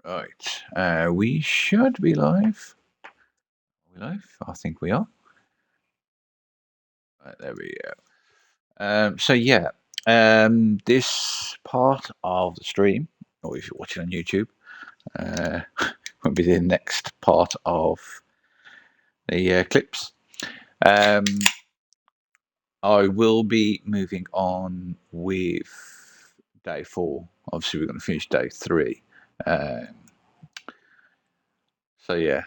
Right. We should be live. Are we live? I think we are. Right, there we go. So yeah, this part of the stream, or if you're watching on YouTube, uh, will be the next part of the clips. Um, I will be moving on with day 4. Obviously, we're going to finish day 3. Um, so yeah,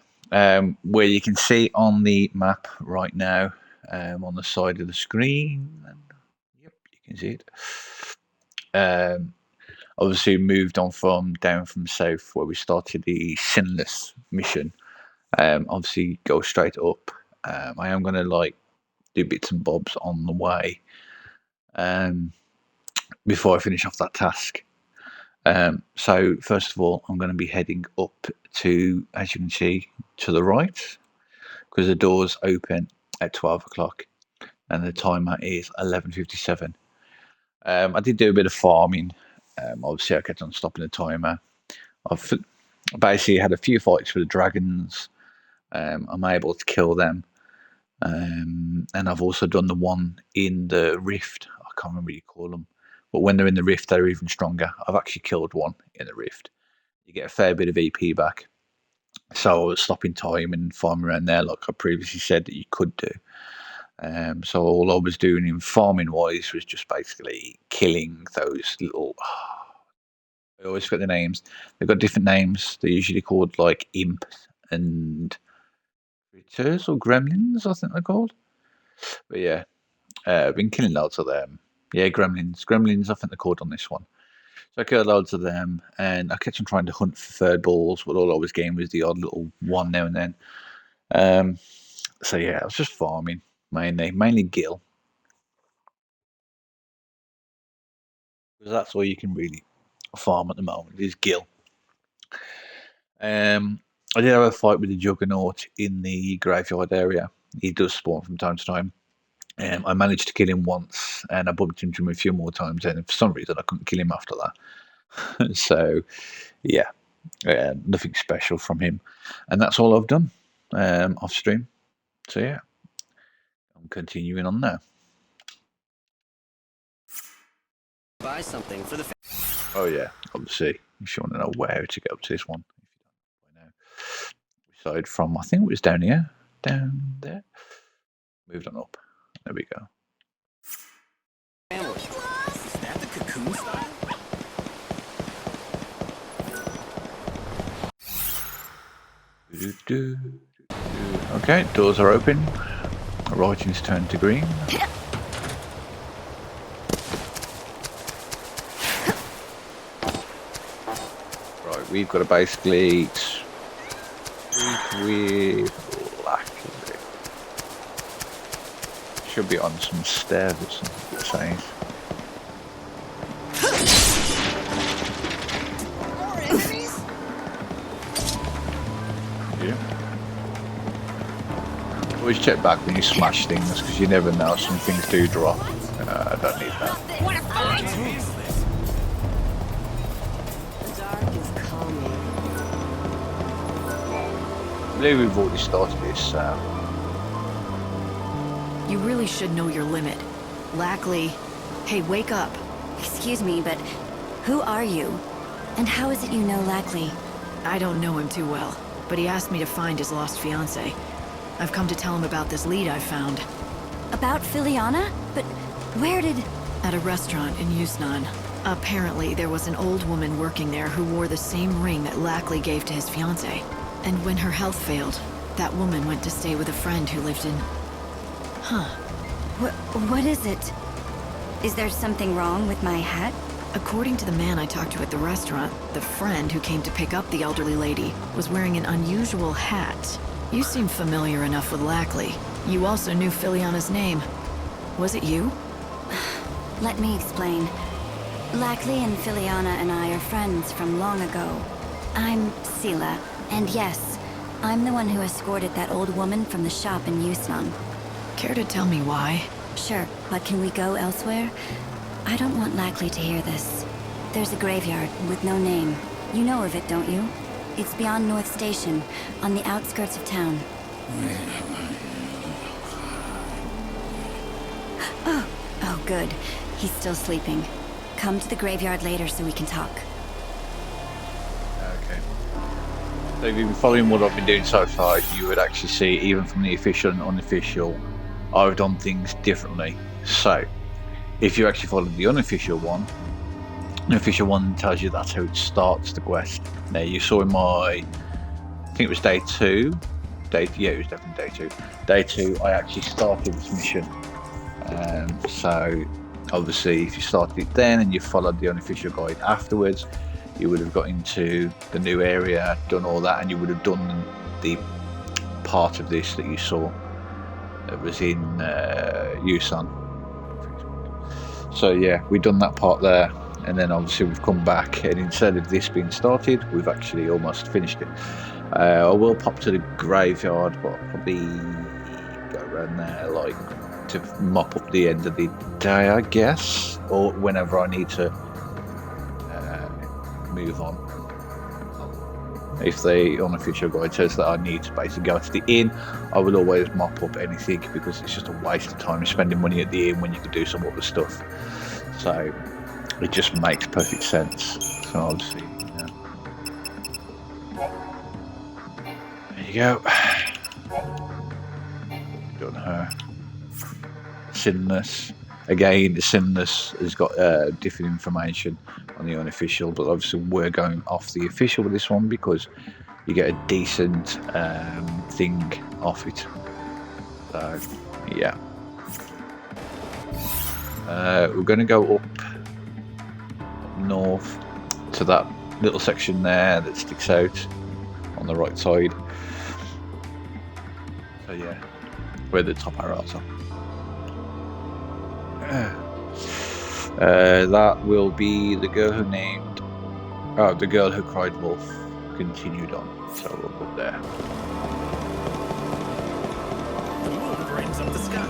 where you can see on the map right now, on the side of the screen, and yep, you can see it. Obviously, moved on from down from south where we started the Sinless mission. Obviously, go straight up. I am going to like do bits and bobs on the way before I finish off that task. So first of all, I'm going to be heading up to, as you can see, to the right, because the doors open at 12 o'clock and the timer is 11:57. I did do a bit of farming. Obviously, I kept on stopping the timer. I've basically had a few fights with the dragons. I'm able to kill them. And I've also done the one in the rift. I can't remember what you call them. But when they're in the rift, they're even stronger. I've actually killed one in the rift. You get a fair bit of EP back. So I was stopping time and farming around there, like I previously said that you could do. So all I was doing in farming wise was just basically killing those little. I always forget the names. They've got different names. They're usually called like imps and critters or gremlins, I think they're called. But yeah, I've been killing loads of them. Yeah, gremlins. Gremlins, I think they're called on this one. So I killed loads of them, and I kept on trying to hunt for third balls, but all I was getting was the odd little one now and then. So yeah, I was just farming mainly gill, because that's all you can really farm at the moment is gill. I did have a fight with the Juggernaut in the graveyard area. He does spawn from time to time. I managed to kill him once, and I bumped into him a few more times, and for some reason I couldn't kill him after that. So, yeah, nothing special from him, and that's all I've done off stream. So yeah, I'm continuing on now. Buy something for the. Oh yeah, obviously, if you want to know where to get up to this one, if you don't know, aside from I think it was down here, down there. Moved on up. There we go. Family. Is that the cocoon style? Okay, doors are open. Writing's turned to green. Right, we've got to basically speak with Lucky. Should be on some stairs or something, it says. Yeah. Always check back when you smash things, because you never know, some things do drop. I don't need that. What a fight! The dark is calming. I believe we've already started this. You really should know your limit. Lackley, hey, wake up. Excuse me, but who are you? And how is it you know Lackley? I don't know him too well, but he asked me to find his lost fiancée. I've come to tell him about this lead I found. About Filiana? But where did... At a restaurant in Yusnan. Apparently, there was an old woman working there who wore the same ring that Lackley gave to his fiancée. And when her health failed, that woman went to stay with a friend who lived in... Huh. What is it? Is there something wrong with my hat? According to the man I talked to at the restaurant, the friend who came to pick up the elderly lady was wearing an unusual hat. You seem familiar enough with Lackley. You also knew Filiana's name. Was it you? Let me explain. Lackley and Filiana and I are friends from long ago. I'm Sela, and yes, I'm the one who escorted that old woman from the shop in Yusnan. Care to tell me why? Sure, but can we go elsewhere? I don't want Lackley to hear this. There's a graveyard with no name. You know of it, don't you? It's beyond North Station, on the outskirts of town. Oh, good. He's still sleeping. Come to the graveyard later so we can talk. Okay. So if you've been following what I've been doing so far, you would actually see, even from the official and unofficial, I've done things differently. So, if you actually follow the unofficial one, the official one tells you that's how it starts the quest. Now, you saw in my, I think it was day 2. Yeah, it was definitely day 2. Day 2, I actually started this mission. So, obviously, if you started it then and you followed the unofficial guide afterwards, you would have got into the new area, done all that, and you would have done the part of this that you saw that was in Yusan. So yeah, we've done that part there, and then obviously we've come back, and instead of this being started, we've actually almost finished it. I will pop to the graveyard, but I'll probably go around there like to mop up the end of the day, I guess, or whenever I need to move on. If the unofficial guide says that I need to basically go to the inn, I will always mop up anything, because it's just a waste of time spending money at the inn when you can do some other stuff. So it just makes perfect sense. So obviously, yeah. There you go. Done her. Sinless. Again, Sinless has got different information on the unofficial, but obviously we're going off the official with this one because you get a decent thing off it. So, yeah. We're going to go up north to that little section there that sticks out on the right side. So, yeah, where the top arrows are. That will be the girl who named... Oh, the girl who cried wolf continued on. So we'll go there. The moon brightens up the sky.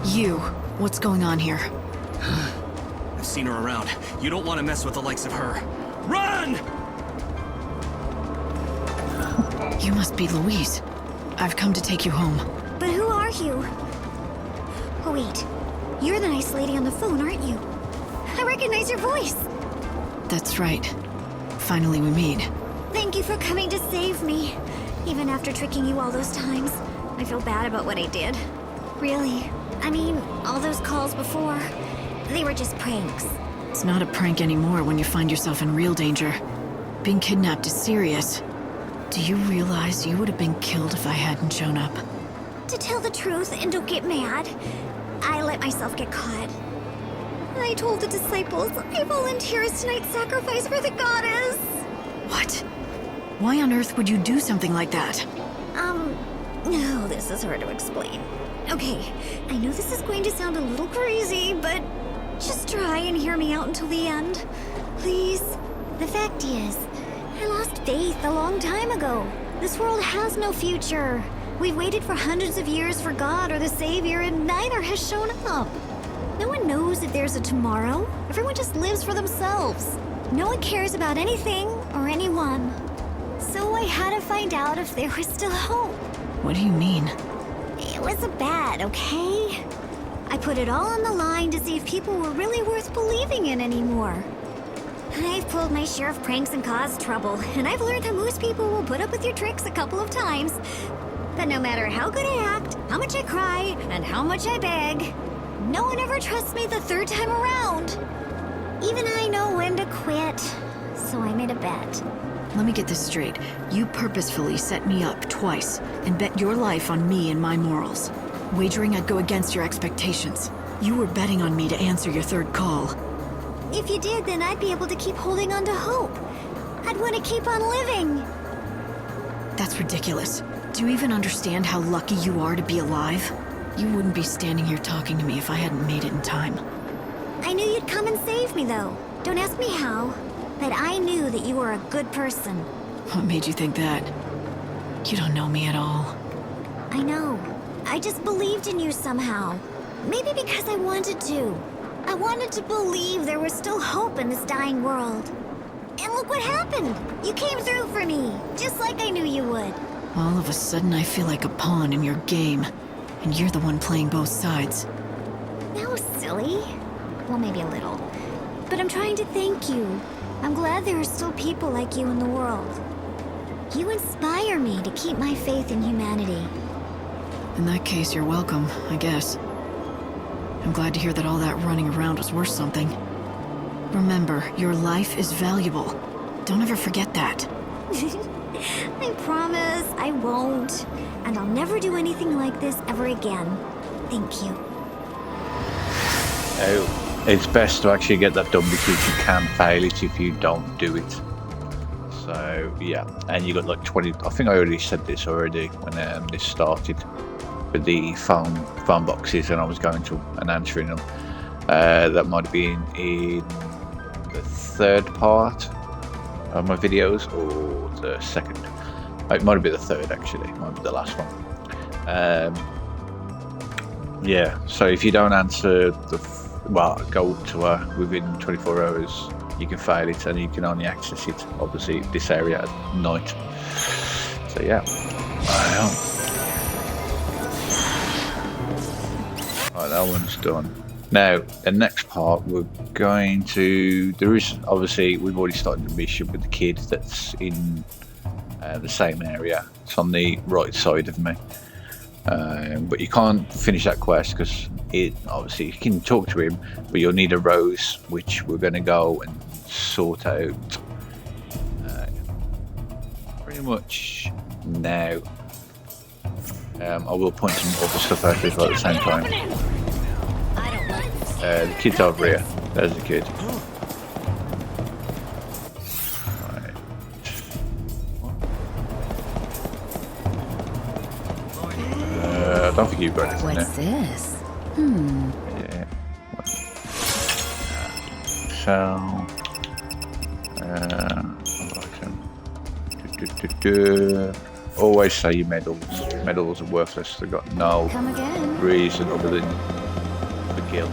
You, what's going on here? I've seen her around. You don't want to mess with the likes of her. Run! You must be Louise. I've come to take you home. But who are you? Oh wait, you're the nice lady on the phone, aren't you? I recognize your voice. That's right. Finally we meet. Thank you for coming to save me. Even after tricking you all those times, I feel bad about what I did. Really. I mean, all those calls before, they were just pranks. It's not a prank anymore when you find yourself in real danger. Being kidnapped is serious. Do you realize you would have been killed if I hadn't shown up? To tell the truth, and don't get mad, I let myself get caught. I told the disciples I volunteer as tonight's sacrifice for the goddess. What? Why on earth would you do something like that? No, this is hard to explain. Okay, I know this is going to sound a little crazy, but just try and hear me out until the end. Please. The fact is, I lost faith a long time ago. This world has no future. We've waited for hundreds of years for God or the Savior, and neither has shown up. No one knows if there's a tomorrow. Everyone just lives for themselves. No one cares about anything or anyone. So I had to find out if there was still hope. What do you mean? It was a bet, okay? I put it all on the line to see if people were really worth believing in anymore. I've pulled my share of pranks and caused trouble, and I've learned that most people will put up with your tricks a couple of times. But no matter how good I act, how much I cry, and how much I beg, no one ever trusts me the third time around. Even I know when to quit, so I made a bet. Let me get this straight. You purposefully set me up twice and bet your life on me and my morals. Wagering I'd go against your expectations. You were betting on me to answer your third call. If you did, then I'd be able to keep holding on to hope. I'd want to keep on living. That's ridiculous. Do you even understand how lucky you are to be alive? You wouldn't be standing here talking to me if I hadn't made it in time. I knew you'd come and save me, though. Don't ask me how, but I knew that you were a good person. What made you think that? You don't know me at all. I know. I just believed in you somehow. Maybe because I wanted to. I wanted to believe there was still hope in this dying world. And look what happened! You came through for me, just like I knew you would. All of a sudden, I feel like a pawn in your game. And you're the one playing both sides. That was silly. Well, maybe a little. But I'm trying to thank you. I'm glad there are still people like you in the world. You inspire me to keep my faith in humanity. In that case, you're welcome, I guess. I'm glad to hear that all that running around was worth something. Remember, your life is valuable. Don't ever forget that. I promise I won't. And I'll never do anything like this ever again. Thank you. Oh, it's best to actually get that done because you can fail it if you don't do it. So yeah, and you got like 20. I think I already said this already when this started with the phone boxes, and I was going to and answering them. That might have been in the third part of my videos, or the second. It might have been the third actually. It might be the last one. Yeah. So if you don't answer go to her within 24 hours. You can fail it, and you can only access it, obviously, this area at night. So yeah. Right, that one's done. Now, the next part, we're going to... There is, obviously, we've already started the mission with the kid that's in the same area. It's on the right side of me. But you can't finish that quest because obviously you can talk to him, but you'll need a rose, which we're going to go and sort out pretty much now. I will point some other stuff out as well at the same time. The kid's over here. There's the kid. Right. I don't think you've got anything What's there. this? Yeah. So, always say your medals. Medals are worthless. They've got no Come again. reason other than the guilt.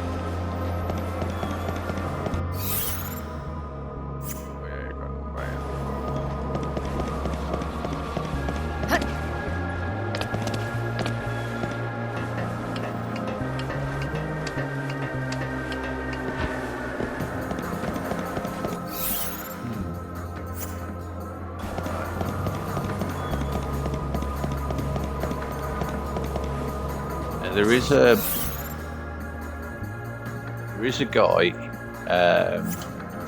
There is a guy. I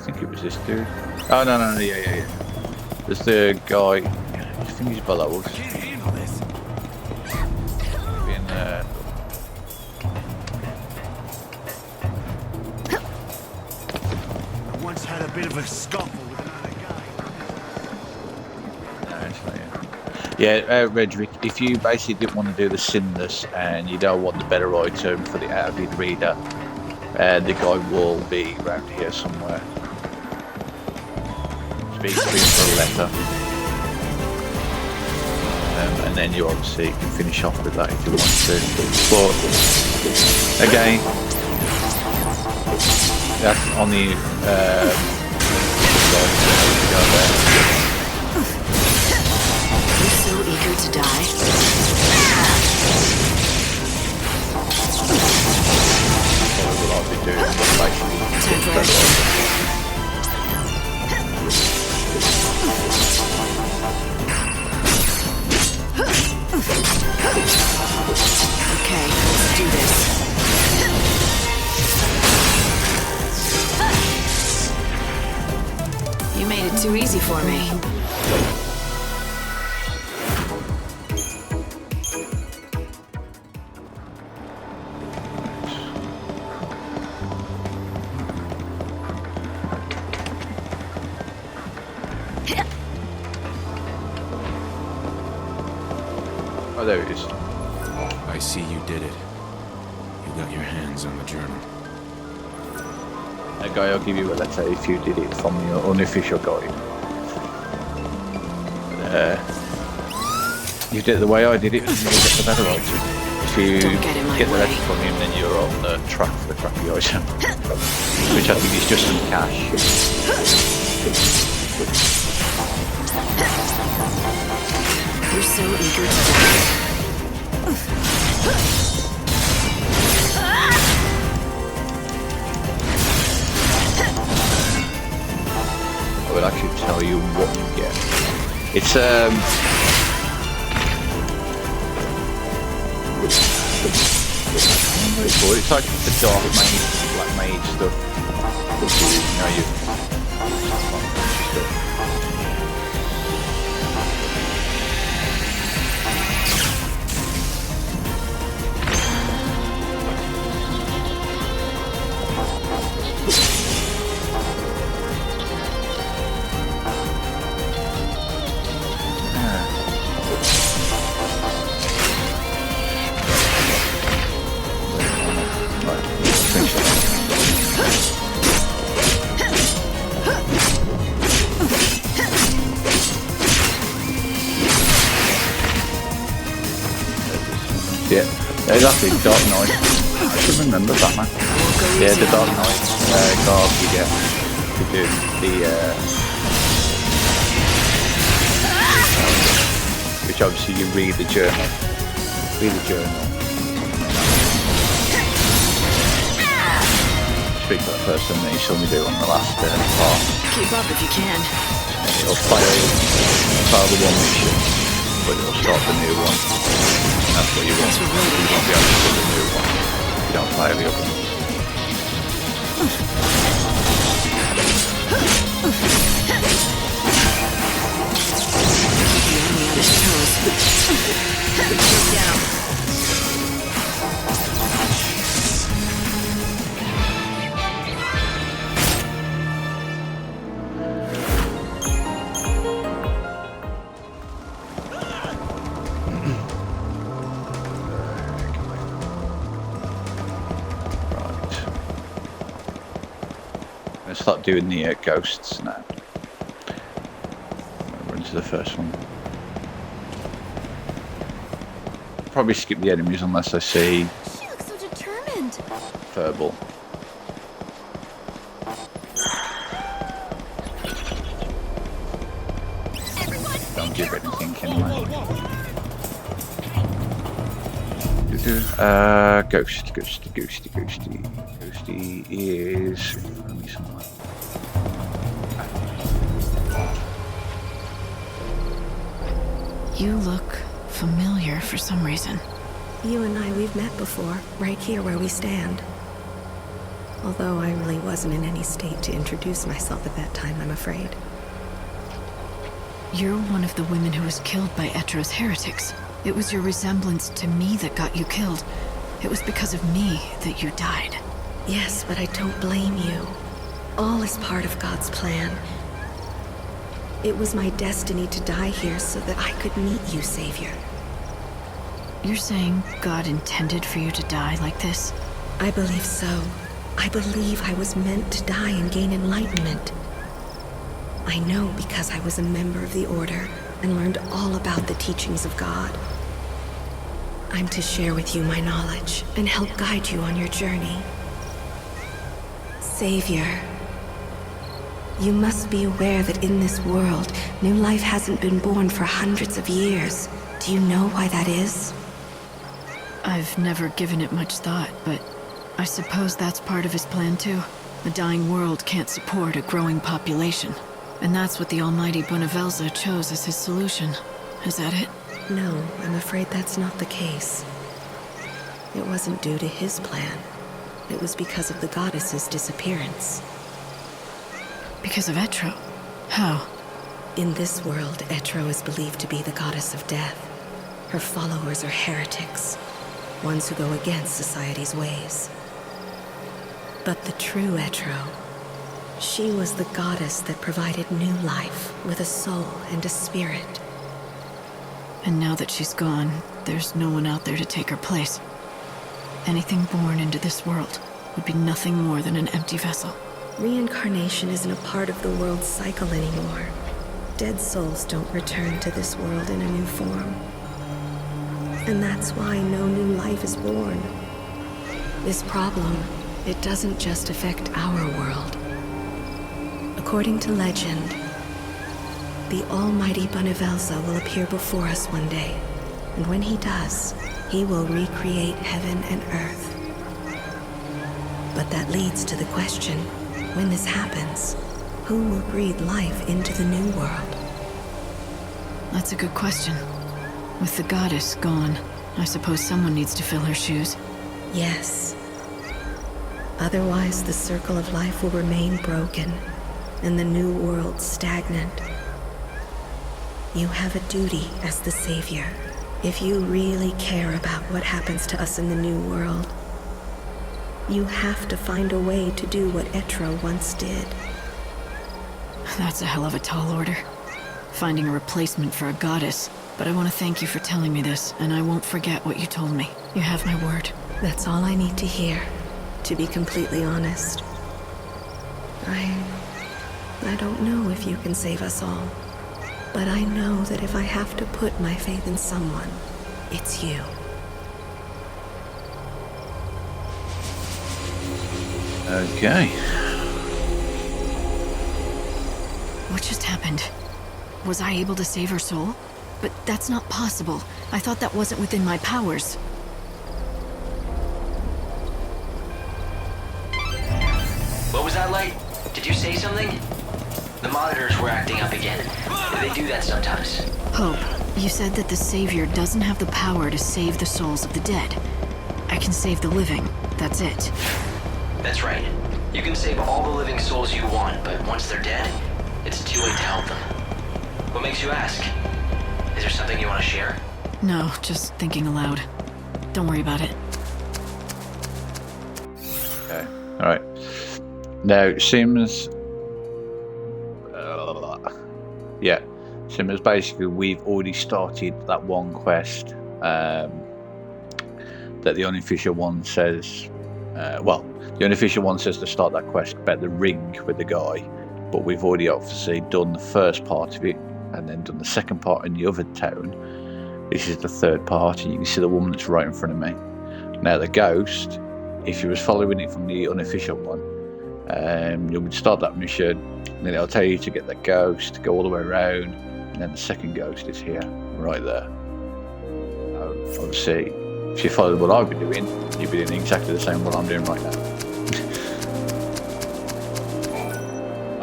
think it was this dude. Oh no, yeah. There's the guy. I think he's below us. Can't handle this. Being I once had a bit of a scuffle with another guy. no, it's not him. Yeah, Redrick, if you basically didn't want to do the sinless and you don't want the better item for the avid reader, the guy will be around here somewhere. Speak for a letter. And then you obviously can finish off with that if you want to. But again, that's on the You're so eager to die. what I'll be doing is basically Okay, let's do this. You made it too easy for me. oh, there it is. I see you did it. You got your hands on the journal. That guy will give you a letter if you did it from your unofficial guide. You did it the way I did it, and you get the better item. To Don't get in my get the way. letter from him, then you're on the track for the crappy item. Which I think is just some cash. You're so eager to I will actually tell you what you get. It's it's like the dark mage, black mage stuff. You Yeah, exactly, Dark Knight. I should remember that, man. Yeah, the Dark Knight guard you get to do the which obviously you read the journal. Speak to that person that you saw me do on the last part. keep up if you can. It'll fail the one mission, but it'll start the new one. And that's what you want. That's what we're You won't be able to do the new one. You don't fail the other one. Keep the enemy on his toes. Go down. Let's start doing the ghosts now. Run to the first one. Probably skip the enemies unless I see She looks so determined. verbal. Don't give anything anyway. Ghosty is around me somewhere. You look familiar for some reason. You and we've met before, right here where we stand. Although I really wasn't in any state to introduce myself at that time, I'm afraid. You're one of the women who was killed by Etro's heretics. It was your resemblance to me that got you killed. It was because of me that you died. Yes, but I don't blame you. All is part of God's plan. It was my destiny to die here so that I could meet you, Savior. You're saying God intended for you to die like this? I believe so. I believe I was meant to die and gain enlightenment. I know because I was a member of the Order and learned all about the teachings of God. I'm to share with you my knowledge and help guide you on your journey. Savior, you must be aware that in this world, new life hasn't been born for hundreds of years. Do you know why that is? I've never given it much thought, but I suppose that's part of his plan too. A dying world can't support a growing population. And that's what the almighty Bonavelza chose as his solution. Is that it? No, I'm afraid that's not the case. It wasn't due to his plan. It was because of the goddess's disappearance. Because of Etro? How? In this world, Etro is believed to be the goddess of death. Her followers are heretics, ones who go against society's ways. But the true Etro, she was the goddess that provided new life with a soul and a spirit. And now that she's gone, there's no one out there to take her place. Anything born into this world would be nothing more than an empty vessel. Reincarnation isn't a part of the world's cycle anymore. Dead souls don't return to this world in a new form. And that's why no new life is born. This problem, it doesn't just affect our world. According to legend, the almighty Bonivelza will appear before us one day. And when he does, he will recreate heaven and earth. But that leads to the question, when this happens, who will breathe life into the new world? That's a good question. With the goddess gone, I suppose someone needs to fill her shoes. Yes. Otherwise, the circle of life will remain broken, and the new world stagnant. You have a duty as the savior. If you really care about what happens to us in the new world, you have to find a way to do what Etro once did. That's a hell of a tall order. Finding a replacement for a goddess. But I want to thank you for telling me this, and I won't forget what you told me. You have my word. That's all I need to hear, to be completely honest. I don't know if you can save us all, but I know that if I have to put my faith in someone, it's you. Okay. What just happened? Was I able to save her soul? But that's not possible. I thought that wasn't within my powers. What was that like? Did you say something? The monitors were acting up again. They do that sometimes. Hope, you said that the Savior doesn't have the power to save the souls of the dead. I can save the living. That's it. That's right. You can save all the living souls you want, but once they're dead, it's too late to help them. What makes you ask? Is there something you want to share? No, just thinking aloud. Don't worry about it. Okay. All right. Now, Sims. Yeah. Sims, basically, we've already started that one quest that the unofficial one says. Well, the unofficial one says to start that quest about the ring with the guy, but we've already obviously done the first part of it and then done the second part in the other town. This is the third part, and you can see the woman that's right in front of me. Now, the ghost, if you was following it from the unofficial one, you would start that mission, and then it'll tell you to get the ghost, go all the way around, and then the second ghost is here, right there. Obviously, if you follow what I've been doing, you'll be doing exactly the same what I'm doing right now.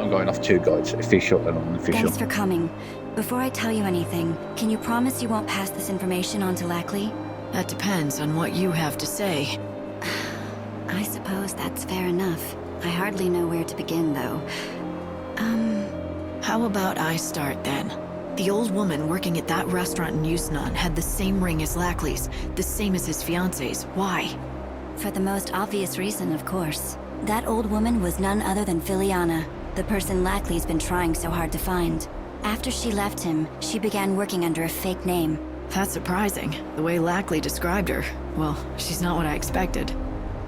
I'm going off two guides, official and unofficial. Thanks for coming. Before I tell you anything, can you promise you won't pass this information on to Lackley? That depends on what you have to say. I suppose that's fair enough. I hardly know where to begin, though. How about I start then? The old woman working at that restaurant in Yusnan had the same ring as Lackley's, the same as his fiance's. Why? For the most obvious reason, of course. That old woman was none other than Filiana, the person Lackley's been trying so hard to find. After she left him, she began working under a fake name. That's surprising. The way Lackley described her. Well, she's not what I expected.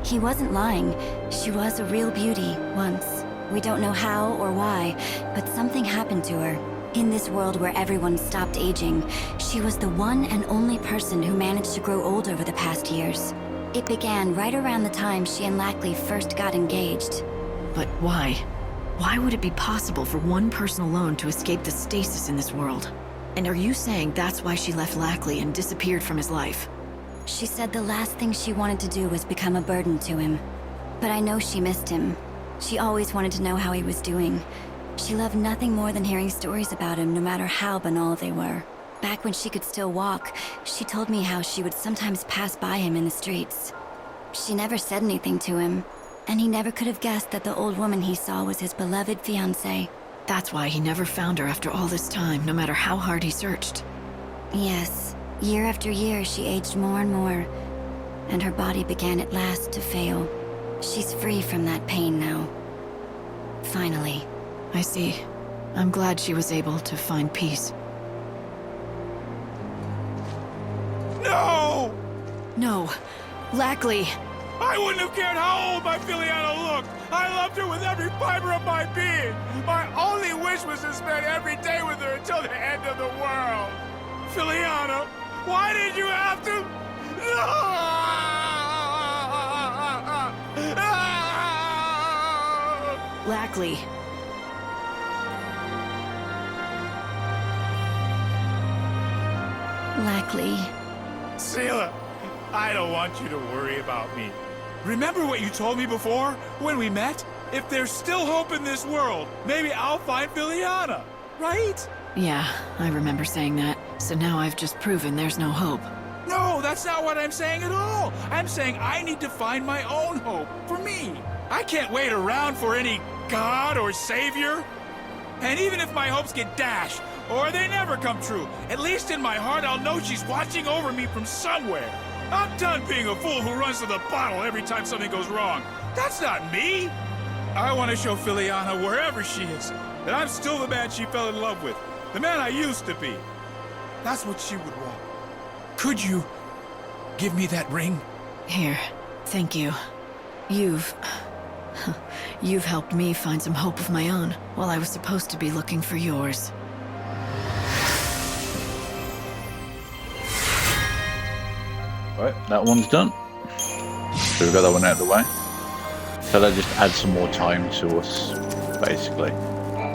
He wasn't lying. She was a real beauty, once. We don't know how or why, but something happened to her. In this world where everyone stopped aging, she was the one and only person who managed to grow old over the past years. It began right around the time she and Lackley first got engaged. But why? Why would it be possible for one person alone to escape the stasis in this world? And are you saying that's why she left Lackley and disappeared from his life? She said the last thing she wanted to do was become a burden to him. But I know she missed him. She always wanted to know how he was doing. She loved nothing more than hearing stories about him, no matter how banal they were. Back when she could still walk, she told me how she would sometimes pass by him in the streets. She never said anything to him, and he never could have guessed that the old woman he saw was his beloved fiancée. That's why he never found her after all this time, no matter how hard he searched. Yes, year after year she aged more and more, and her body began at last to fail. She's free from that pain now. Finally. I see. I'm glad she was able to find peace. No! No. Lackley! I wouldn't have cared how old my Filiana looked! I loved her with every fiber of my being! My only wish was to spend every day with her until the end of the world! Filiana, Why did you have to? No! Lackley. Lackley. Seela, I don't want you to worry about me. Remember what you told me before, when we met? If there's still hope in this world, maybe I'll find Filiana, right? Yeah, I remember saying that. So now I've just proven there's no hope. No, that's not what I'm saying at all. I'm saying I need to find my own hope, for me. I can't wait around for any god or savior. And even if my hopes get dashed, or they never come true, at least in my heart I'll know she's watching over me from somewhere. I'm done being a fool who runs to the bottle every time something goes wrong. That's not me. I want to show Filiana, wherever she is, that I'm still the man she fell in love with. The man I used to be. That's what she would want. Could you give me that ring? Here, thank you. You've helped me find some hope of my own, while I was supposed to be looking for yours. Right, that one's done. So we've got that one out of the way. So that just adds some more time to us, basically.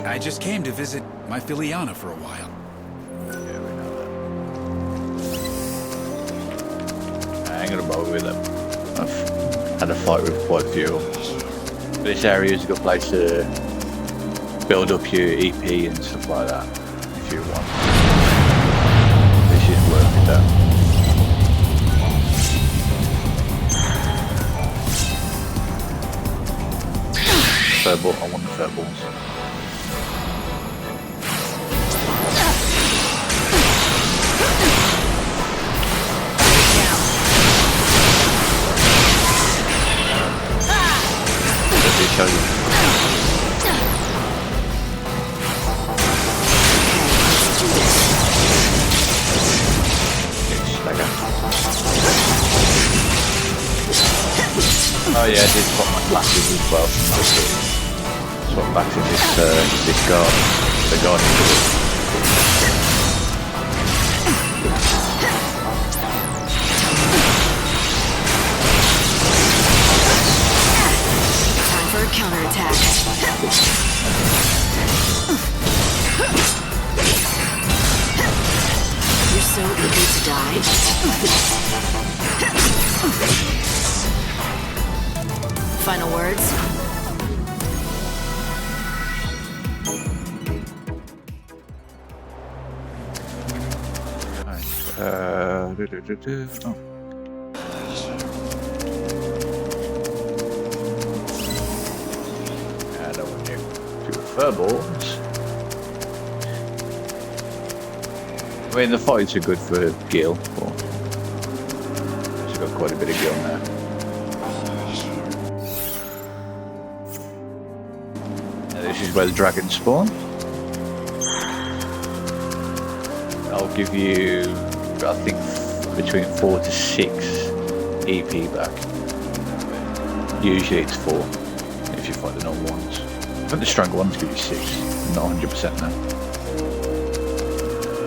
I just came to visit my Filiana for a while. Yeah, we know that. I ain't gonna bother with them. I've had a fight with quite a few. This area is a good place to build up your EP and stuff like that, if you want. This is worth it though. Furball, I want the furballs. Let me show you. Oh yeah, I did put my glasses as well. Swap back to this guard, the guard. Time for a counterattack. You're so eager to die. Final words? Oh. And I want you to furballs. I mean, the fights are good for Gil, but she's got quite a bit of Gil now. Now this is where the dragons spawn. I'll give you, I think, between 4 to 6 EP back. Usually it's 4 if you fight the normal ones. I think the stronger ones give you 6. I'm not 100% now.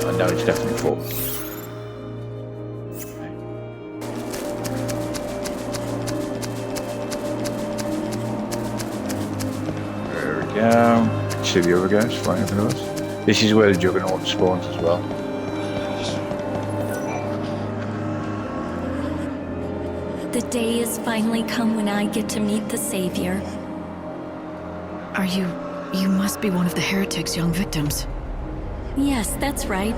I know it's definitely 4. There we go. See the other guys fighting over us. This is where the Juggernaut spawns as well. The day has finally come when I get to meet the Savior. Are you... You must be one of the heretic's young victims. Yes, that's right.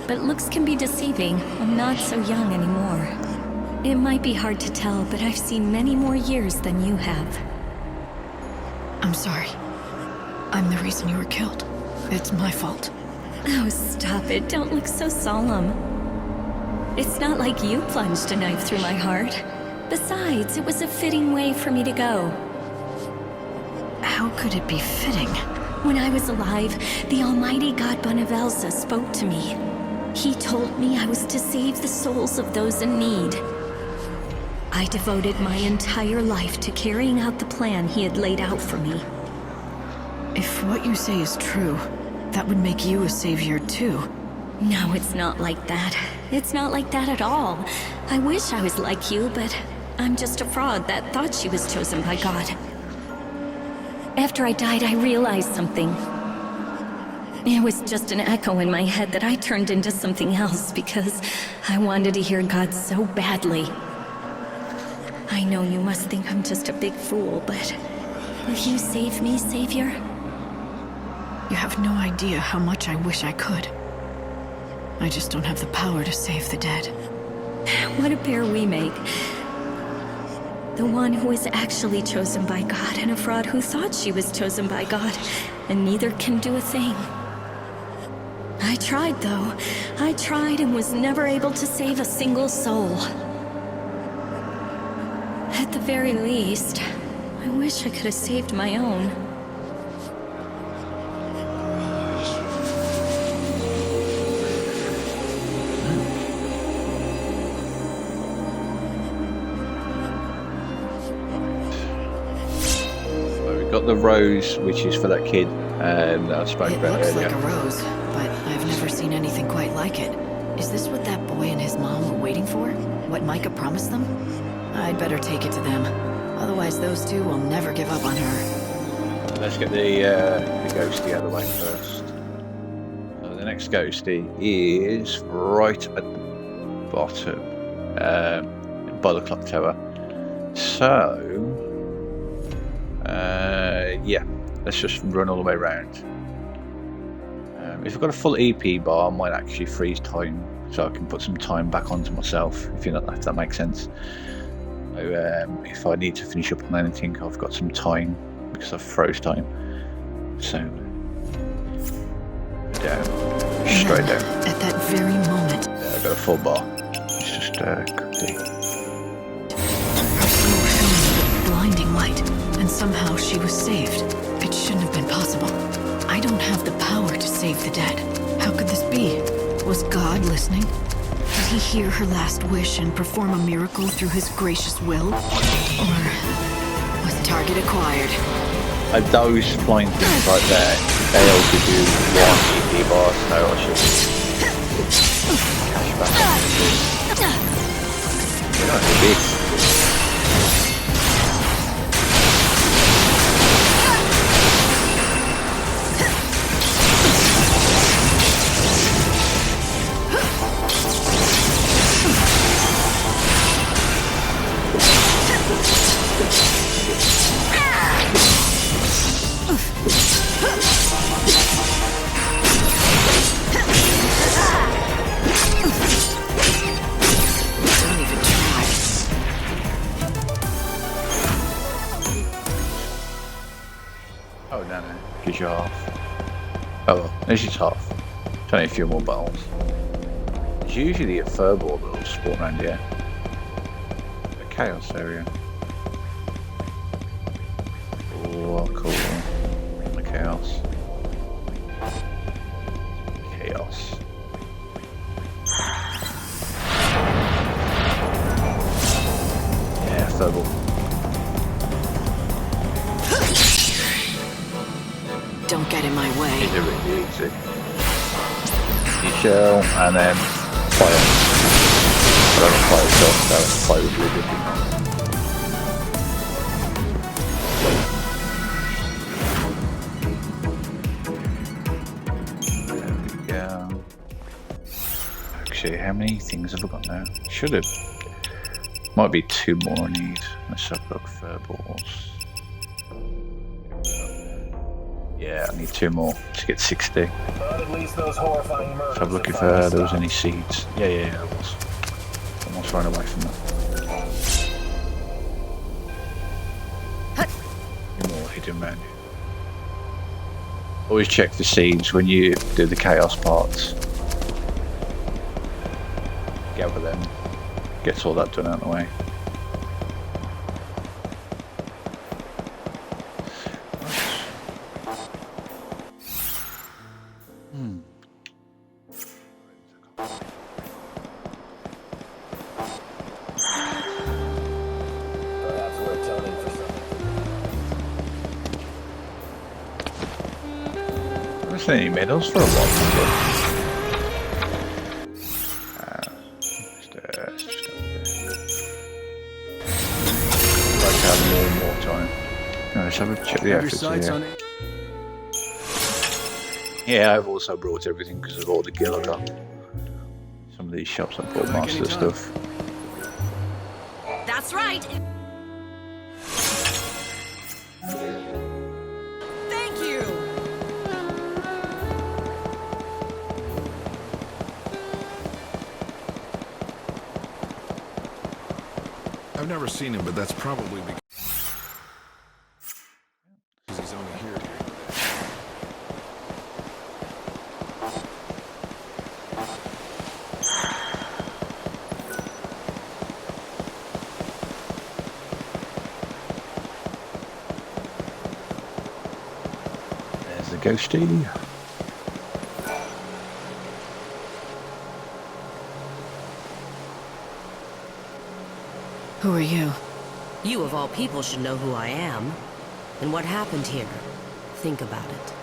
But looks can be deceiving. I'm not so young anymore. It might be hard to tell, but I've seen many more years than you have. I'm sorry. I'm the reason you were killed. It's my fault. Oh, stop it. Don't look so solemn. It's not like you plunged a knife through my heart. Besides, it was a fitting way for me to go. How could it be fitting? When I was alive, the almighty god Bonavelsa spoke to me. He told me I was to save the souls of those in need. I devoted my entire life to carrying out the plan he had laid out for me. If what you say is true, that would make you a savior too. No, it's not like that. It's not like that at all. I wish I was like you, but I'm just a fraud that thought she was chosen by God. After I died, I realized something. It was just an echo in my head that I turned into something else because I wanted to hear God so badly. I know you must think I'm just a big fool, but will you save me, Savior? You have no idea how much I wish I could. I just don't have the power to save the dead. What a pair we make. The one who was actually chosen by God and a fraud who thought she was chosen by God, and neither can do a thing. I tried, though. I tried and was never able to save a single soul. At the very least, I wish I could have saved my own. Got the rose, which is for that kid that I spoke It about looks earlier. like a rose, but I've never seen anything quite like it. Is this what that boy and his mom were waiting for? What Micah promised them? I'd better take it to them. Otherwise, those two will never give up on her. Let's get the ghostie out of the way first. So the next ghostie is right at the bottom, by the clock tower. So, yeah, let's just run all the way around. If I've got a full EP bar, I might actually freeze time, so I can put some time back onto myself, if that makes sense. So, if I need to finish up on anything, I've got some time because I've froze time. So, down, straight down. At that very moment, I've got a full bar. It's just quickly. her soul shone with blinding light, and somehow she was saved. It shouldn't have been possible. I don't have the power to save the dead. How could this be? Was God listening? Did he hear her last wish and perform a miracle through his gracious will? Or was target acquired? Those flying things right there, they'll give you one EP bar, so I should cash back. They're not big. Oh no, because you're half. Oh well, there's your half. Only a few more battles. There's usually a furball that will spawn around here. The chaos area. Oh, cool. The chaos. Chaos. Yeah, furball. Don't get in my way. It's really easy. You shell and then fire. I don't have fire shot, so fire would be ridiculous. There we go. Actually, how many things have I got now? Should have. Might be 2 more I need. Let's have a look. Furballs. Yeah, I need 2 more to get 60. But at least those horrifying murders. So I'm looking for there was any seeds. Yeah, there was. Almost run away from that. More hidden around here. Always check for seeds when you do the chaos parts. Gather them. Gets all that done out of the way. Perhaps we're atoning for something. I haven't seen any medals for a while. Let's have a check the Have your outfits sights here. on. Yeah, I've also brought everything because of all the gear I got. Some of these shops I bought Back most of the anytime. stuff. That's right. Thank you! I've never seen him, but that's probably because he's only here. There's the ghosty. Who are you? You of all people should know who I am. And what happened here. Think about it.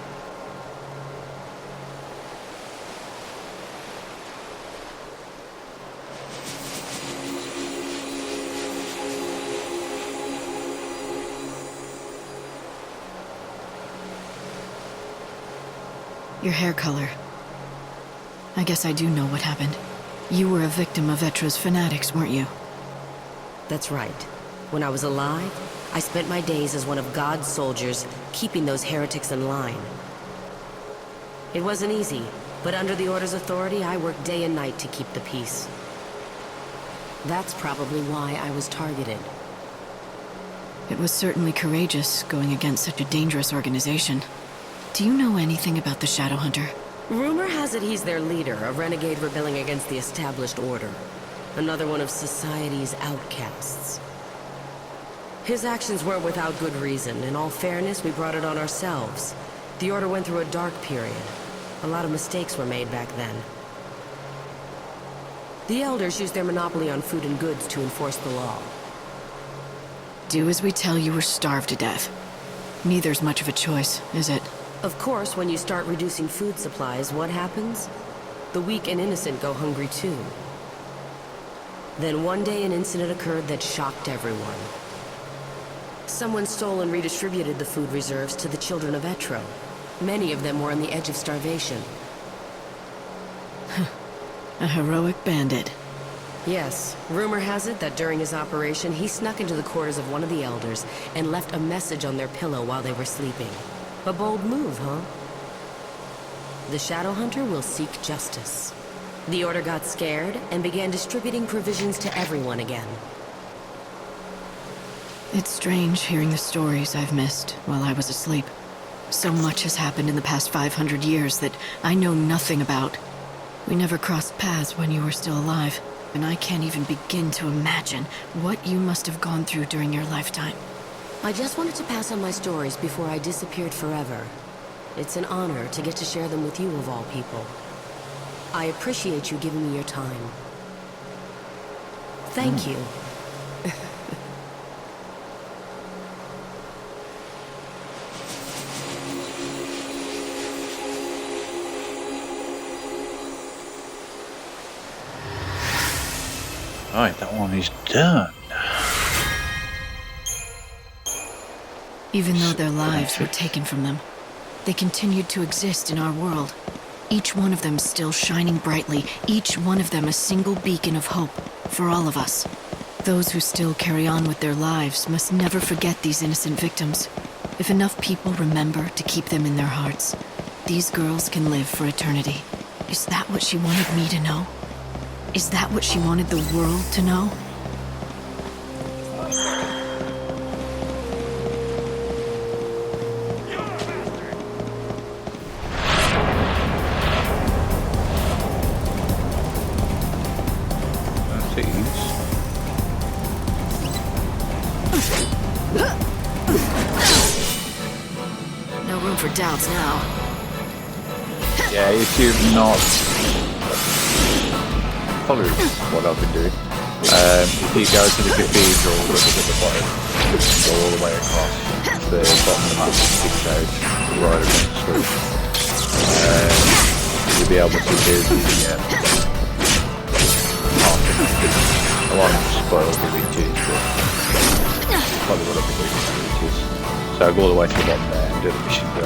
Your hair color. I guess I do know what happened. You were a victim of Etra's fanatics, weren't you? That's right. When I was alive, I spent my days as one of God's soldiers, keeping those heretics in line. It wasn't easy, but under the Order's authority, I worked day and night to keep the peace. That's probably why I was targeted. It was certainly courageous, going against such a dangerous organization. Do you know anything about the Shadowhunter? Rumor has it he's their leader, a renegade rebelling against the established order. Another one of society's outcasts. His actions weren't without good reason. In all fairness, we brought it on ourselves. The Order went through a dark period. A lot of mistakes were made back then. The Elders used their monopoly on food and goods to enforce the law. Do as we tell you or starve to death. Neither's much of a choice, is it? Of course, when you start reducing food supplies, what happens? The weak and innocent go hungry too. Then one day an incident occurred that shocked everyone. Someone stole and redistributed the food reserves to the children of Etro. Many of them were on the edge of starvation. A heroic bandit. Yes, rumor has it that during his operation, he snuck into the quarters of one of the Elders and left a message on their pillow while they were sleeping. A bold move, huh? The Shadowhunter will seek justice. The Order got scared and began distributing provisions to everyone again. It's strange hearing the stories I've missed while I was asleep. So much has happened in the past 500 years that I know nothing about. We never crossed paths when you were still alive, and I can't even begin to imagine what you must have gone through during your lifetime. I just wanted to pass on my stories before I disappeared forever. It's an honor to get to share them with you of all people. I appreciate you giving me your time. Thank you. Right, that one is done. Even though their lives were taken from them, they continued to exist in our world. Each one of them still shining brightly, each one of them a single beacon of hope for all of us. Those who still carry on with their lives must never forget these innocent victims. If enough people remember to keep them in their hearts, these girls can live for eternity. Is that what she wanted me to know? Is that what she wanted the world to know? No room for doubts now. Yeah, if you've not followed what I've been doing, if you go to the cathedral, look at the bottom, go all the way across the bottom of the map, sticks out right across the street. You'll be able to do the I won't spoil the riches, but probably what I've been doing with the riches. So So go all the way to the bottom there and do the mission there.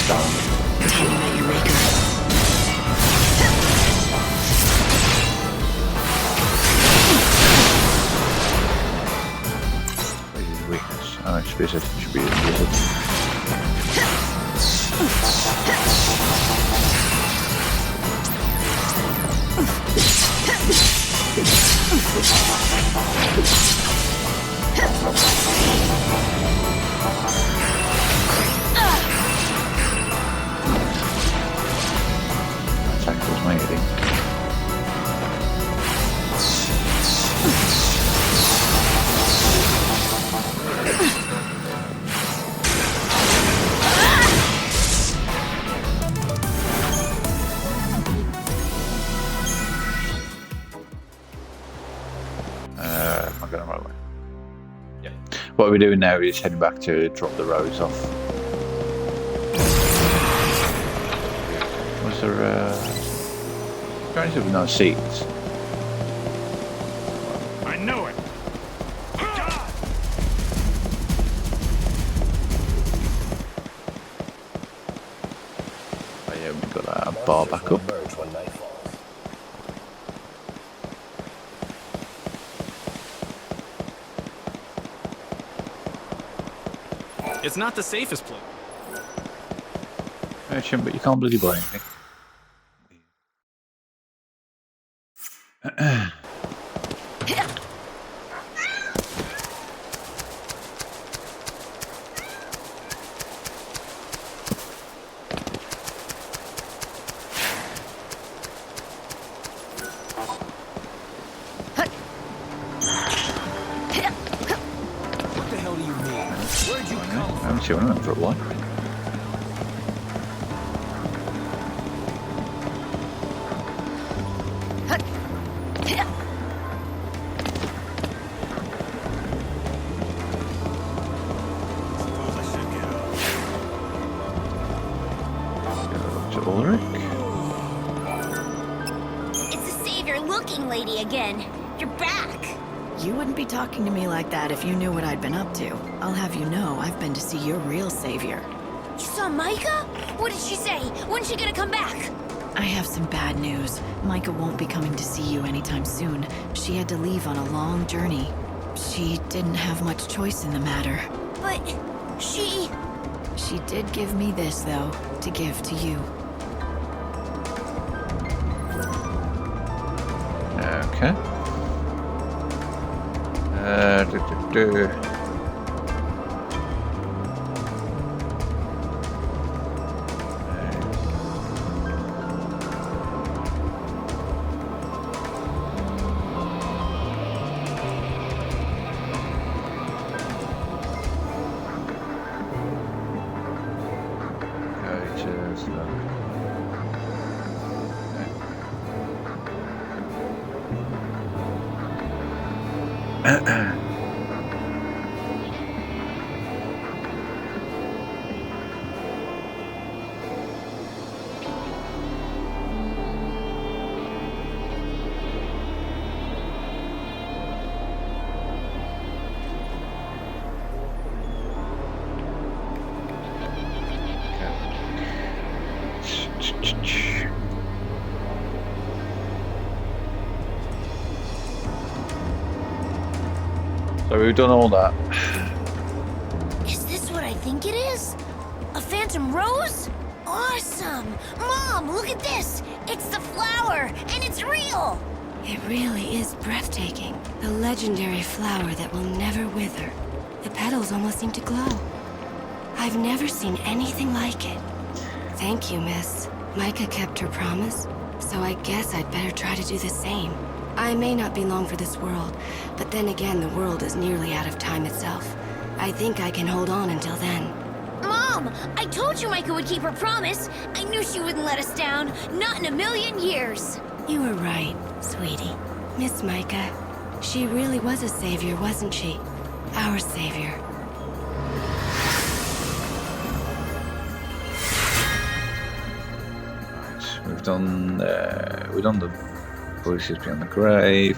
Time you met your maker. Weakness. Oh, it's wizard. It should be a wizard. Attack was my heading. Am I going the right way? Yeah. What we're doing now is heading back to drop the rose off. Was there trying to have no seats? I know it. Oh yeah, we've got that bar back up. It's not the safest place. But you can't bloody buy anything. What the hell do you mean? Where'd you come I haven't seen one of them for a while. It's the savior-looking lady again. You're back. You wouldn't be talking to me like that if you knew what I'd been up to. I'll have you know I've been to see your real savior. You saw Micah? What did she say? When's she gonna come back? I have some bad news. Micah won't be coming to see you anytime soon. She had to leave on a long journey. She didn't have much choice in the matter. But she... She did give me this, though, to give to you. Okay. So we've done all that. Is this what I think it is? A phantom rose? Awesome! Mom, look at this! It's the flower, and it's real! It really is breathtaking. The legendary flower that will never wither. The petals almost seem to glow. I've never seen anything like it. Thank you, miss. Micah kept her promise, so I guess I'd better try to do the same. I may not be long for this world, but then again, the world is nearly out of time itself. I think I can hold on until then. Mom, I told you Micah would keep her promise. I knew she wouldn't let us down. Not in a million years. You were right, sweetie. Miss Micah, she really was a savior, wasn't she? Our savior. Right, we've done the voices beyond the grave.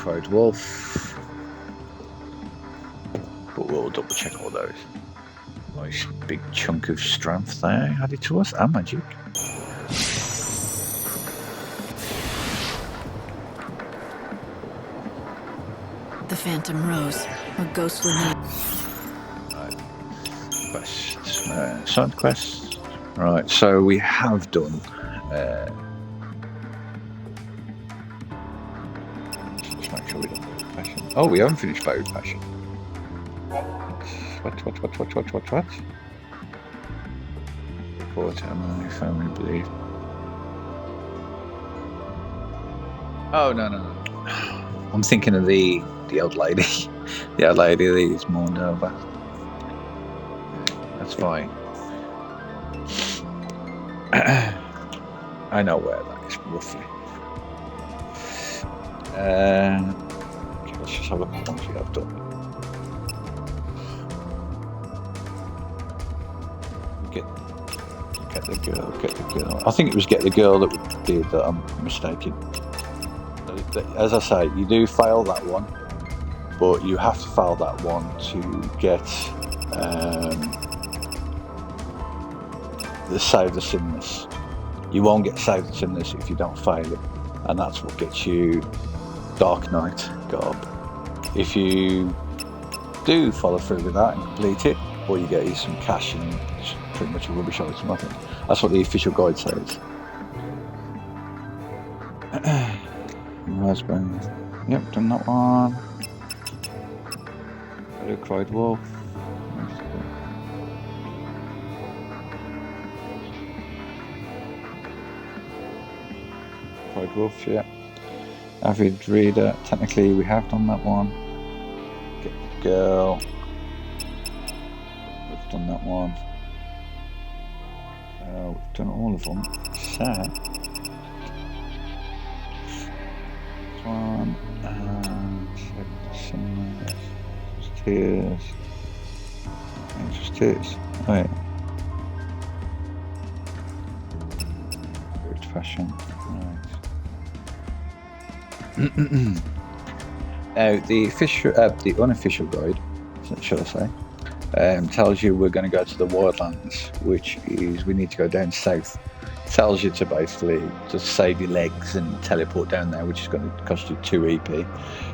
cried wolf. But we'll double check all those. Nice big chunk of strength there added to us, and magic. The Phantom Rose, a ghostly name. Right. Quests, side quests. Right, so we have done. Let's make sure we don't Boat Passion. Oh, we haven't finished Boat Passion. What? Report my family believe. Oh no. I'm thinking of the old lady. The old lady that is mourned over. That's fine. I know where that is roughly. Okay, let's just have a look at ones we have done. Get the girl. I think it was get the girl that we did that I'm mistaken. As I say, you do fail that one, but you have to fail that one to get the Save the Sinless. You won't get Save the Sinless if you don't fail it, and that's what gets you Dark Knight garb. If you do follow through with that and complete it, all you get is some cash and it's pretty much a rubbish item, I think. That's what the official guide says. Raspberry. Yep, done that one. Hello, cried wolf. Cried wolf, yeah. Avid reader. Technically, we have done that one. Get the girl. We've done that one. We've done all of them. Sad. One and just tears. And just tears. Oh yeah. Good fashion. Right. Now the official, the unofficial guide, shall I say, tells you we're going to go to the Wildlands, which is we need to go down south. Tells you to basically just save your legs and teleport down there, which is going to cost you 2 EP.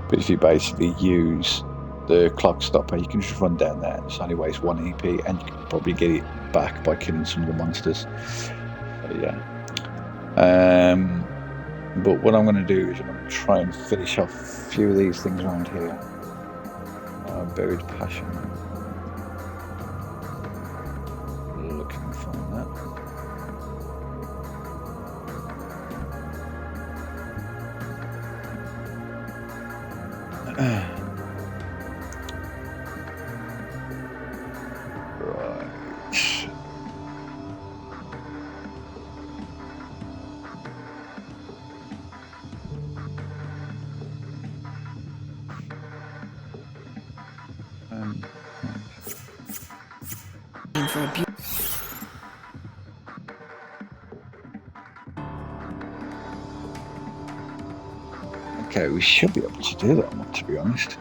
But if you basically use the clock stopper, you can just run down there. It only weighs 1 EP, and you can probably get it back by killing some of the monsters. So yeah. But what I'm going to do is I'm going to try and finish off a few of these things around here. Buried Passion. Looking to find that. Right. For a Okay, we should be able to do that one, to be honest.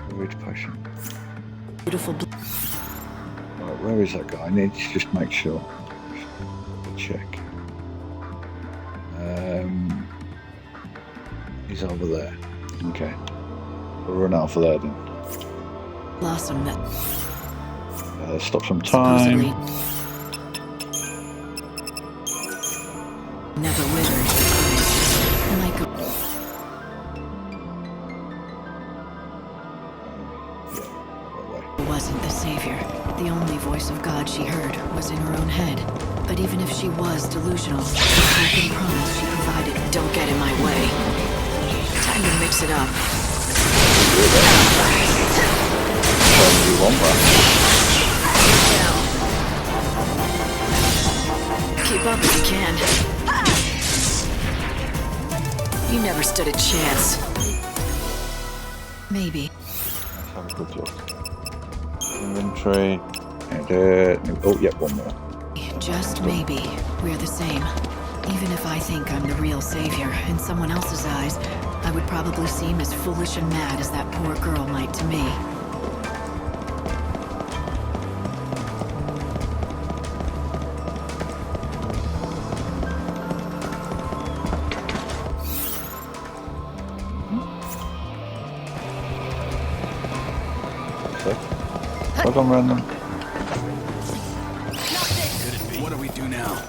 Buried Passion. beautiful. Right, where is that guy? I need to just make sure. Check. He's over there. Okay. We'll run out for there then. Blossom that Stop some time. Never withered. Like a wasn't the savior. The only voice of God she heard was in her own head. But even if she was delusional, the broken promise she provided, don't get in my way. Time to mix it up. You want that? Keep up if you can. You never stood a chance. Maybe. Let's have a quick look. Inventory. And oh, yeah, one more. Just maybe, we're the same. Even if I think I'm the real savior in someone else's eyes, I would probably seem as foolish and mad as that poor girl might to me. Hold on, random. What do we do now?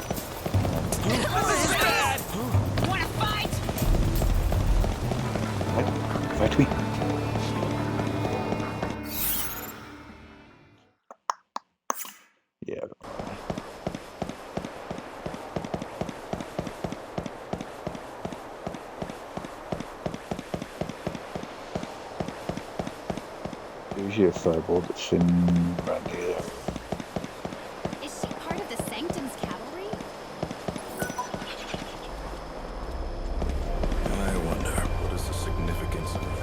Wanna fight? Fight me. Yeah. Usually a fireball that's in around here. Is she part of the Sanctum's cavalry? I wonder, what is the significance of that?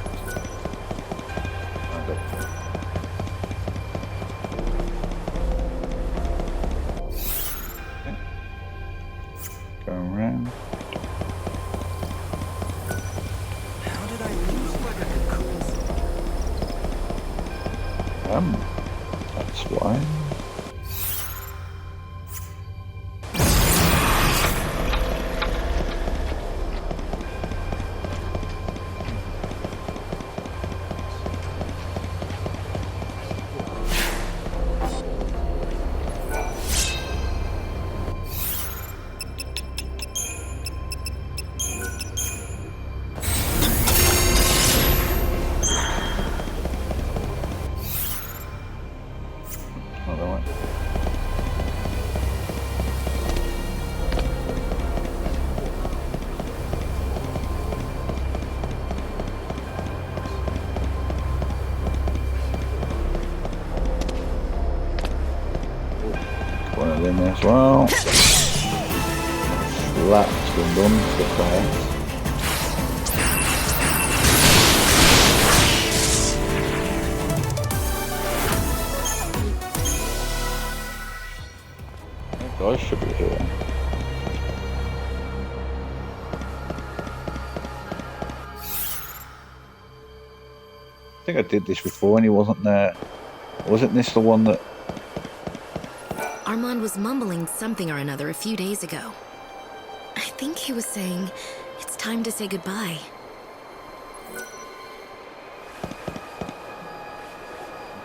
Go around. How did I lose like a cocoon? That's why. Another one. One of them as well. That's been done for the player. Guys should be here. I think I did this before and he wasn't there. Wasn't this the one that... Armand was mumbling something or another a few days ago. I think he was saying, it's time to say goodbye.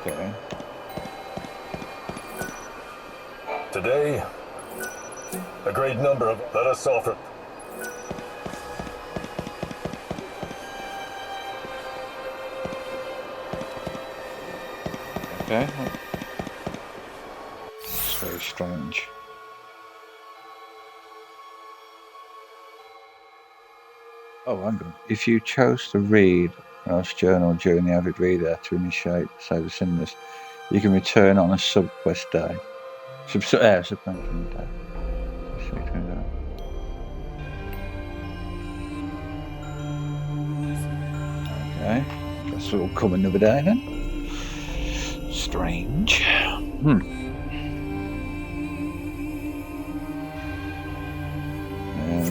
Okay. Today, a great number of let us offer. Okay. It's very strange. Oh, hang on. If you chose to read Ralph's journal during the avid reader to initiate Save the Cinemas, you can return on a sub-quest day. Sub-quest day. Okay. Guess we'll come another day then. Strange. I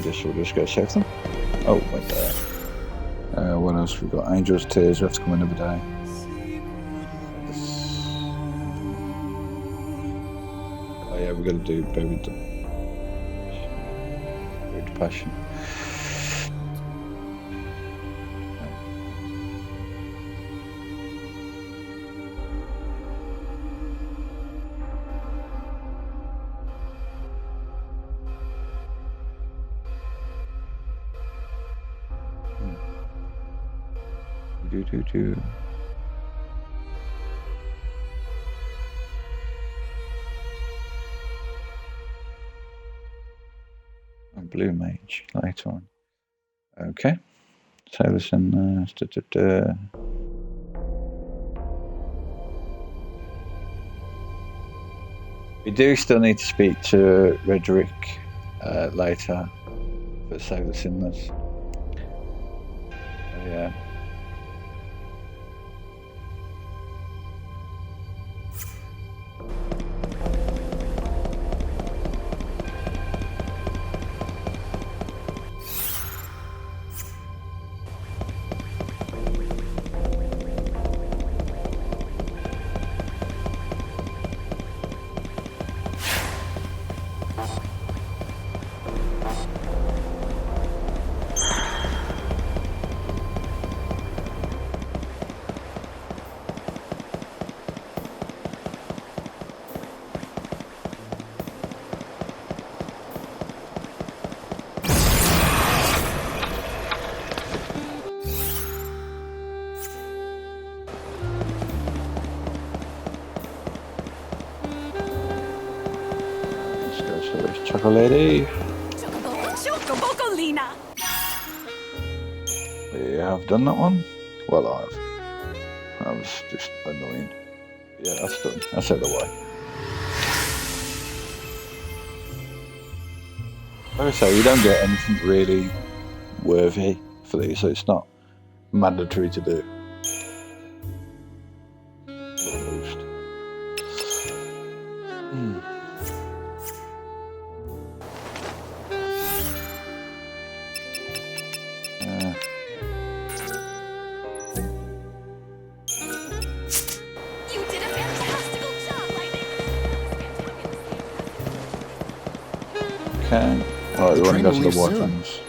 guess we'll just go save them. Oh, wait there. What else we got? Angel's Tears. We have to come another day. Oh yeah, we've got to do Buried Passion. Do. A blue mage later on. Okay. Service and we do still need to speak to Redrick later for Save the Sinless. Yeah. Chocolate. We have done that one. Well, that was just annoying. Yeah, that's done. That's out of the way. Like I say, you don't get anything really worthy for these, so it's not mandatory to do. Almost. You did a fantastical job, Lightning. Okay. Alright, we want to go to the weapons.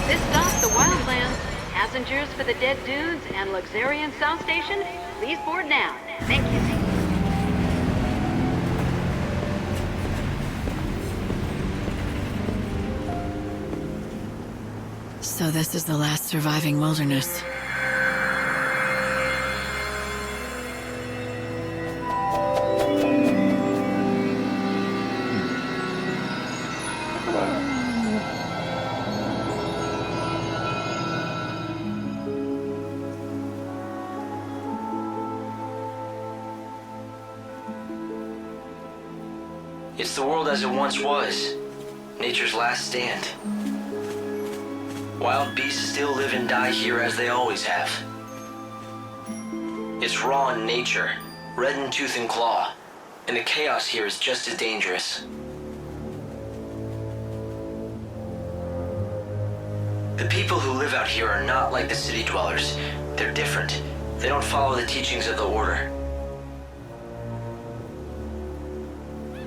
This stops the Wildlands. Passengers for the Dead Dunes and Luxurian South Station, please board now. Thank you. So this is the last surviving wilderness. It's the world as it once was. Nature's last stand. Wild beasts still live and die here as they always have. It's raw in nature, red in tooth and claw, and the chaos here is just as dangerous. The people who live out here are not like the city dwellers. They're different. They don't follow the teachings of the Order.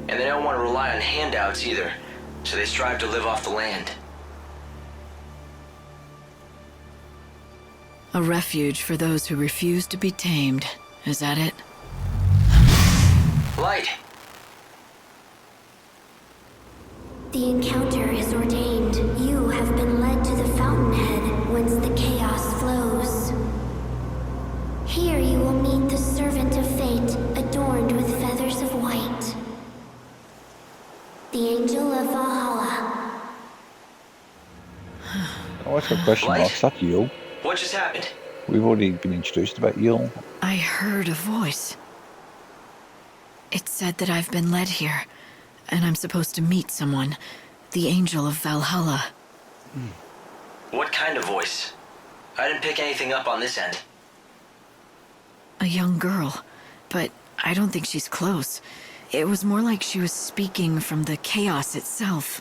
And they don't want to rely on handouts either, so they strive to live off the land. A refuge for those who refuse to be tamed. Is that it? Light! The encounter is ordained. You have been led to the fountainhead, whence the chaos flows. Here you will meet the servant of fate, adorned with feathers of white. The angel of Valhalla. Oh, that's a question mark. That's Yule. What just happened? We've already been introduced about Yule. I heard a voice. It said that I've been led here, and I'm supposed to meet someone. The angel of Valhalla. What kind of voice? I didn't pick anything up on this end. A young girl, but I don't think she's close. It was more like she was speaking from the chaos itself.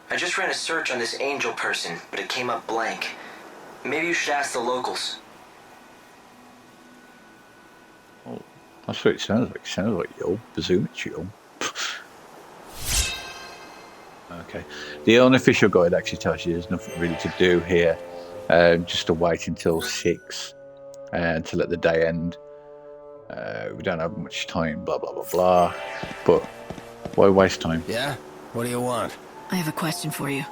I just ran a search on this angel person, but it came up blank. Maybe you should ask the locals. Oh, that's what it sounds like. It sounds like Yule. Presume it's Yule. Okay. The unofficial guide actually tells you there's nothing really to do here. Just to wait until 6 to let the day end. We don't have much time, blah, blah, blah, blah. But why waste time? Yeah? What do you want? I have a question for you.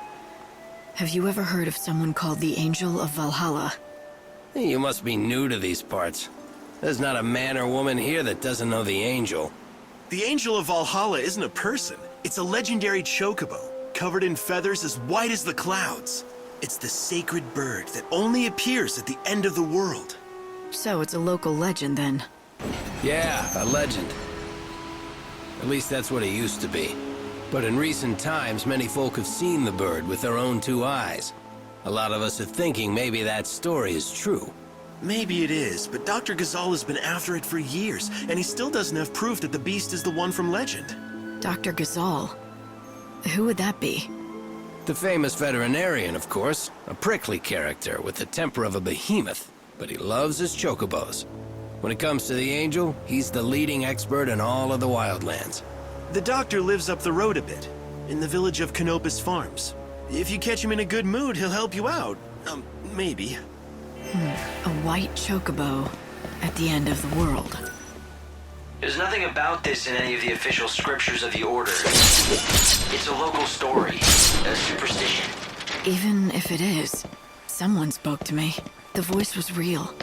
Have you ever heard of someone called the Angel of Valhalla? You must be new to these parts. There's not a man or woman here that doesn't know the Angel. The Angel of Valhalla isn't a person. It's a legendary chocobo, covered in feathers as white as the clouds. It's the sacred bird that only appears at the end of the world. So it's a local legend, then? Yeah, a legend. At least that's what it used to be. But in recent times, many folk have seen the bird with their own 2 eyes. A lot of us are thinking maybe that story is true. Maybe it is, but Dr. Ghazal has been after it for years, and he still doesn't have proof that the beast is the one from legend. Dr. Ghazal? Who would that be? The famous veterinarian, of course. A prickly character with the temper of a behemoth, but he loves his chocobos. When it comes to the angel, he's the leading expert in all of the wildlands. The doctor lives up the road a bit, in the village of Canopus Farms. If you catch him in a good mood, he'll help you out. Maybe. A white chocobo at the end of the world. There's nothing about this in any of the official scriptures of the Order. It's a local story, a superstition. Even if it is, someone spoke to me. The voice was real,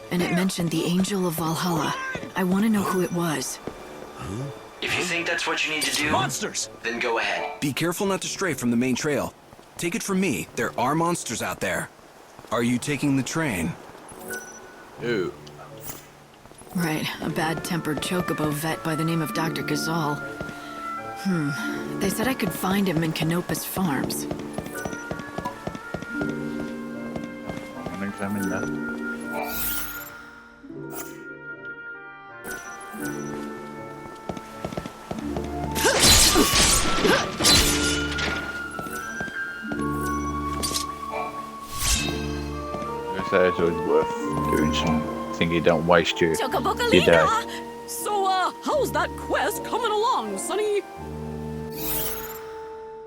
and it mentioned the Angel of Valhalla. I want to know who it was. If you think that's what you need to do, monsters! Then go ahead. Be careful not to stray from the main trail. Take it from me, there are monsters out there. Are you taking the train? Ooh. Right, a bad-tempered chocobo vet by the name of Dr. Ghazal. They said I could find him in Canopus Farms. I'll examine that. So it's always worth doing something you don't waste your day. So, how's that quest coming along, Sonny?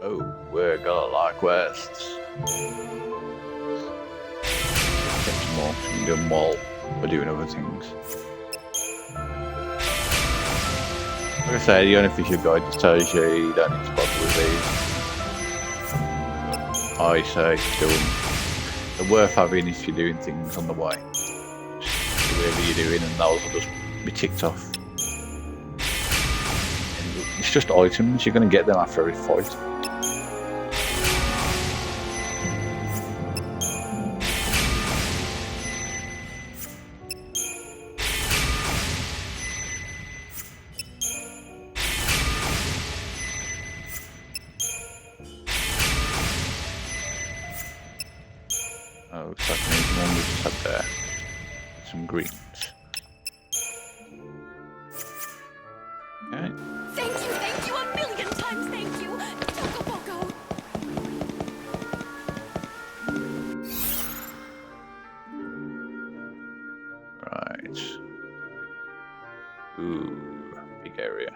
Oh, we're gonna like quests. Get some more. You can do them while we're doing other things. Like I say, the unofficial guide just tells you you don't need to bother with these. I say do them. They're worth having if you're doing things on the way. Whatever you're doing, and those will just be ticked off. It's just items, you're going to get them after every fight. Oh, looks like an easy one we just had there. Some greens. Okay. Thank you a million times, thank you! Choco Boco! Right. Ooh, big area.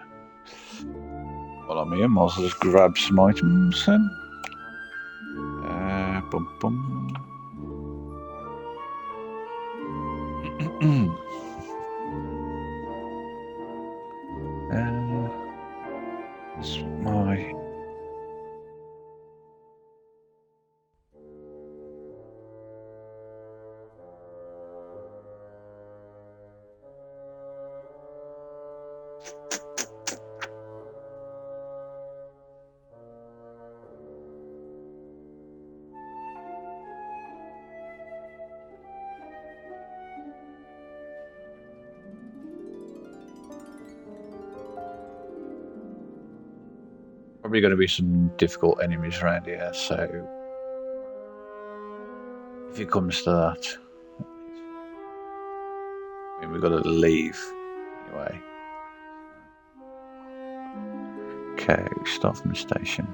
While I'm here, I might as well just grab some items then. Bum bum. It's my probably going to be some difficult enemies around here, so if it comes to that, I mean, we've got to leave anyway. Okay, start from the station.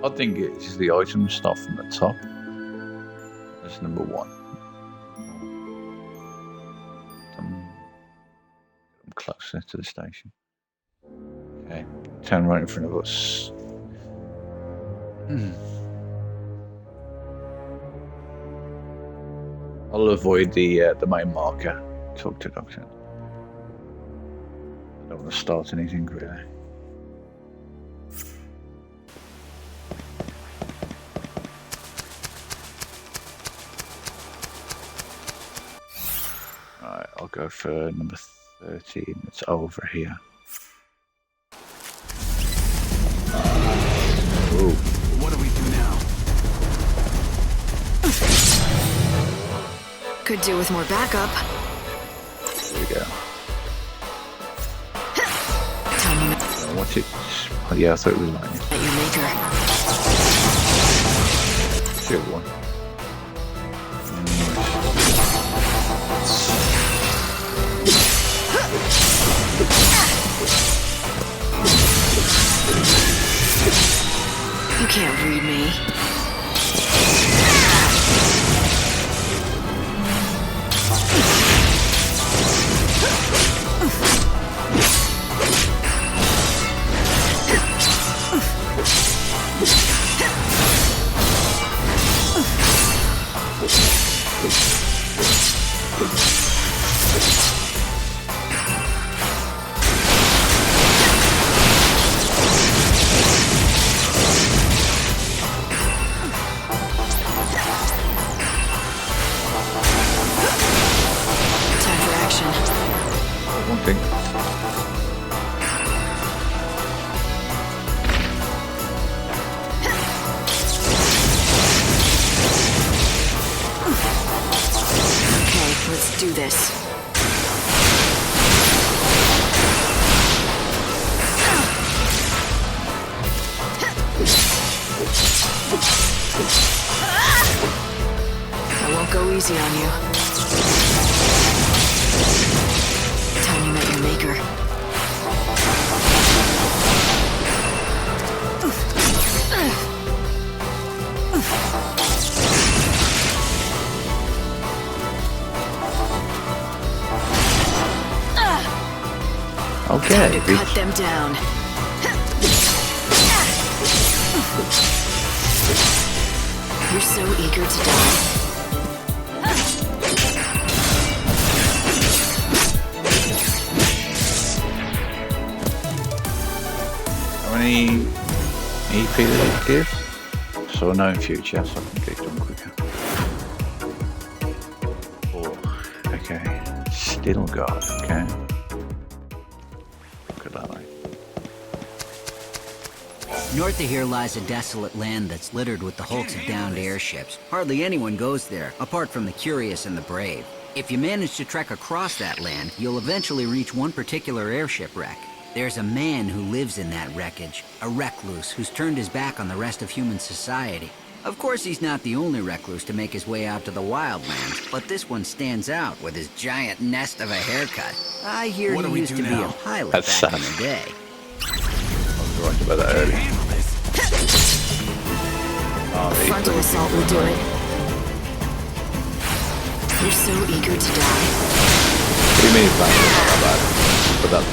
I think it's the item stuff from the top. That's number one. I'm closer to the station. Okay, turn right in front of us. I'll avoid the main marker. Talk to Doctor. I don't want to start anything really. I'll go for number 13. It's over here. Ooh. What do we do now? Could do with more backup. There we go. what's it? Oh, yeah, I thought it was lightning. At your maker. Silver one. You can't read me. One thing. Okay, let's do this. I won't go easy on you. Time you met your maker. Okay. Time to cut them down. You're so eager to die. How many EP did it give? So I know in future, so I can get it done quicker. 4. Okay. Still got, okay. Look at that, North of here lies a desolate land that's littered with the hulks of downed airships. Hardly anyone goes there, apart from the curious and the brave. If you manage to trek across that land, you'll eventually reach one particular airship wreck. There's a man who lives in that wreckage, a recluse who's turned his back on the rest of human society. Of course, he's not the only recluse to make his way out to the wildlands, but this one stands out with his giant nest of a haircut. I hear he used to be a pilot back in the day. I was right about that earlier. Frontal assault will do it. You're so eager to die. What do you mean flank? Not bad. But that's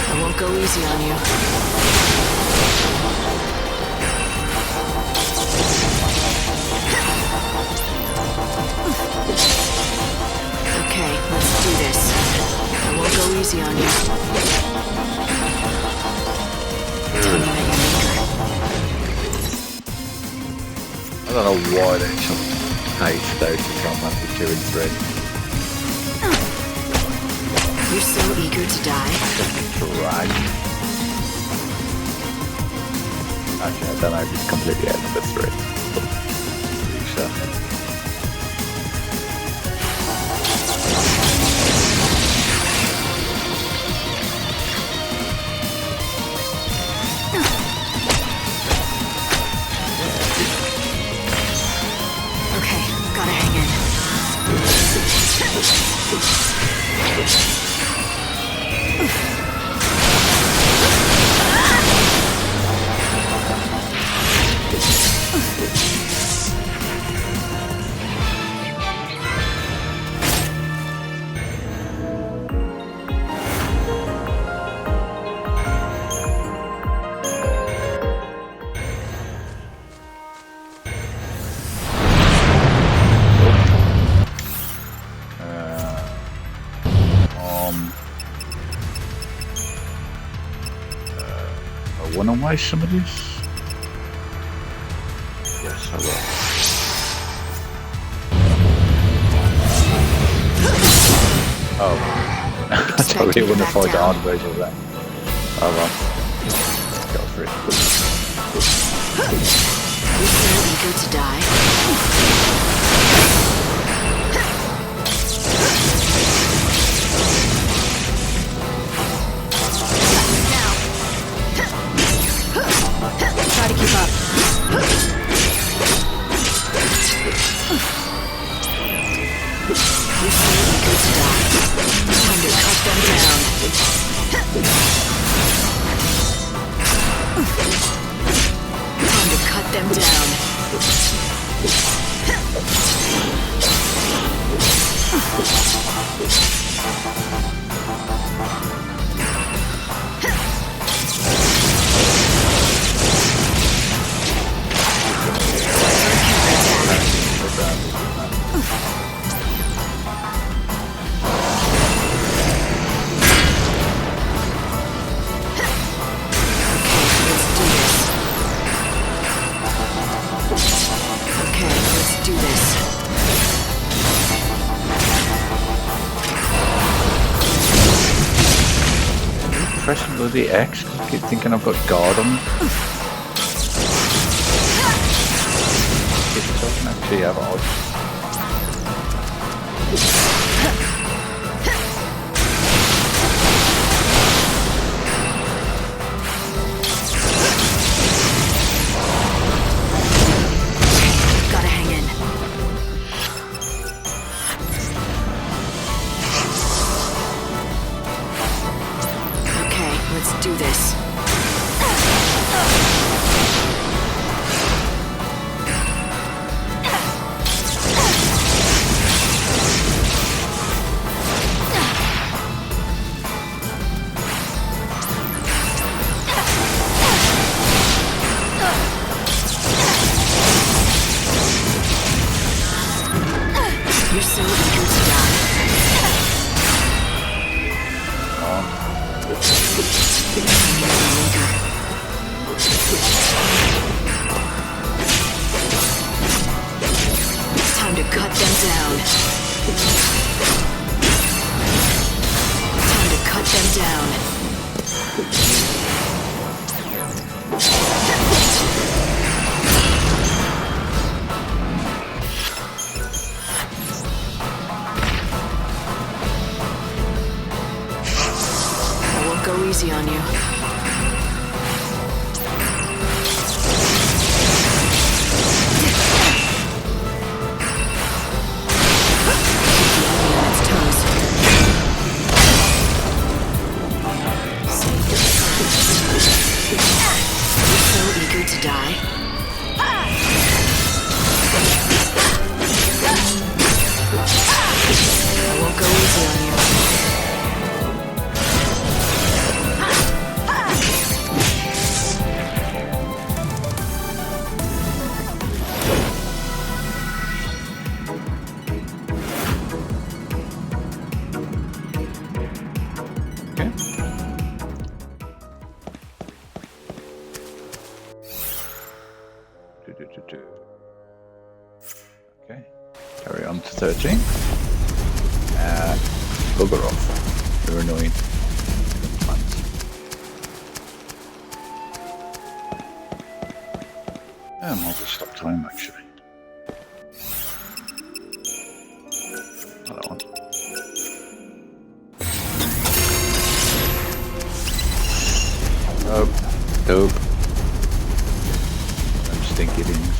I won't go easy on you. Okay, let's do this. I won't go easy on you. Tell me that you're maker. I don't know why they took page those to combat with 2 and 3. You're so eager to die. Drag. Actually, I don't know if it's completely at number 3. So. Okay, gotta hang in. randomize some of this? Yes, I will. Oh. I totally want to find the hard version of that. Oh well. Go for it. You're so eager to die. Try to keep up. You're so eager to die. Time to cut them down. Time to cut them down. Pressing bloody X, I keep thinking I've got guard on. It doesn't actually have odds. Gotta hang in. Let's do this. You're so eager to die. It's time to cut them down. Time to cut them down. I won't go easy on you. To die. I won't go easy on you. Okay, carry on to 13. Bugger off. You're annoying. I'll just stop time actually. Not that one. Nope. Nope. Them stinky things.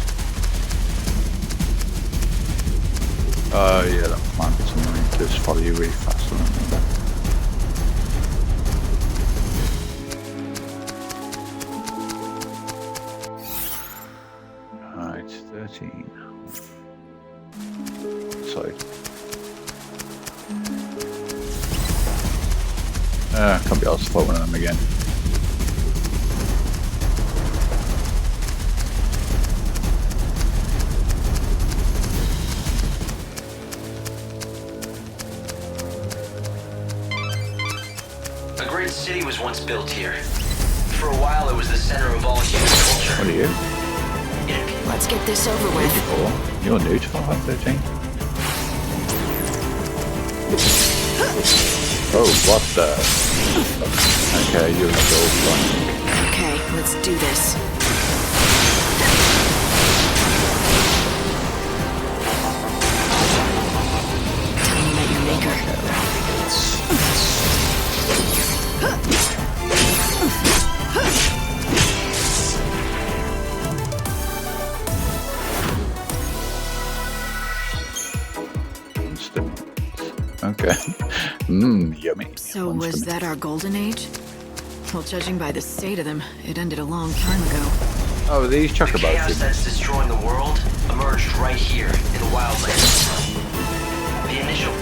Oh yeah, that might be annoying to just follow you really fast on it. Right, 13. Sorry. Can't be asked to fight one of them again. A great city was once built here. For a while, it was the center of all human culture. What are you? Let's get this over with. You're new to 513. Oh, what the? Okay, you're still flying. Okay, let's do this. Tell me about your maker. Okay. Mmm, yummy. So was that our golden age? Well, judging by the state of them, it ended a long time ago. Oh, these The chaos that's destroying the world emerged right here in the wildlands. The initial...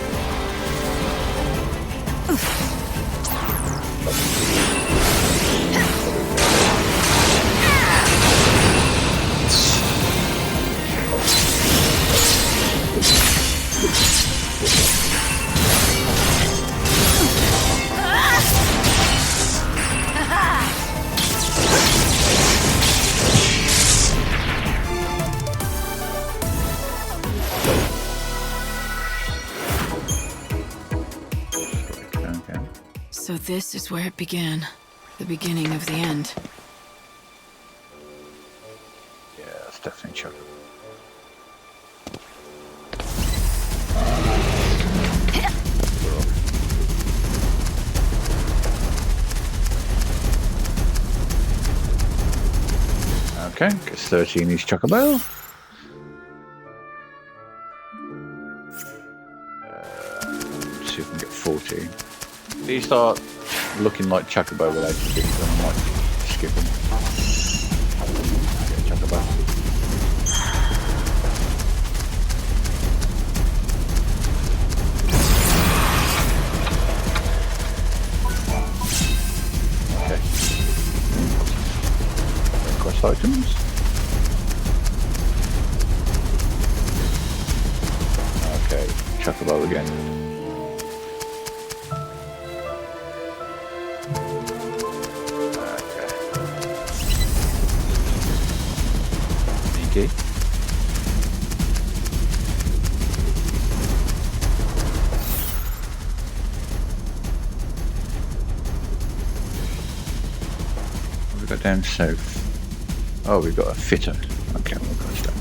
So this is where it began. The beginning of the end. Yeah, that's definitely true. Okay, gets 13 each chocobo. See if we can get 14. These start looking like chocobo related things, and I might skip them. Okay, chocobo. Okay. Quest items. Okay, chocobo again. Okay. What have we got down south? Oh, we've got a fitter. Okay, we'll go down.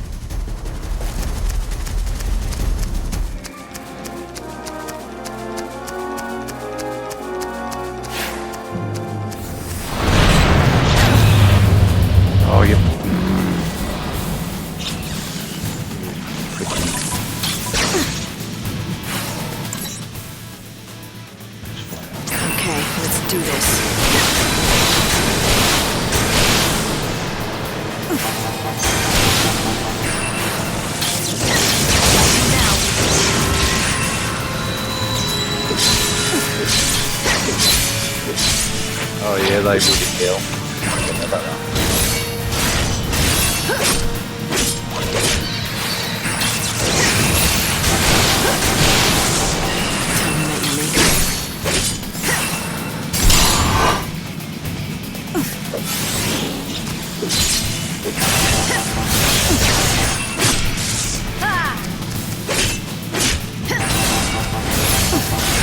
Oh, yep. Okay, let's do this. Oh yeah, they would kill. I don't know about that.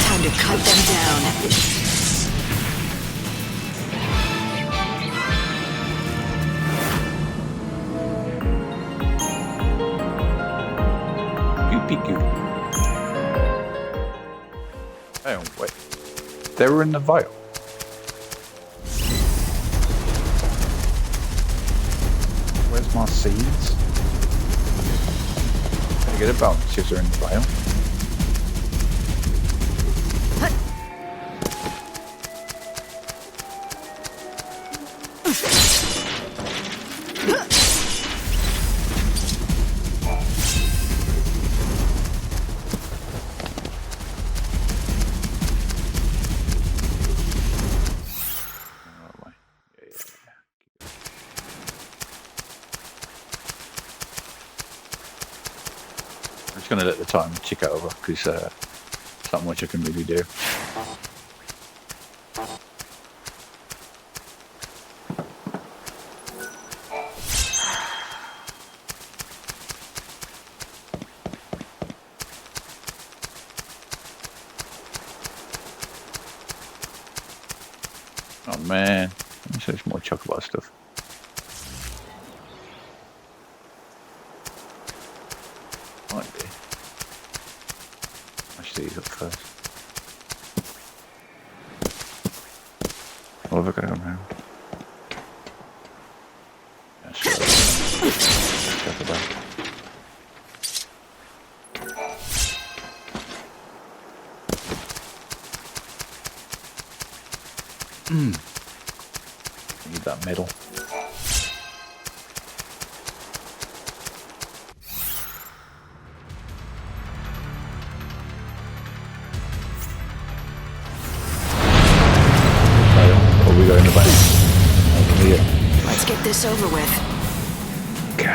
Time to cut them down. Oh, wait. They were in the vial. Where's my seeds? Can I get a bounce if they're in the vial? I'm just going to let the time tick over because there's not much I can really do. man. So there's more chocobo stuff. Might be. Let's these up first. What have I got to go around? Yeah, sure. Chocobo. Need that middle. What we got in the bank? Over here. Let's get this over with. Okay.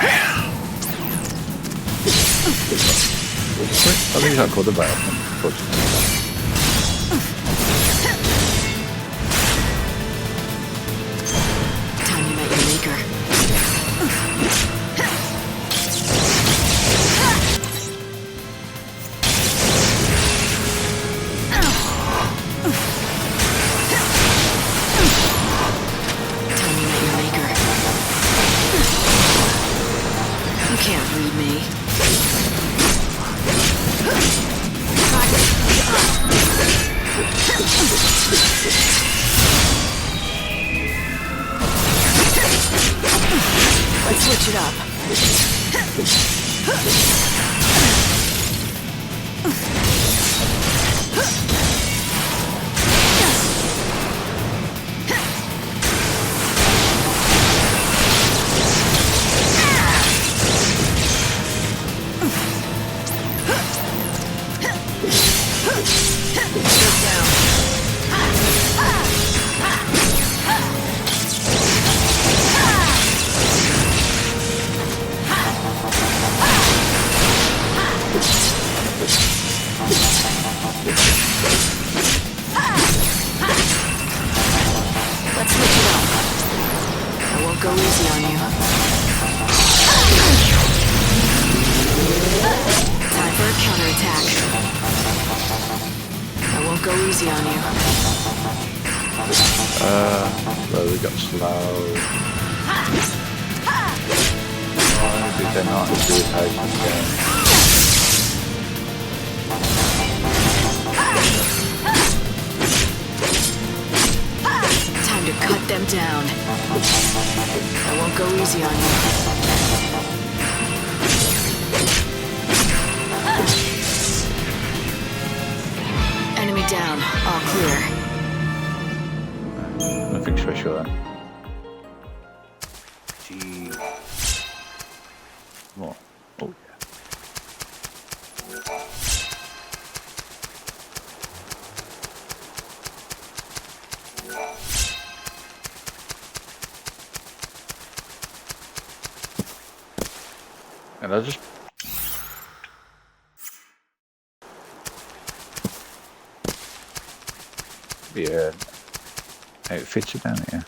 I think I called the bank. Time you met your maker. Time you met your maker. You can't read me. Let's switch it up. Let's switch it up. I won't go easy on you. Time for a counterattack. I won't go easy on you. Well, we got slow. Oh, did they not do it how you can? Time to cut them down. I won't go easy on you. Enemy down. All clear. Nothing special then. Gee. What? Oh yeah. And I just outfits are down here.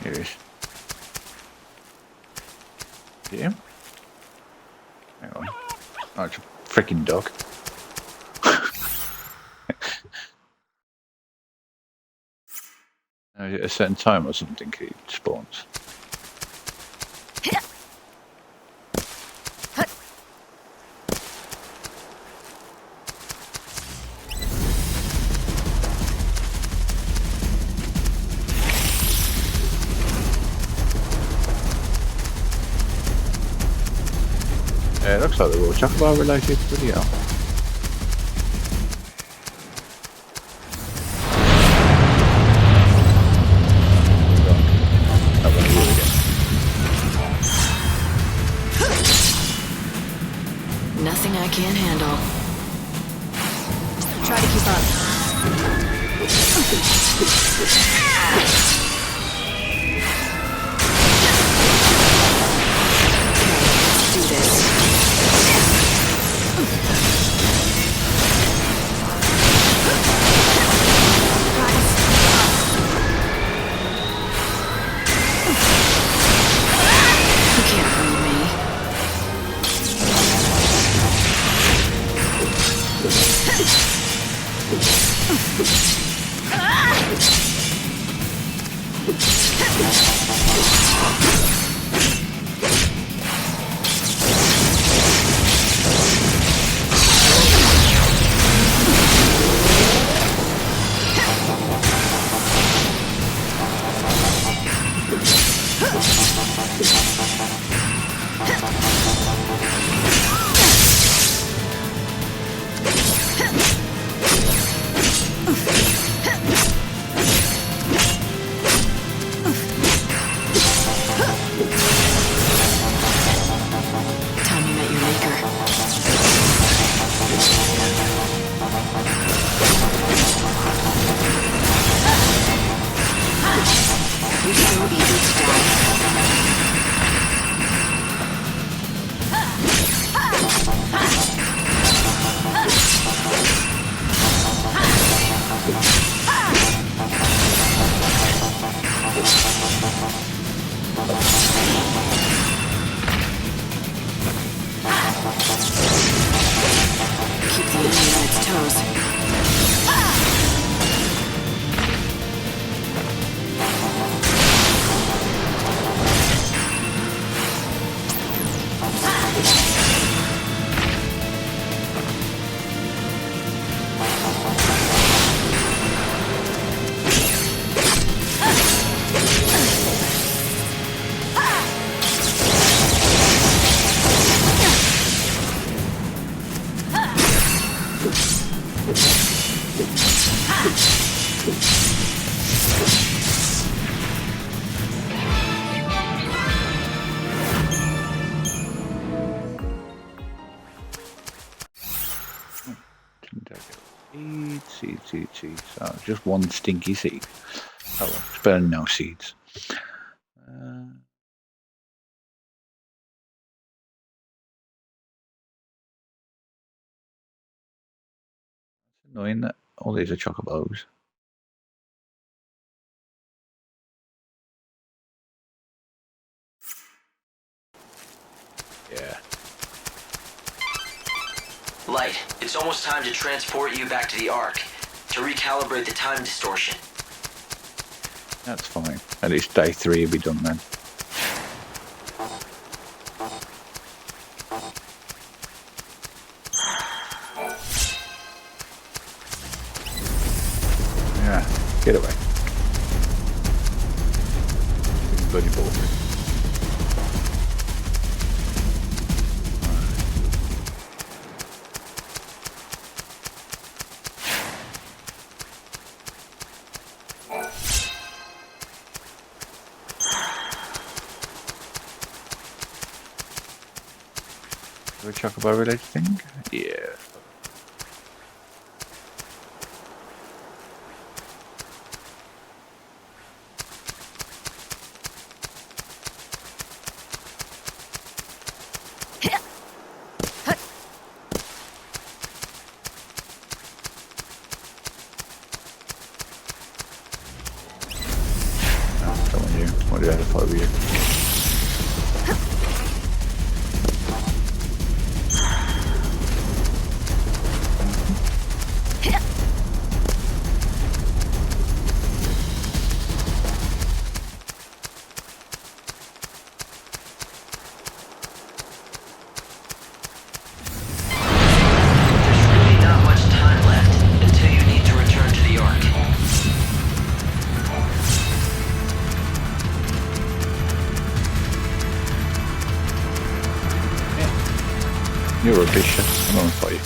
Here it is. Get him? Hang on. Oh, it's a freaking dog. At a certain time or something, he spawns. Yeah, it looks like they're all chocobo related. Bloody hell. Nothing I can't handle. Try to keep up. Okay, let's do this. seeds. So just one stinky seed. Oh, well, it's better than no seeds. It's annoying that all these are chocobos. Yeah. Light, it's almost time to transport you back to the Ark, to recalibrate the time distortion. That's fine. At least day 3 will be done then. Yeah, get away. Bloody bullshit. A chocobo related thing? Yeah. I'm telling you, what do I have over you? You're a bitch. I'm going to fight you.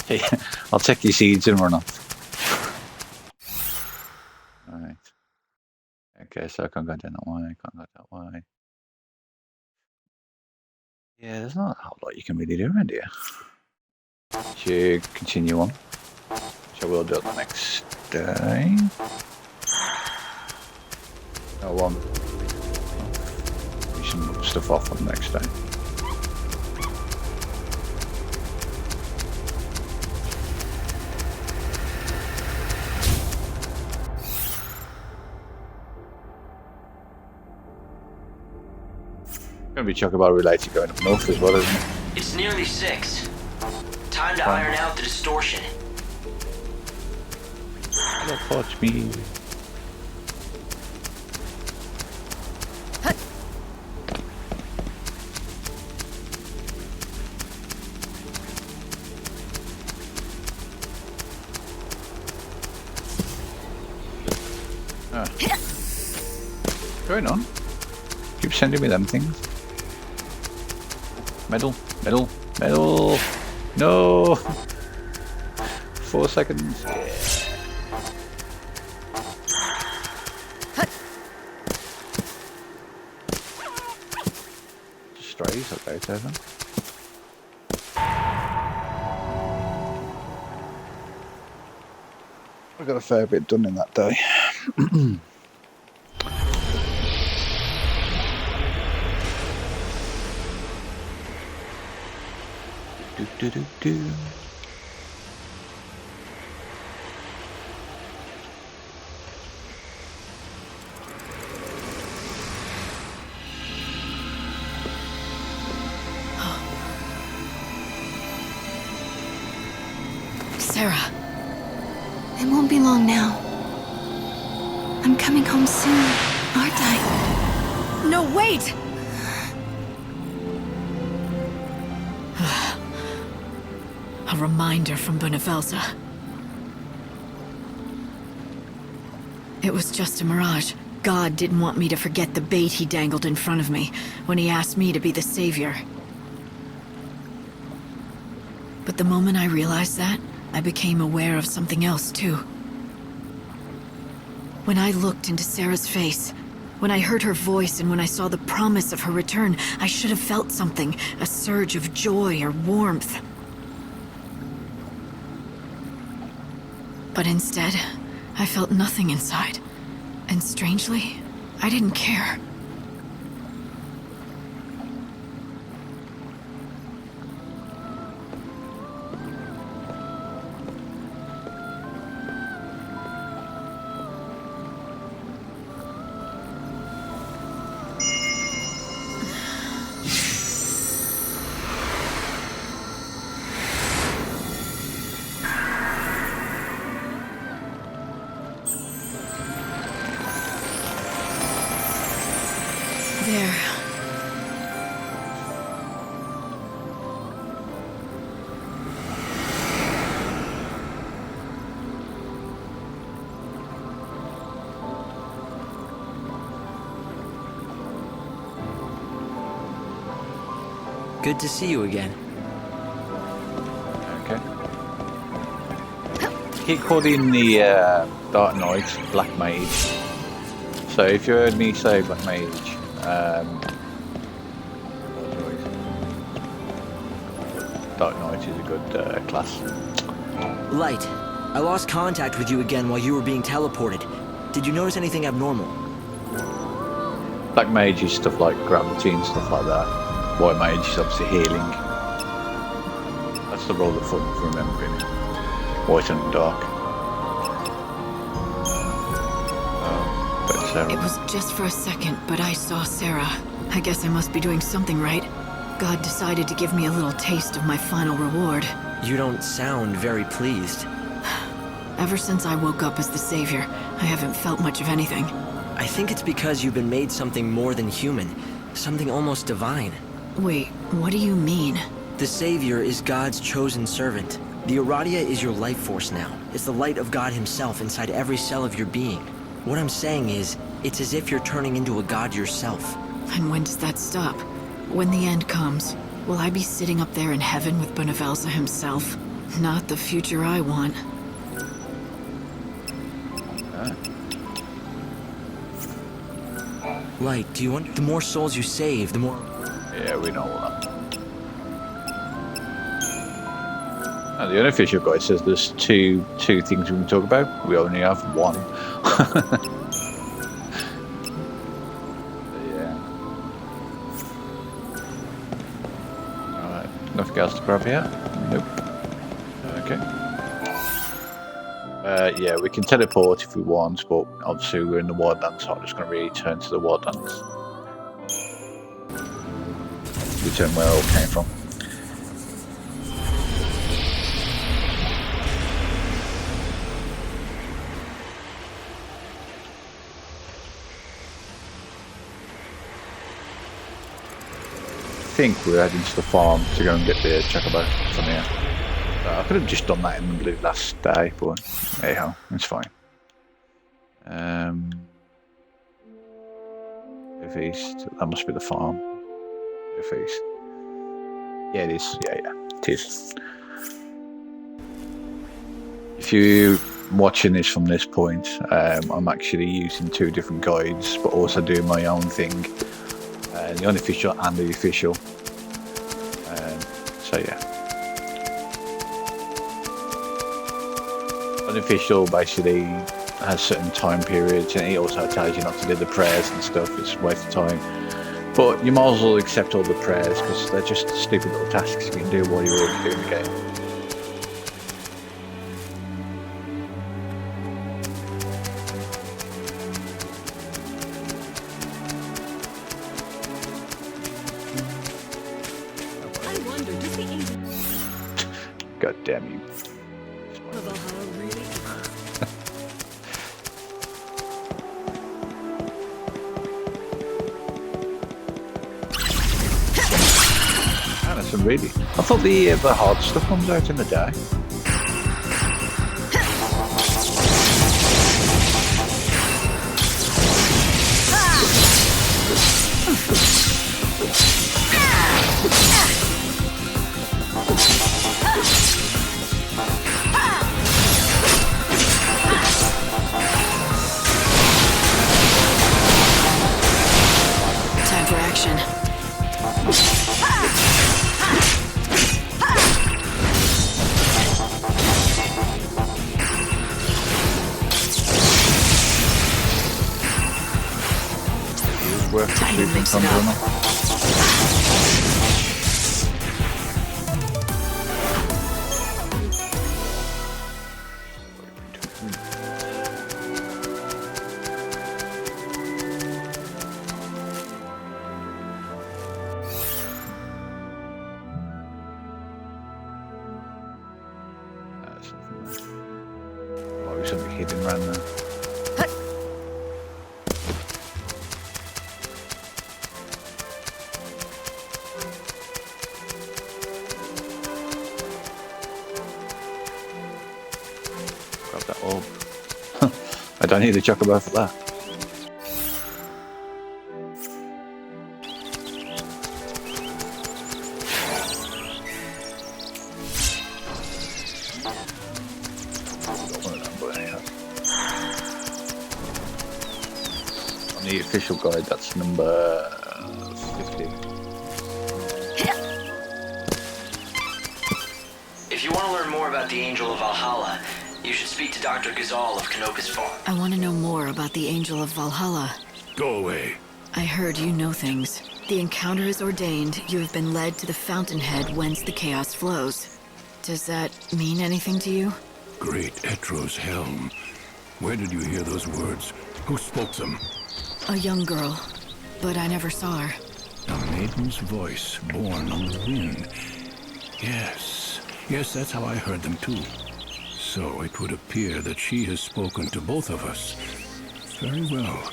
Hey, I'll take your seeds and run off. Alright. Okay, so I can't go down that way, I can't go that way. Yeah, there's not a whole lot you can really do around here. Should continue on. Which I will do it the next day. Oh, one. Some stuff off on the next day. Gonna be chocobo related going up north as well, isn't it? It's nearly 6. Time to iron out the distortion. Don't touch me. What's going on? Keep sending me them things. Medal, medal, medal. No. 4 seconds. Yeah. Just strays, okay, Tevin. I got a fair bit done in that day. do. Sarah. It won't be long now. I'm coming home soon, aren't I? No, wait! A reminder from Benevelza. It was just a mirage. God didn't want me to forget the bait he dangled in front of me when he asked me to be the savior. But the moment I realized that, I became aware of something else too. When I looked into Sarah's face, when I heard her voice and when I saw the promise of her return, I should have felt something, a surge of joy or warmth. But instead, I felt nothing inside. And strangely, I didn't care. There. Good to see you again. Okay. Keep calling the Dark Knight Black Mage. So if you heard me say Black Mage, Dark Knight is a good class. Light, I lost contact with you again while you were being teleported. Did you notice anything abnormal? Black Mage is stuff like gravity and stuff like that. White Mage is obviously healing. That's the role of fun for remembering. White and dark. It was just for a second, but I saw Sarah. I guess I must be doing something right. God decided to give me a little taste of my final reward. You don't sound very pleased. Ever since I woke up as the Savior, I haven't felt much of anything. I think it's because you've been made something more than human. Something almost divine. Wait, what do you mean? The Savior is God's chosen servant. The Aradia is your life force now. It's the light of God himself inside every cell of your being. What I'm saying is, it's as if you're turning into a god yourself. And when does that stop? When the end comes, will I be sitting up there in heaven with Benevelsa himself? Not the future I want. Light, do you want... The more souls you save, the more... Yeah, we know that. The unofficial guide says there's two things we can talk about. We only have one. Yeah. Alright, nothing else to grab here? Nope. Okay. Yeah, we can teleport if we want, but obviously we're in the Wildlands, so I'm just going to return to the Wildlands. Return where I all came from. I think we're heading to the farm to go and get the chocobo from here. I could have just done that in the last day, but anyhow, it's fine. If east, that must be the farm. If east. Yeah, it is. Yeah, it is. If you're watching this from this point, I'm actually using two different guides, but also doing my own thing. The unofficial and the official. So yeah. Unofficial basically has certain time periods, and it also tells you not to do the prayers and stuff. It's a waste of time. But you might as well accept all the prayers because they're just stupid little tasks you can do while you're already doing the game. God damn you. That's really. I thought the hard stuff comes out in the day. Time for action. you from mix it thunder or up. not. Oh, there's something hidden around there. Grab that orb. I don't need a chocobo for that. On the official guide, that's number 50. If you want to learn more about the Angel of Valhalla, you should speak to Dr. Ghazal of Kanoka's farm. I want to know more about the Angel of Valhalla. Go away. I heard you know things. The encounter is ordained. You have been led to the fountainhead whence the chaos flows. Does that mean anything to you? Great Etro's helm. Where did you hear those words? Who spoke them? A young girl, but I never saw her. A maiden's voice born on the wind. Yes, that's how I heard them too. So it would appear that she has spoken to both of us. Very well.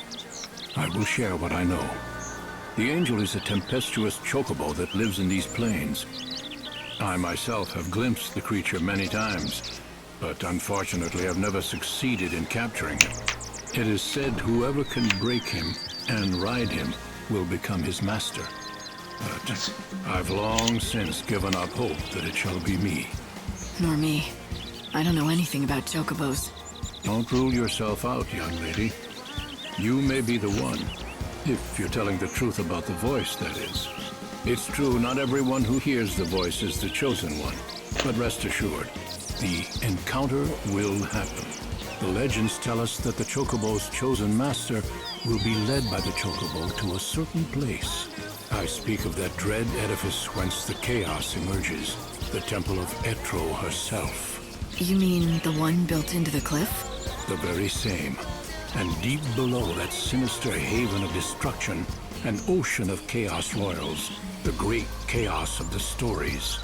I will share what I know. The angel is a tempestuous chocobo that lives in these plains. I myself have glimpsed the creature many times, but unfortunately I've never succeeded in capturing him. It is said whoever can break him and ride him will become his master. But I've long since given up hope that it shall be me. Nor me. I don't know anything about chocobos. Don't rule yourself out, young lady. You may be the one, if you're telling the truth about the voice, that is. It's true, not everyone who hears the voice is the chosen one. But rest assured, the encounter will happen. The legends tell us that the chocobo's chosen master will be led by the chocobo to a certain place. I speak of that dread edifice whence the chaos emerges, the temple of Etro herself. You mean the one built into the cliff? The very same. And deep below that sinister haven of destruction, an ocean of chaos royals, the great chaos of the stories.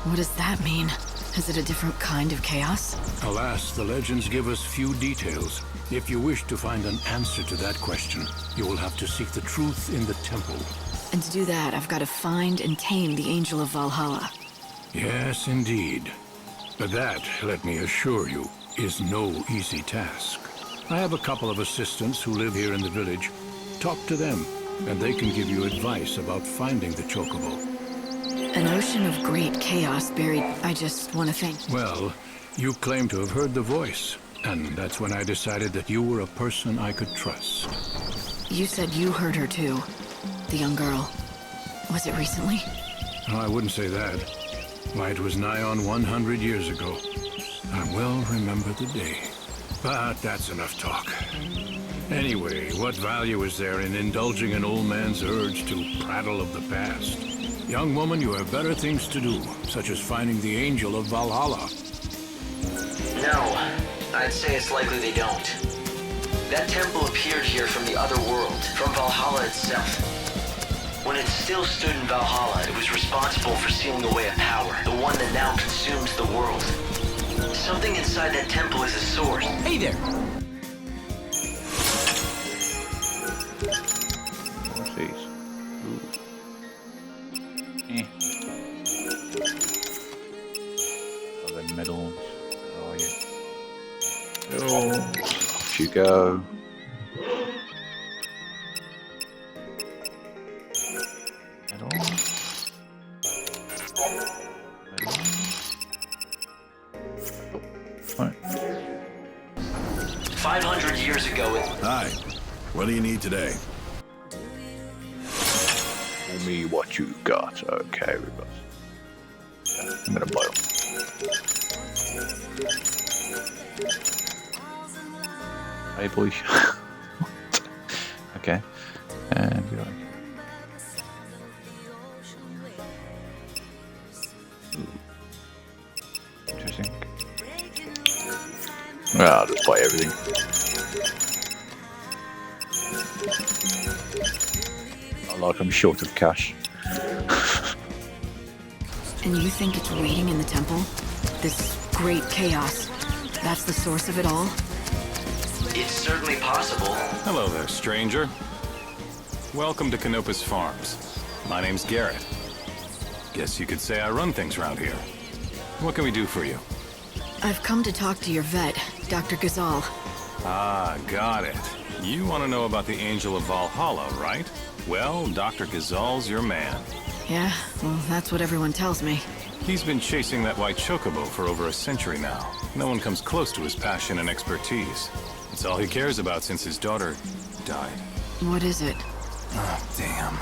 What does that mean? Is it a different kind of chaos? Alas, the legends give us few details. If you wish to find an answer to that question, you will have to seek the truth in the temple. And to do that, I've got to find and tame the Angel of Valhalla. Yes, indeed. But that, let me assure you, is no easy task. I have a couple of assistants who live here in the village. Talk to them, and they can give you advice about finding the chocobo. An ocean of great chaos buried. I just want to think. Well, you claim to have heard the voice, and that's when I decided that you were a person I could trust. You said you heard her too. The young girl. Was it recently? I wouldn't say that. Why, it was nigh on 100 years ago. I well remember the day. But that's enough talk. Anyway, what value is there in indulging an old man's urge to prattle of the past? Young woman, you have better things to do, such as finding the Angel of Valhalla. No, I'd say it's likely they don't. That temple appeared here from the other world, from Valhalla itself. When it still stood in Valhalla, it was responsible for sealing away a power, the one that now consumes the world. Something inside that temple is a source. Hey there! What's these? Other medals. Where are you? Oh, off you go. Medal. Right. 500 years ago, Hi. What do you need today? Tell me what you got. Okay, we got. Yeah, I'm gonna blow. Hey, boy. Okay. And you're like, interesting. Well, I'll just buy everything. Not like I'm short of cash. And you think it's waiting in the temple? This great chaos. That's the source of it all? It's certainly possible. Hello there, stranger. Welcome to Canopus Farms. My name's Garrett. Guess you could say I run things around here. What can we do for you? I've come to talk to your vet, Dr. Ghazal. Ah, got it. You want to know about the Angel of Valhalla, right? Well, Dr. Ghazal's your man. Yeah, well, that's what everyone tells me. He's been chasing that white chocobo for over a century now. No one comes close to his passion and expertise. It's all he cares about since his daughter died. What is it? Oh, damn.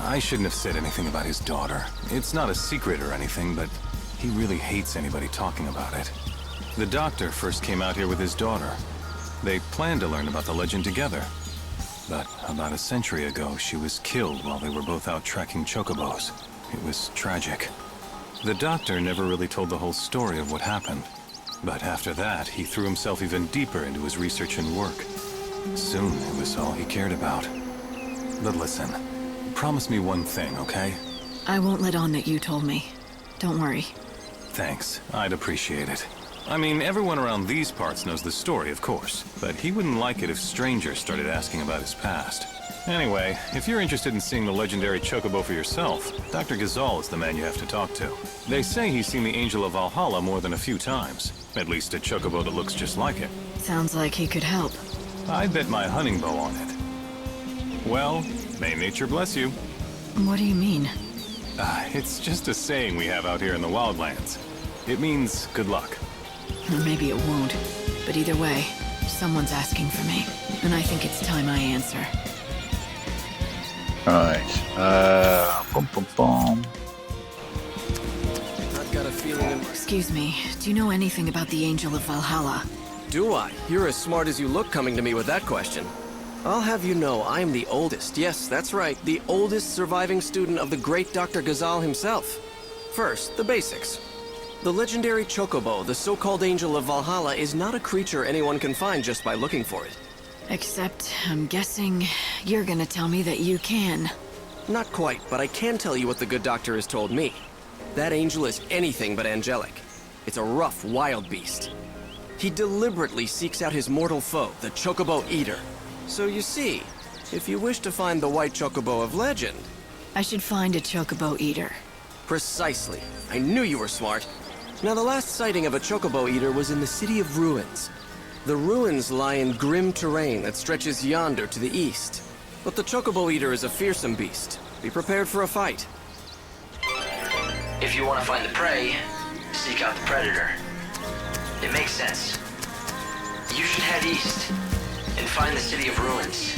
I shouldn't have said anything about his daughter. It's not a secret or anything, but he really hates anybody talking about it. The doctor first came out here with his daughter. They planned to learn about the legend together. But about a century ago, she was killed while they were both out tracking chocobos. It was tragic. The doctor never really told the whole story of what happened. But after that, he threw himself even deeper into his research and work. Soon, it was all he cared about. But listen, promise me one thing, okay? I won't let on that you told me. Don't worry. Thanks, I'd appreciate it. I mean, everyone around these parts knows the story, of course, but he wouldn't like it if strangers started asking about his past. Anyway, if you're interested in seeing the legendary chocobo for yourself, Dr. Ghazal is the man you have to talk to. They say he's seen the Angel of Valhalla more than a few times. At least a chocobo that looks just like it. Sounds like he could help. I'd bet my hunting bow on it. Well, may nature bless you. What do you mean? It's just a saying we have out here in the wildlands. It means good luck. Or maybe it won't. But either way, someone's asking for me. And I think it's time I answer. Right. Bum bum bum. I've got a feeling. Excuse me, do you know anything about the Angel of Valhalla? Do I? You're as smart as you look coming to me with that question. I'll have you know I am the oldest, yes, that's right, the oldest surviving student of the great Dr. Ghazal himself. First, the basics. The legendary chocobo, the so-called Angel of Valhalla, is not a creature anyone can find just by looking for it. Except, I'm guessing you're gonna tell me that you can. Not quite, but I can tell you what the good doctor has told me. That angel is anything but angelic. It's a rough, wild beast. He deliberately seeks out his mortal foe, the chocobo eater. So you see, if you wish to find the white chocobo of legend... I should find a chocobo eater. Precisely. I knew you were smart. Now, the last sighting of a chocobo eater was in the City of Ruins. The ruins lie in grim terrain that stretches yonder to the east. But the chocobo eater is a fearsome beast. Be prepared for a fight. If you want to find the prey, seek out the predator. It makes sense. You should head east and find the City of Ruins.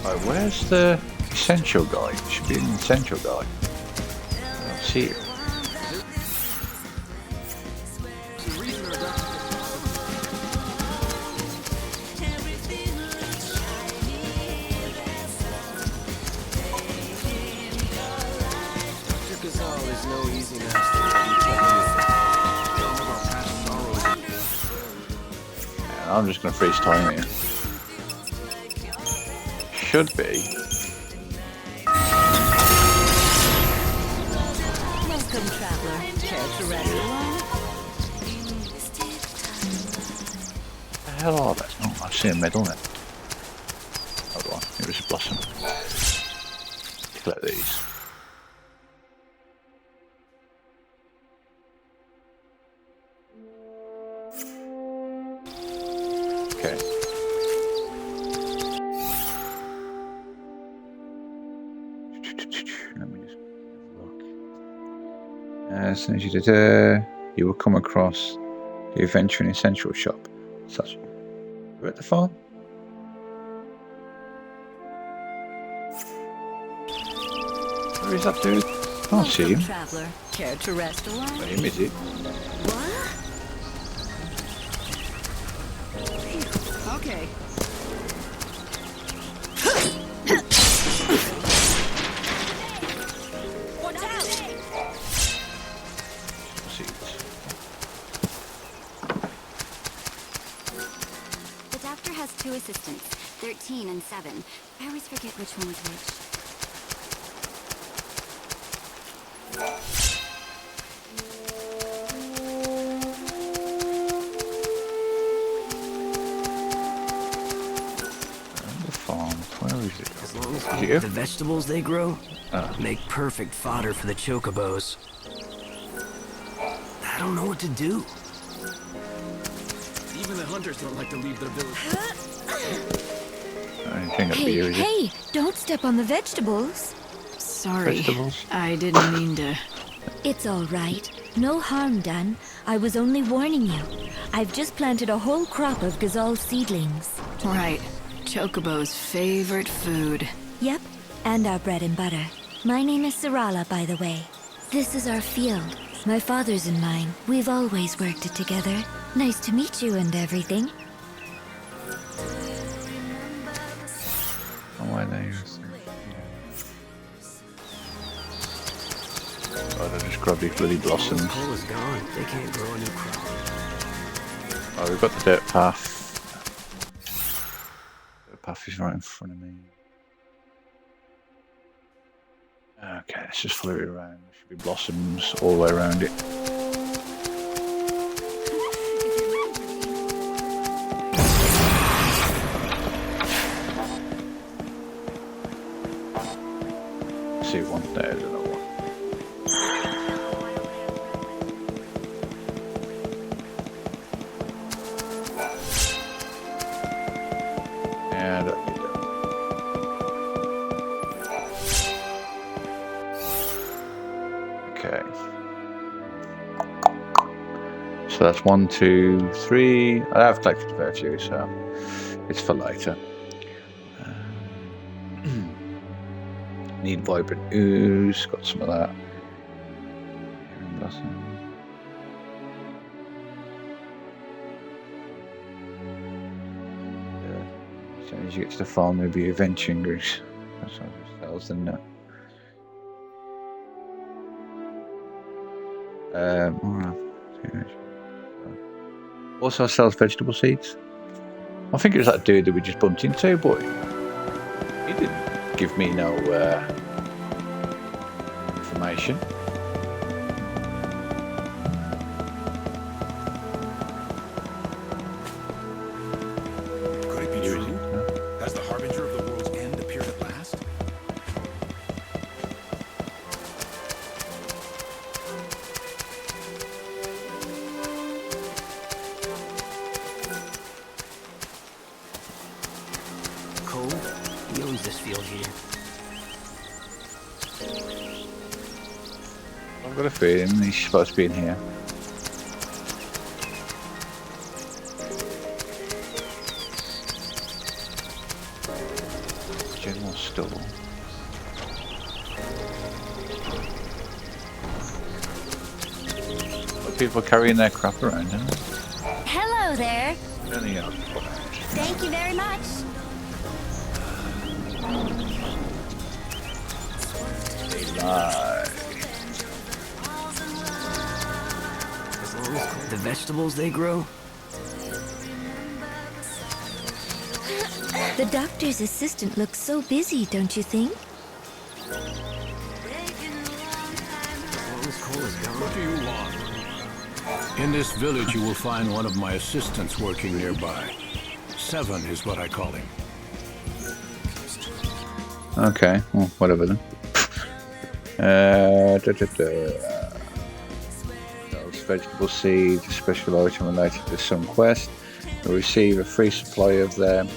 Alright, where's the essential guy? There should be an essential guy. I don't see it. I'm just going to freeze time here. Should be. Welcome, traveler. Care to rest a while? The hell are they? Oh, I see a medal in it. Hold on, it was a blossom. Collect these. Okay. Let me just look. As soon as you did, you will come across the Adventuring Essential Shop. Such. We're at the farm. Where is that dude? Can't see him. Traveler, care to rest a while? Where is it? Okay. has 2 assistants, 13 and 7. I always forget which one was which. The farm. Where is it? As long as Is it here? the vegetables they grow make perfect fodder for the chocobos. I don't know what to do. Even the hunters don't like to leave their village. Hey, don't step on the vegetables. Sorry. Vegetables? I didn't mean to. It's all right. No harm done. I was only warning you. I've just planted a whole crop of gazelle seedlings. Right. Chocobo's favorite food. Yep, and our bread and butter. My name is Sarala, by the way. This is our field. My father's and mine. We've always worked it together. Nice to meet you and everything. Oh, why they? Oh, they just grab these bloody blossoms. Coal is gone. They can't grow a new crop. Oh, we've got the dirt path. The path is right in front of me. Okay, let's just follow it around. There should be blossoms all the way around it. See one there, there's another one. Yeah, that'll be done. Okay. So that's 1, 2, 3. I have collected a fair few, so it's for later. Need vibrant ooze, got some of that. As soon as you get to the farm, there'll be adventuring goose. That's what it sells them now. Also sells vegetable seeds. I think it was that dude that we just bumped into, but he didn't give me no information. Could it be true? Has the harbinger of the world's end appeared at last? Cole, he owns this field here. I've got a feeling he's supposed to be in here. General store. People carrying their crap around, isn't it? Hello there. Anything else? Thank you very much. As long as the vegetables they grow. The doctor's assistant looks so busy, don't you think? As long as Cole is gone. What do you want? In this village, you will find one of my assistants working nearby. 7 is what I call him. Okay, well, whatever then. Those vegetable seeds, a special item related to some quest. You'll receive a free supply of them,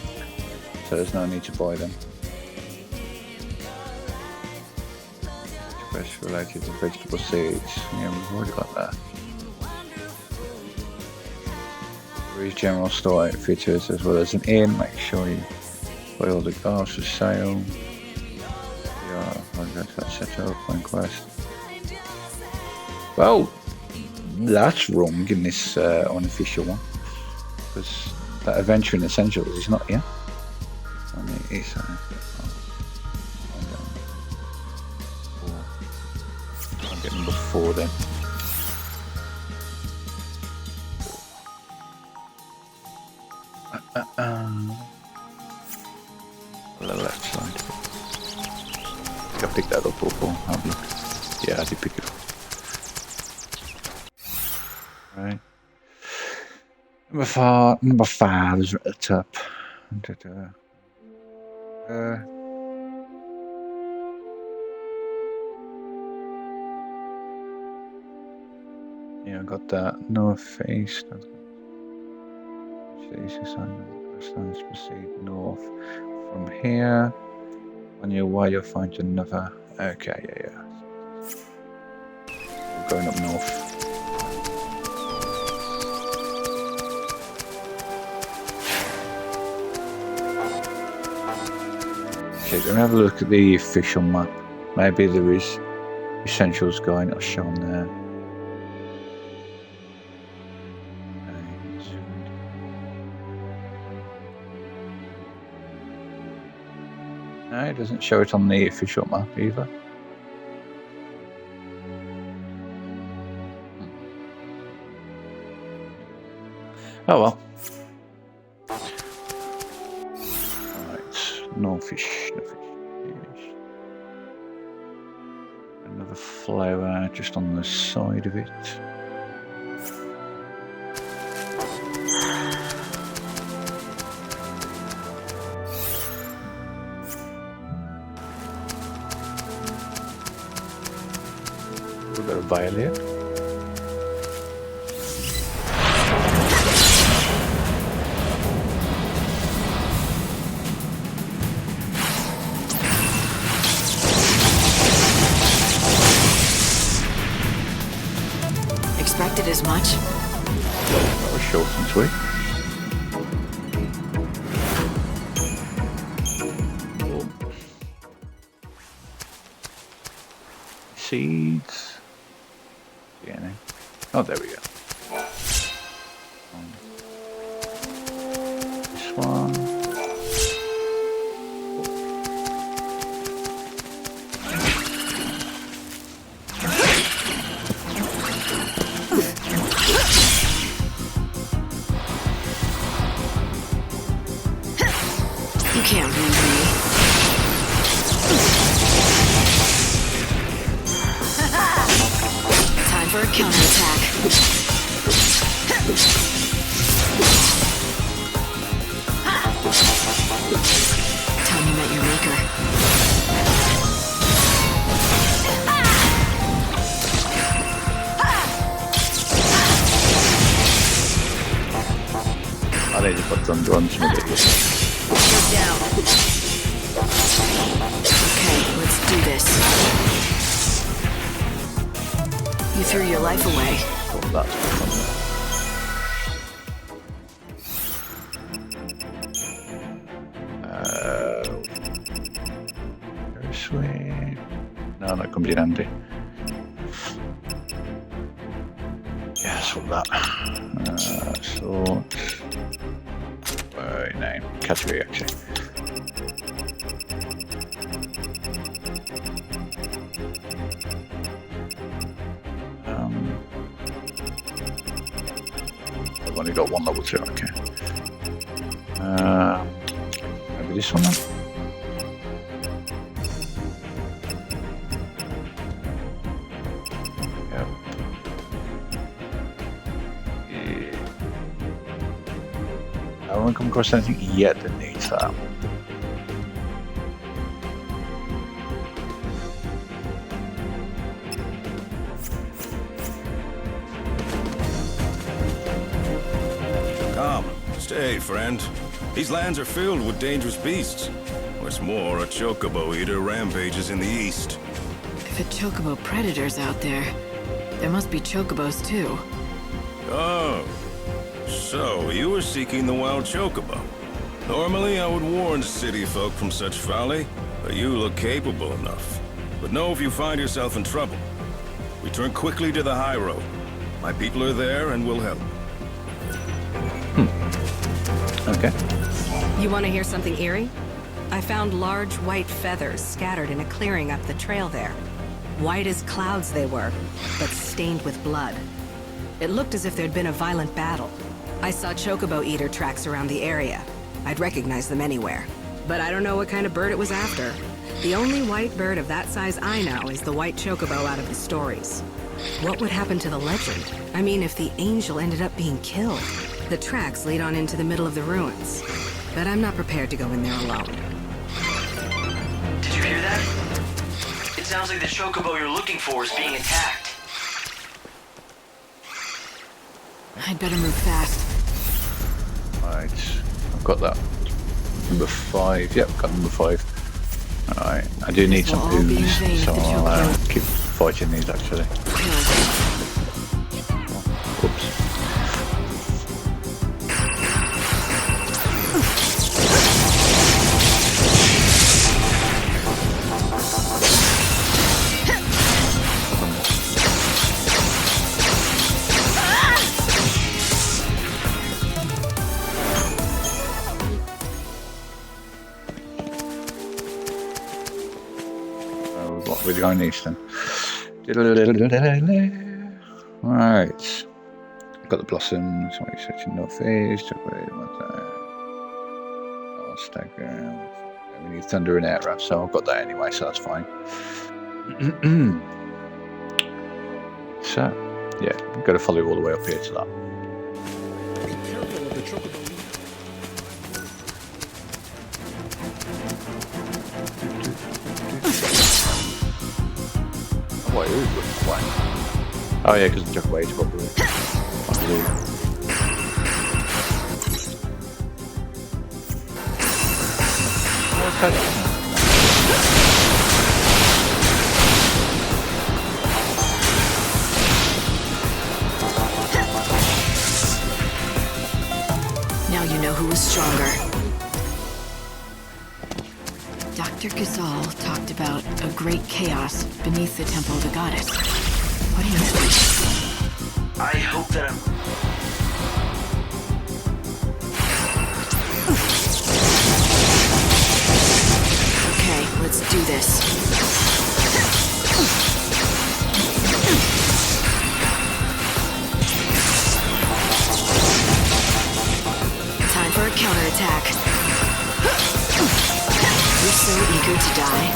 so there's no need to buy them. Quest related to vegetable seeds. Yeah, we've already got that. Reach general store outfitters as well as an inn. Make sure you buy all the cars for sale. That's set up on quest. Well, that's wrong in this unofficial one, because that adventuring essentials is not here. I mean, it's I'm getting number 4 then. picked that up before. Have a look. Yeah, I did pick it up. Right. Number five is at the top. Yeah, I got that northeast. Proceed north from here. On your way, you'll find another. Okay, yeah. We're going up north. Okay, let me have a look at the official map. Maybe there is essentials going or shown there. No, it doesn't show it on the official map either. Oh well. Alright, northish. Another flower just on the side of it. We've got a violin. Expected as much? That was short and sweet. Seeds. Yeah, no. Oh, there we go. This one. You can't beat me. Time for a counterattack. Time you met your maker. I need to put some drums with it. Down. Okay, let's do this. You threw your life away. Oh, that's very sweet. No, that comes in handy. Yes, what that? Sort. Name. Category, actually. I've only got one level 2, okay. Maybe this one then? Yep. Yeah. I haven't come across anything yet that needs that. Come, stay, friend. These lands are filled with dangerous beasts. What's more, a chocobo eater rampages in the east. If a chocobo predator's out there, there must be chocobos too. Oh, so you were seeking the wild chocobo. Normally, I would warn city folk from such folly, but you look capable enough. But know if you find yourself in trouble, return quickly to the high road. My people are there and will help. Okay. You want to hear something eerie? I found large white feathers scattered in a clearing up the trail there. White as clouds they were, but stained with blood. It looked as if there'd been a violent battle. I saw chocobo eater tracks around the area. I'd recognize them anywhere. But I don't know what kind of bird it was after. The only white bird of that size I know is the white chocobo out of the stories. What would happen to the legend? I mean, if the angel ended up being killed, the tracks lead on into the middle of the ruins. But I'm not prepared to go in there alone. Did you hear that? It sounds like the chocobo you're looking for is being attacked. I'd better move fast. Right, I've got that. Number 5. Yep, got number 5. Alright, I do need some ooze, so I'll keep fighting these actually. Oops. We're going east then. Right. Got the blossoms. What are you searching? Northeast. Stagger. We need thunder and arrow, so I've got that anyway, so that's fine. So, yeah, we've got to follow all the way up here to that. Be careful of the chocobo. Why is it away? Oh yeah, because the chocobo is probably. Now you know who was stronger. Dr. Ghazal talked about a great chaos beneath the temple of the goddess. What do you think? I hope that I'm... Okay, let's do this. Time for a counterattack. You're so eager to die.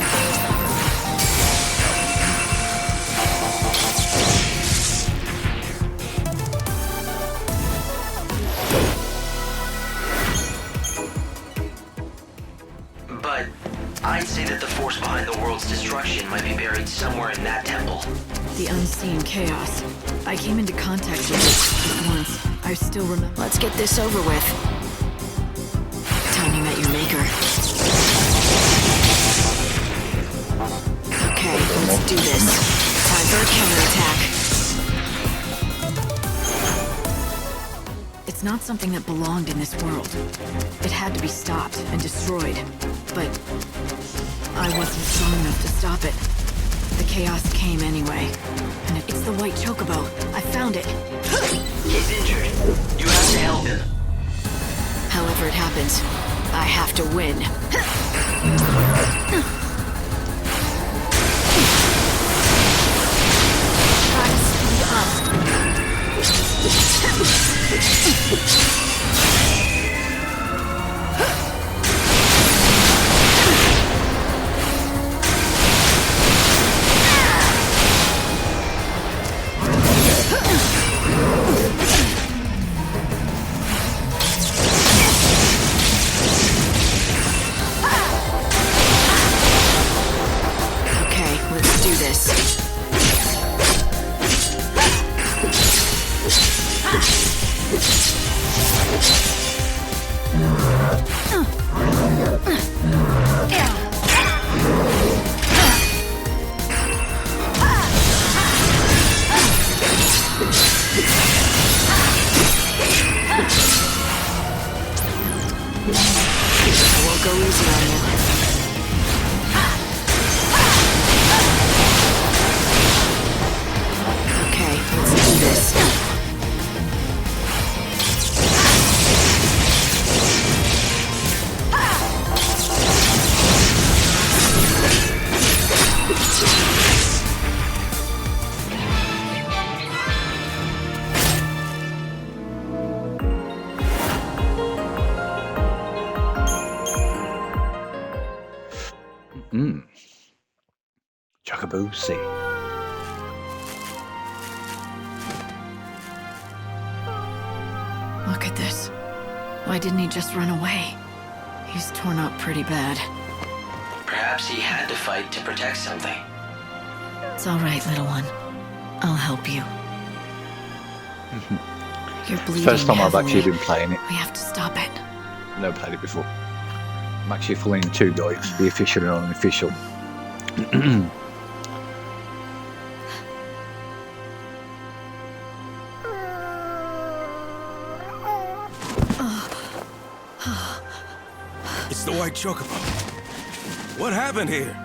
But I'd say that the force behind the world's destruction might be buried somewhere in that temple. The unseen chaos. I came into contact with it just once. I still remember. Let's get this over with. Time you met your maker. Okay, let's do this. Time for a counterattack. It's not something that belonged in this world. It had to be stopped and destroyed. But I wasn't strong enough to stop it. The chaos came anyway. And it's the white chocobo. I found it. He's injured. You have to help him. However it happens, I have to win. Okay, let's do this. I won't go easy on you. Okay, let's do this. Chocobo C. Look at this. Why didn't he just run away? He's torn up pretty bad. Perhaps he had to fight to protect something. It's all right, little one. I'll help you. You're bleeding First time heavily. I've actually been playing it. We have to stop it. Never played it before. I'm actually following two guides, the official and unofficial. It's the white chocobo. What happened here?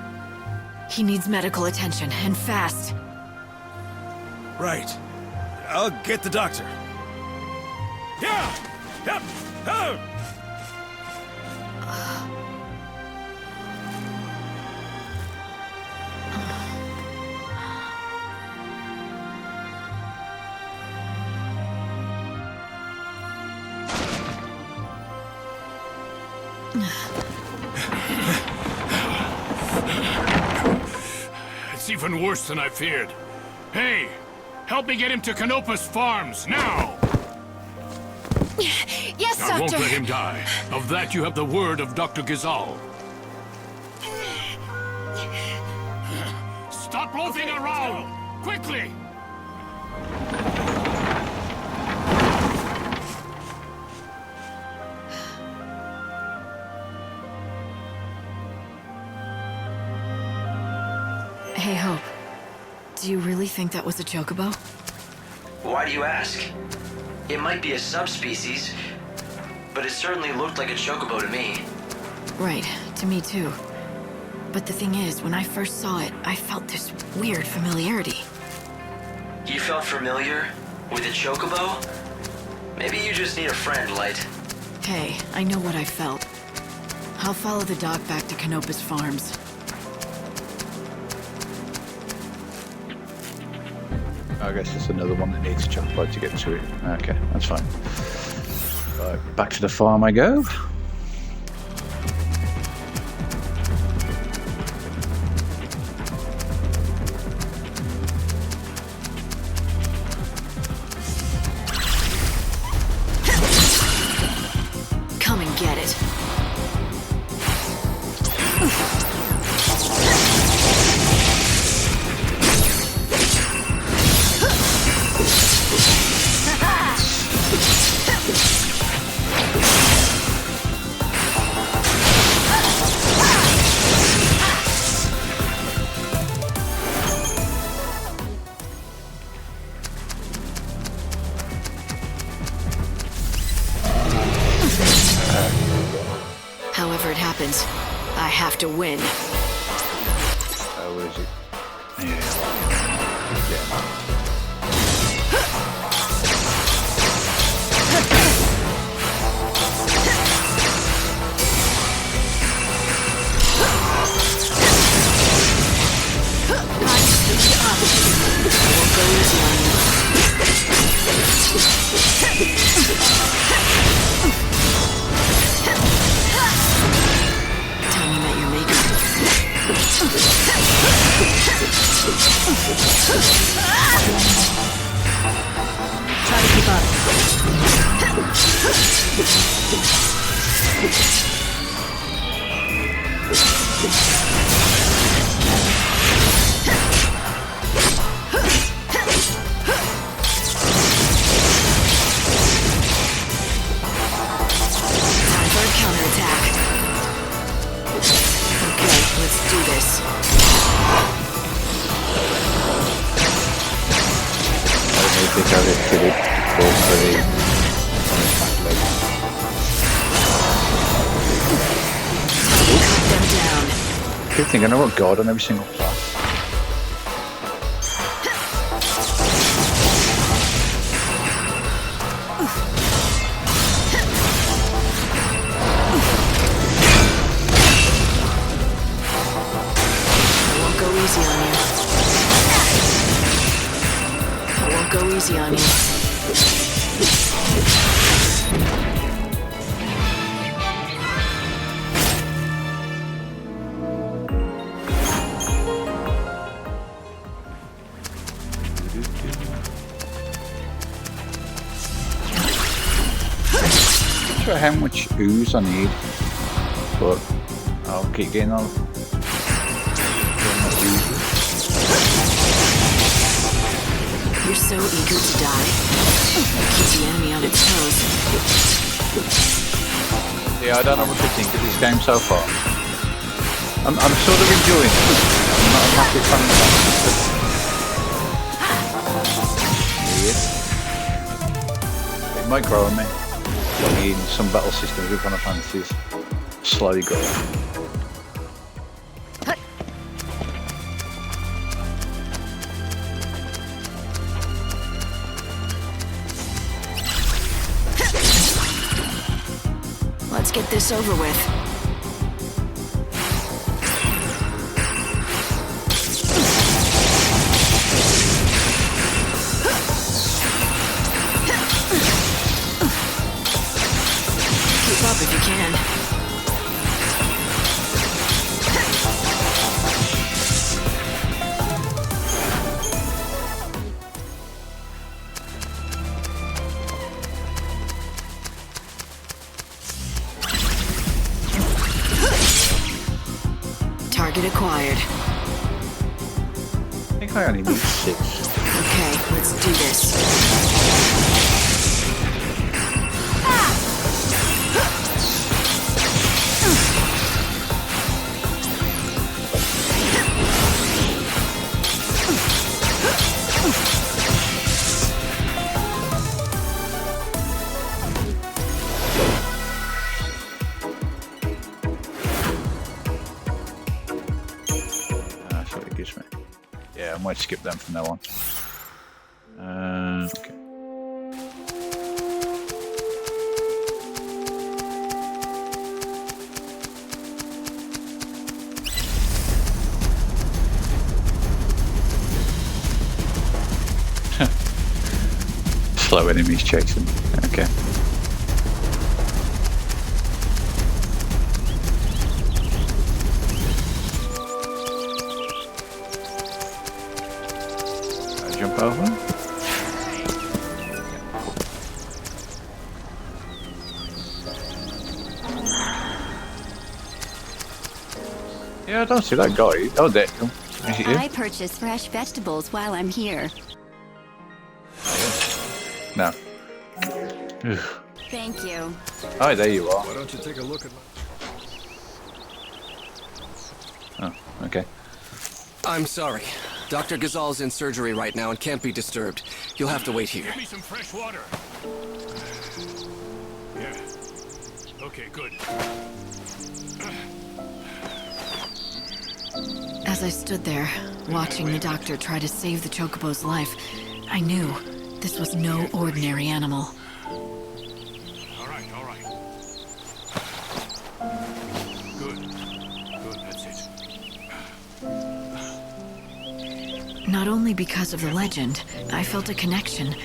He needs medical attention, and fast. Right. I'll get the doctor. Yeah! Yep! Oh! It's even worse than I feared. Hey, help me get him to Canopus Farms, now! Yes, I won't Doctor! let him die. Of that you have the word of Dr. Gizal. Stop loafing around! Quickly! Hey, Hope. Do you really think that was a chocobo? Why do you ask? It might be a subspecies, but it certainly looked like a chocobo to me. Right, to me too. But the thing is, when I first saw it, I felt this weird familiarity. You felt familiar with a chocobo? Maybe you just need a friend, Light. Hey, I know what I felt. I'll follow the dog back to Canopus Farms. I guess it's another one that needs a chocobo to get to it. Okay, that's fine. Right, back to the farm I go. Come and get it. However it happens, I have to win. Oh, where is it? Yeah. Time you met your maker. Try to keep Time for a counterattack. Okay, let's do this. I need to have it fitted for the back leg. Cut them down. Good thing I know what guard on every single class. I won't go easy on you. I won't go easy on you. sure how much ooze I need, but I'll keep getting on. You're so eager to die. Keep the enemy on its toes. Yeah, I don't know what to think of this game so far. I'm sort of enjoying it. I'm not a massive fan of that. Weird. It might grow on me. I mean, some battle systems with Final Fantasies slowly grow. Let's get this over with. Keep up if you can. Target acquired. I think I only need 6. Okay, let's do this. That's what it gives me. Yeah, I might skip them from now on. Okay. Slow enemies chasing. Okay. Jump over. Yeah, I don't see that guy. Oh, there. Oh, is it you? I purchase fresh vegetables while I'm here. No. Thank you. Oh, there you are. Why don't you take a look at my... Oh, okay. I'm sorry. Dr. Ghazal's in surgery right now and can't be disturbed. You'll have to wait here. Give me some fresh water. Yeah. Okay, good. As I stood there, watching the doctor try to save the chocobo's life, I knew this was no ordinary animal. All right. Good, that's it. Not only because of the legend, I felt a connection,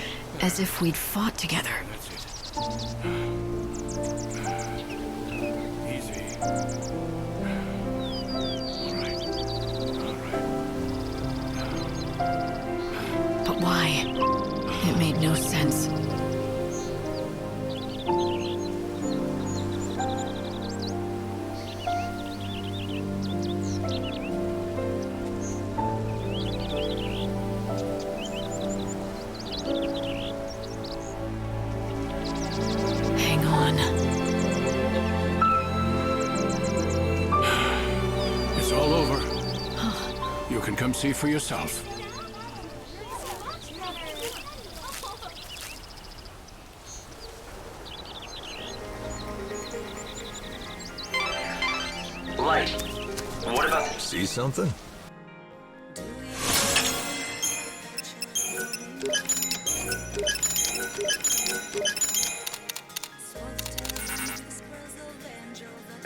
as if we'd fought together. That's it. Easy. But why? It made no sense. Hang on. It's all over. You can come see for yourself. Light. What about... See something?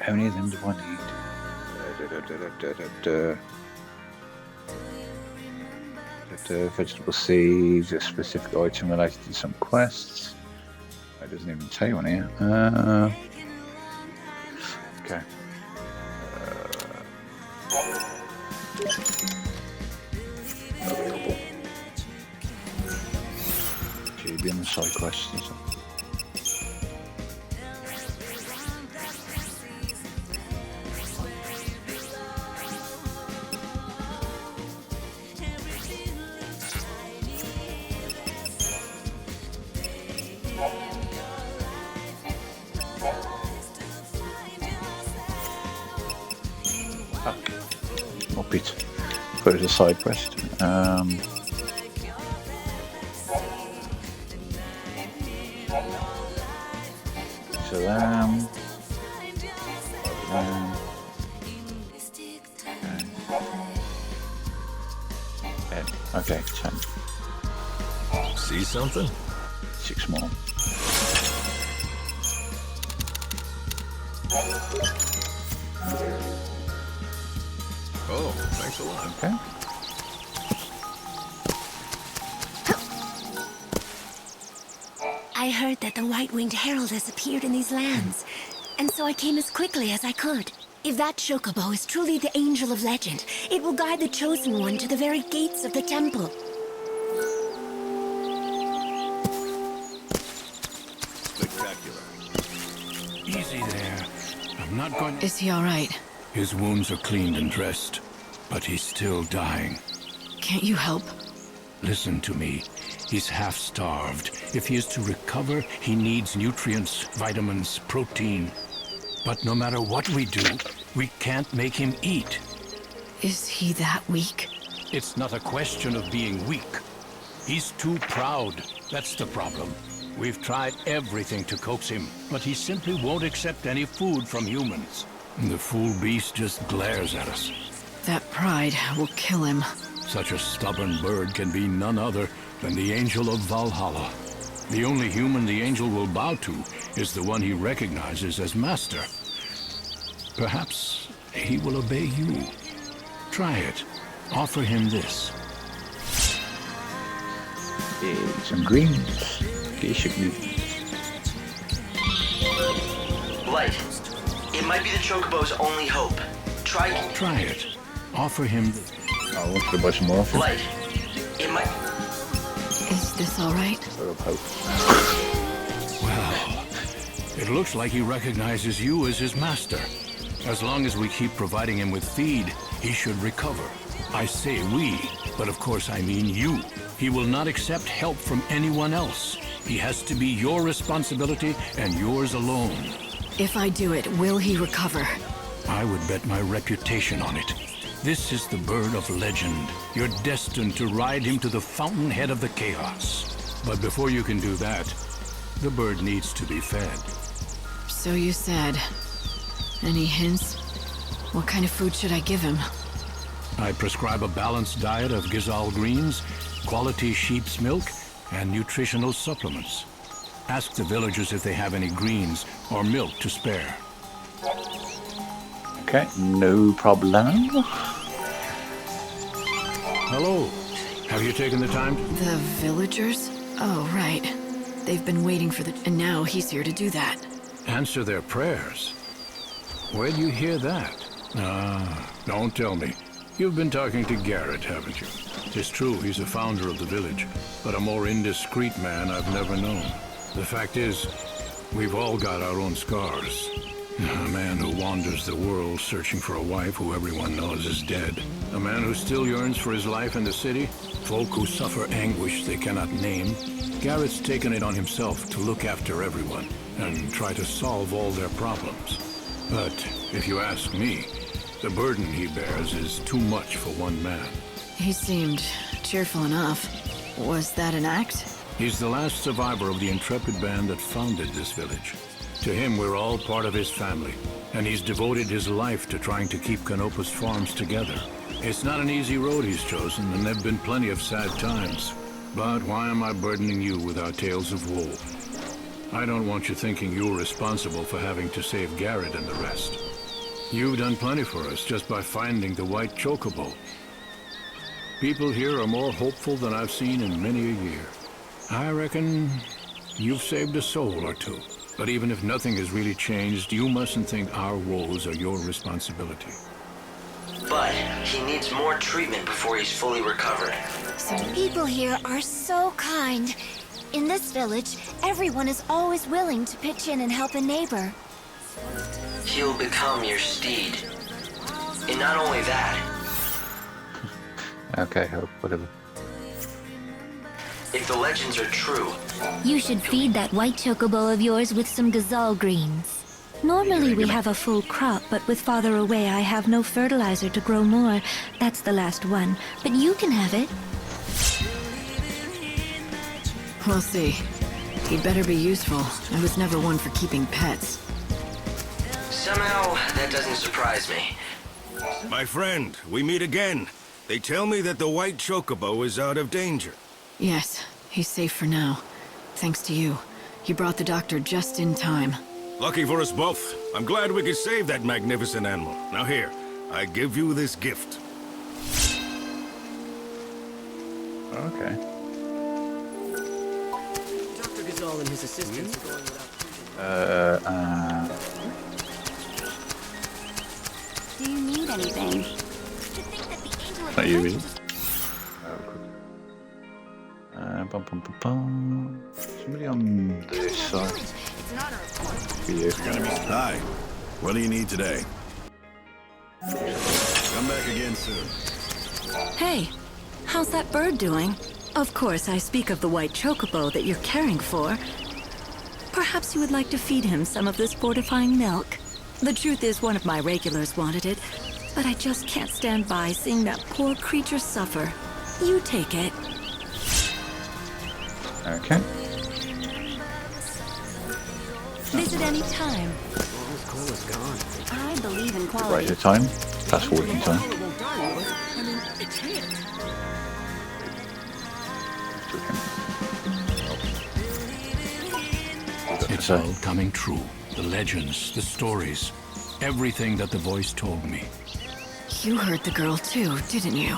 How many of them do I need? Vegetable seeds, a specific item related to some quests. It doesn't even tell you on here. Okay. Should be on the side quests or something. Up it. Put it as a side quest. So okay, 10. See something? 6 more. Oh, thanks a lot. Okay. I heard that the White-Winged Herald has appeared in these lands, and so I came as quickly as I could. If that chocobo is truly the Angel of Legend, it will guide the Chosen One to the very gates of the temple. Spectacular. Easy there. I'm not going... Is he all right? His wounds are cleaned and dressed, but he's still dying. Can't you help? Listen to me. He's half-starved. If he is to recover, he needs nutrients, vitamins, protein. But no matter what we do, we can't make him eat. Is he that weak? It's not a question of being weak. He's too proud. That's the problem. We've tried everything to coax him, but he simply won't accept any food from humans. The fool beast just glares at us. That pride will kill him. Such a stubborn bird can be none other than the Angel of Valhalla. The only human the angel will bow to is the one he recognizes as master. Perhaps he will obey you. Try it. Offer him this. Some greens. Get some greens. Light. It might be the Chocobo's only hope. Try it. Offer him this. I want to buy some more. Light. It might... Is this all right? Well, it looks like he recognizes you as his master. As long as we keep providing him with feed, he should recover. I say we, but of course I mean you. He will not accept help from anyone else. He has to be your responsibility and yours alone. If I do it, will he recover? I would bet my reputation on it. This is the bird of legend. You're destined to ride him to the fountainhead of the chaos. But before you can do that, the bird needs to be fed. So you said. Any hints? What kind of food should I give him? I prescribe a balanced diet of Gizal greens, quality sheep's milk, and nutritional supplements. Ask the villagers if they have any greens or milk to spare. Okay, no problem. Hello. Have you taken the time to... The villagers? Oh, right. They've been waiting for the... And now he's here to do that. Answer their prayers? Where'd you hear that? Don't tell me. You've been talking to Garrett, haven't you? It's true, he's the founder of the village, but a more indiscreet man I've never known. The fact is, we've all got our own scars. A man who wanders the world searching for a wife who everyone knows is dead. A man who still yearns for his life in the city. Folk who suffer anguish they cannot name. Garrett's taken it on himself to look after everyone and try to solve all their problems. But if you ask me, the burden he bears is too much for one man. He seemed cheerful enough. Was that an act? He's the last survivor of the intrepid band that founded this village. To him, we're all part of his family, and he's devoted his life to trying to keep Canopus farms together. It's not an easy road he's chosen, and there've been plenty of sad times. But why am I burdening you with our tales of woe? I don't want you thinking you're responsible for having to save Garrett and the rest. You've done plenty for us just by finding the white chocobo. People here are more hopeful than I've seen in many a year. I reckon you've saved a soul or two. But even if nothing has really changed, you mustn't think our woes are your responsibility. But he needs more treatment before he's fully recovered. Some people here are so kind. In this village, everyone is always willing to pitch in and help a neighbor. He'll become your steed. And not only that... Okay, whatever. If the legends are true... You should feed that white chocobo of yours with some Gazal greens. Normally we have a full crop, but with Father away I have no fertilizer to grow more. That's the last one. But you can have it. We'll see. He'd better be useful. I was never one for keeping pets. Somehow, that doesn't surprise me. My friend, we meet again. They tell me that the white chocobo is out of danger. Yes, he's safe for now. Thanks to you. You brought the doctor just in time. Lucky for us both. I'm glad we could save that magnificent animal. Now here, I give you this gift. Okay. Dr. Gazal and his assistants are going without... Do you need anything? Not you, is it? Bum, bum, bum, bum. Somebody on this side. For you. Hi. What do you need today? Come back again soon. Hey, how's that bird doing? Of course, I speak of the white chocobo that you're caring for. Perhaps you would like to feed him some of this fortifying milk. The truth is, one of my regulars wanted it, but I just can't stand by seeing that poor creature suffer. You take it. Okay. Visit any time. I believe in Right quality. at time. Fast forwarding time. It's all coming true. The legends, the stories, everything that the voice told me. You heard the girl too, didn't you?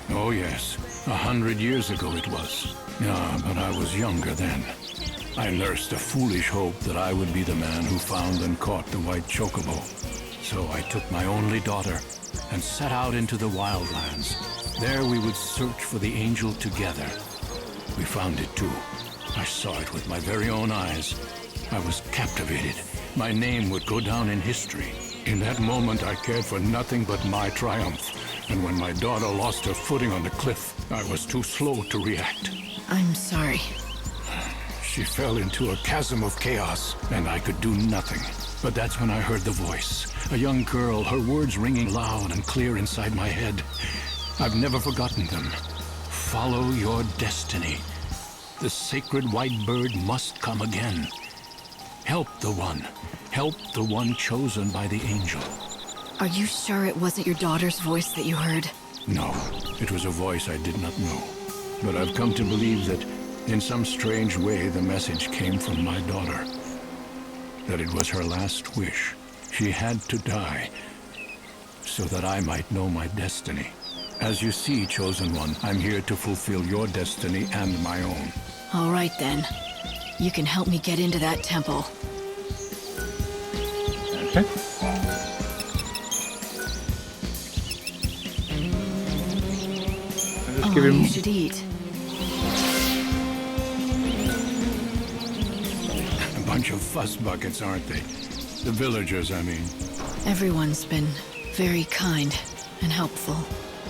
Oh yes, 100 years ago it was. Yeah, but I was younger then. I nursed a foolish hope that I would be the man who found and caught the white chocobo. So I took my only daughter and set out into the wildlands. There we would search for the angel together. We found it too. I saw it with my very own eyes. I was captivated. My name would go down in history. In that moment, I cared for nothing but my triumph. And when my daughter lost her footing on the cliff, I was too slow to react. I'm sorry. She fell into a chasm of chaos, and I could do nothing. But that's when I heard the voice. A young girl, her words ringing loud and clear inside my head. I've never forgotten them. Follow your destiny. The sacred white bird must come again. Help the one. Help the one chosen by the angel. Are you sure it wasn't your daughter's voice that you heard? No, it was a voice I did not know. But I've come to believe that in some strange way the message came from my daughter. That it was her last wish. She had to die so that I might know my destiny. As you see, Chosen One, I'm here to fulfill your destiny and my own. All right then. You can help me get into that temple. Okay. Just give him... You should eat. A bunch of fuss buckets, aren't they? The villagers, I mean. Everyone's been very kind and helpful.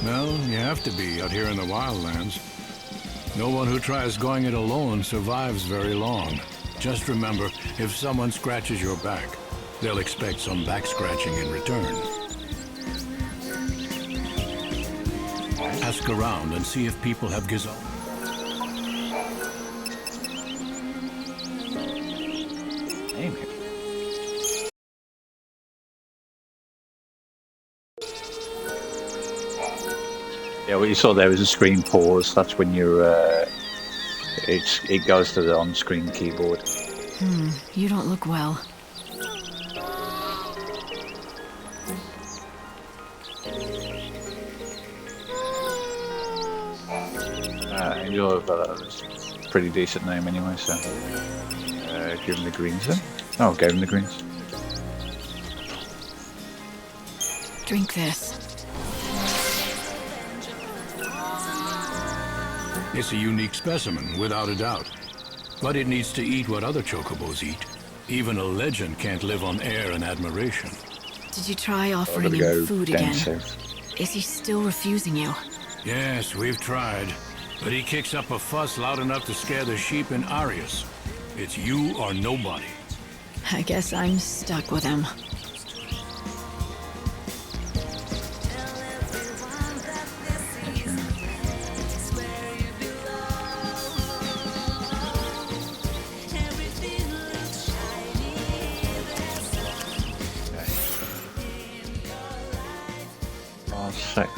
Well, you have to be out here in the wildlands. No one who tries going it alone survives very long. Just remember, if someone scratches your back, they'll expect some back scratching in return. Ask around and see if people have gazelle. Yeah, what you saw there was a screen pause. That's when you're. It goes to the on-screen keyboard. You don't look well. Angel, that's a pretty decent name anyway, so. Give him the greens then. Oh, gave him the greens. Drink this. It's a unique specimen, without a doubt. But it needs to eat what other chocobos eat. Even a legend can't live on air and admiration. Did you try offering him food again? Is he still refusing you? Yes, we've tried. But he kicks up a fuss loud enough to scare the sheep in Arius. It's you or nobody. I guess I'm stuck with him. Oh, sick.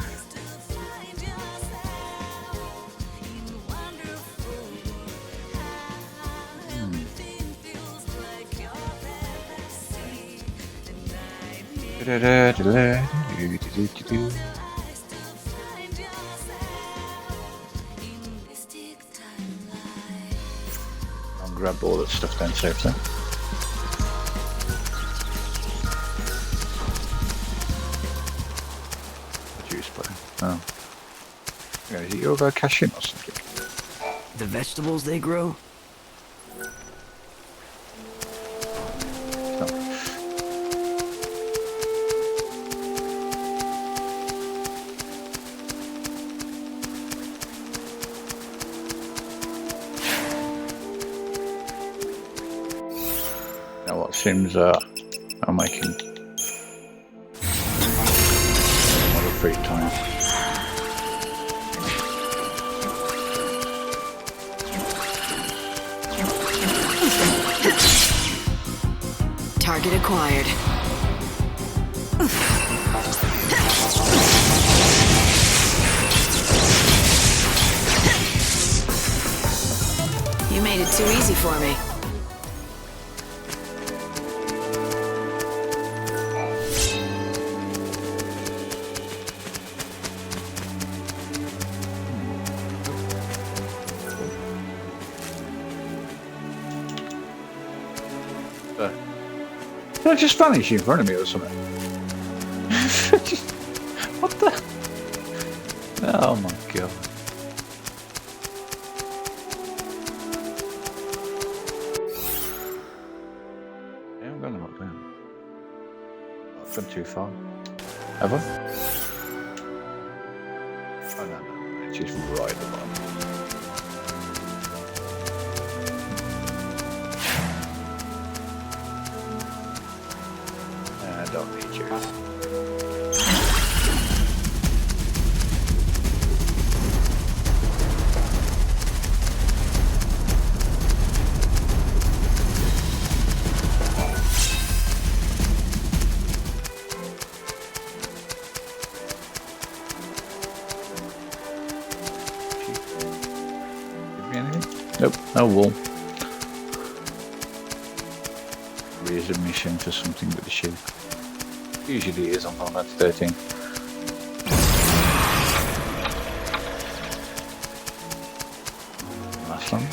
I'll grab all that stuff then safely. Juice play. Oh. Yeah, is it your cashew or something? The vegetables they grow? Now what seems I'm making a lot of free time. Target acquired. You made it too easy for me. Did I just vanish in front of me or something? What the? Oh my god. Yeah, I'm gonna knock down. I've gone too far. Have I? Oh no, it's just right at the bottom. I don't need you. Give me anything? Nope, no wool. Here's a mission for something with the sheep. Usually is on Final Fantasy 13. Last one.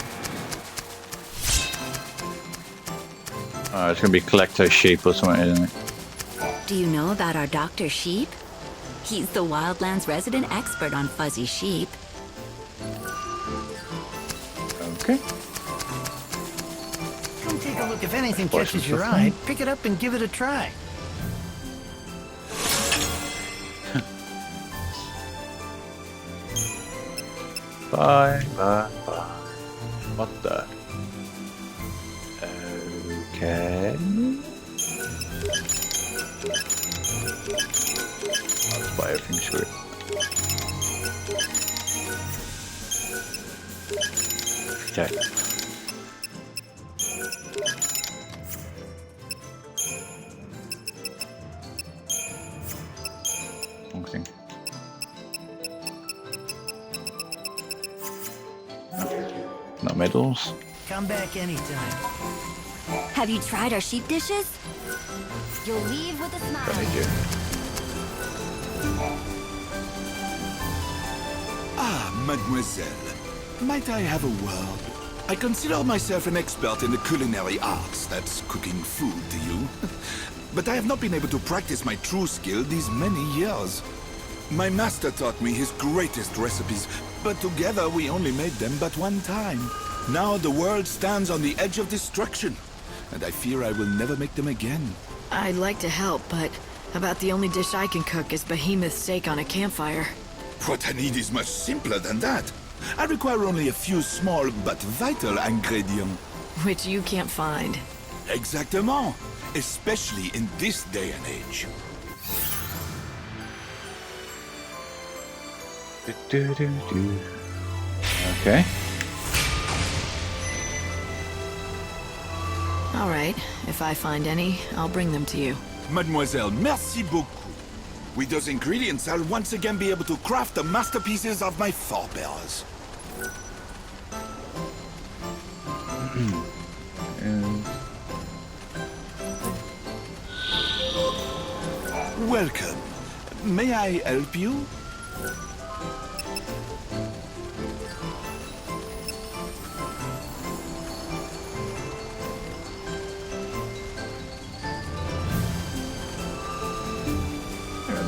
Oh, it's gonna be collector sheep or something, isn't it? Do you know about our Dr. Sheep? He's the Wildlands resident expert on fuzzy sheep. Okay. Come take a look. If anything catches your eye, pick it up and give it a try. Bye, bye, bye. What the? Okay. I'll buy everything through. Okay. Wrong thing. No medals. Come back anytime. Have you tried our sheep dishes? You'll leave with a smile. Don't need you. Ah, mademoiselle. Might I have a word? I consider myself an expert in the culinary arts. That's cooking food to you. But I have not been able to practice my true skill these many years. My master taught me his greatest recipes, but together we only made them but one time. Now the world stands on the edge of destruction, and I fear I will never make them again. I'd like to help, but about the only dish I can cook is behemoth steak on a campfire. What I need is much simpler than that. I require only a few small but vital ingredients. Which you can't find. Exactement. Especially in this day and age. Okay. All right. If I find any, I'll bring them to you. Mademoiselle, merci beaucoup. With those ingredients, I'll once again be able to craft the masterpieces of my forebears. Welcome. May I help you?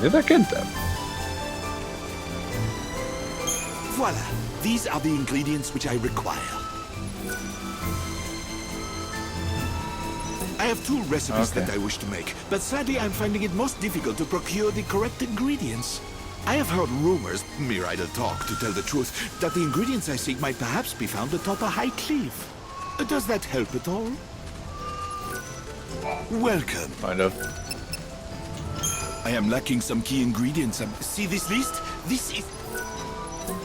Did I get them? Voila. These are the ingredients which I require. I have 2 recipes that I wish to make, but sadly I'm finding it most difficult to procure the correct ingredients. I have heard rumors, mere idle talk to tell the truth, that the ingredients I seek might perhaps be found atop a high cliff. Does that help at all? Welcome. Kind of. I am lacking some key ingredients. See this list? This is...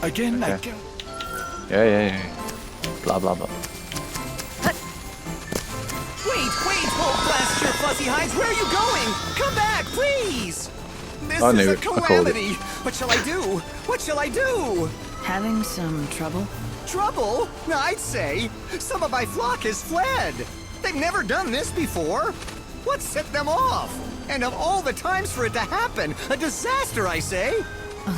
Again, I can... Yeah. Blah, blah, blah. Wait! Oh, blast your fuzzy hides! Where are you going? Come back, please! This I knew is a it. I called it. calamity! What shall I do? What shall I do? Having some trouble? Trouble? I'd say. Some of my flock has fled. They've never done this before. What set them off? And of all the times for it to happen, a disaster, I say.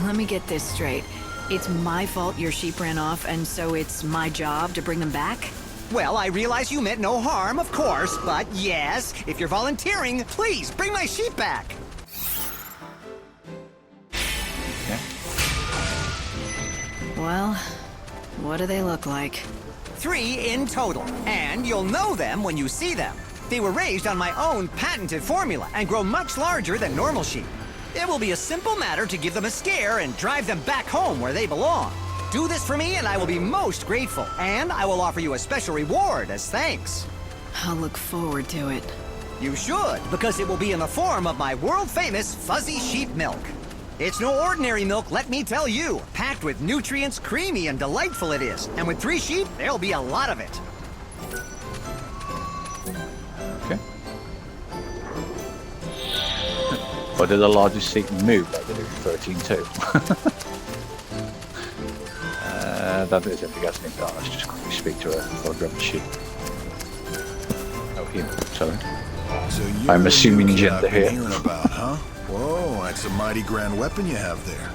Let me get this straight. It's my fault your sheep ran off, and so it's my job to bring them back? Well, I realize you meant no harm, of course, but yes, if you're volunteering, please bring my sheep back. Well, what do they look like? 3 in total, and you'll know them when you see them. They were raised on my own patented formula and grow much larger than normal sheep. It will be a simple matter to give them a scare and drive them back home where they belong. Do this for me and I will be most grateful, and I will offer you a special reward as thanks. I'll look forward to it. You should, because it will be in the form of my world-famous fuzzy sheep milk. It's no ordinary milk, let me tell you. Packed with nutrients, creamy and delightful it is. And with 3 sheep, there'll be a lot of it. Okay. Or did the largest seat move like they do in 13 too? That is anything else. Let's just quickly speak to her before I grab the sheep. Oh, him. Sorry. So I'm assuming gender I've been here. hearing about, huh? Whoa, that's a mighty grand weapon you have there.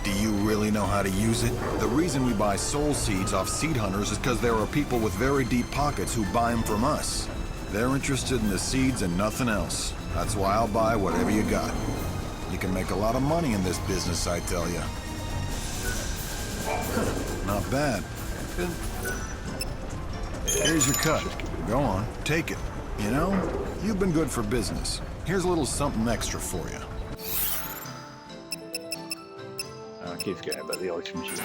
Do you really know how to use it? The reason we buy soul seeds off seed hunters is because there are people with very deep pockets who buy them from us. They're interested in the seeds and nothing else. That's why I'll buy whatever you got. You can make a lot of money in this business, I tell you. Not bad. Here's your cut. Go on, take it. You know, you've been good for business. Here's a little something extra for you. I keep forgetting about the item sheet.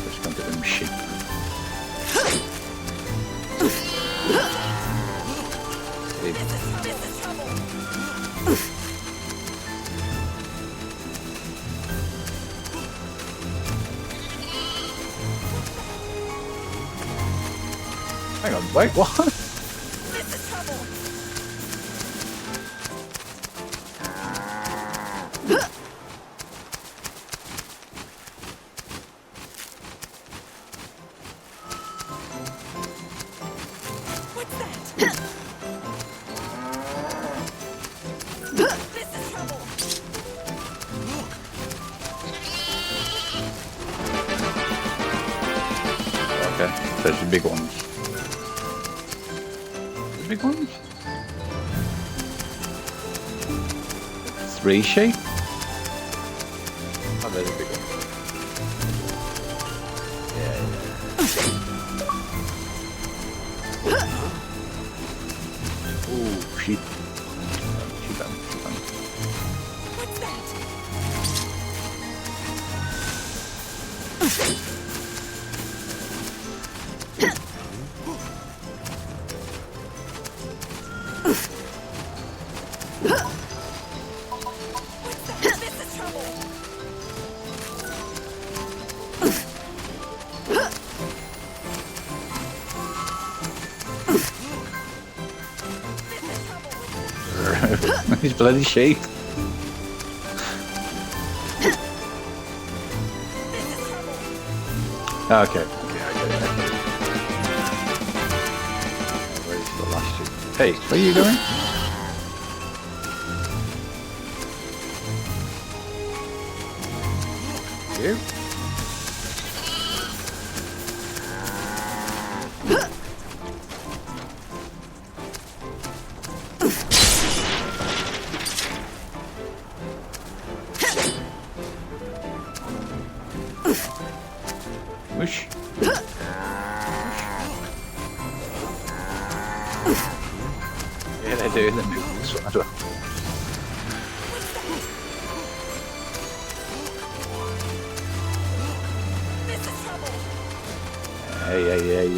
Let's go to them sheep. Hang on, wait, what? This is trouble. What's that? This is trouble. Okay, there's the big ones. Big ones? 3 sheep? Oh, there's a big one. Yeah. Ooh, sheep. Sheep. What's that? These bloody sheep. Okay. Where's the last sheep? Hey, where are you going? You? Whoosh. Yeah, they do. They move this one as well.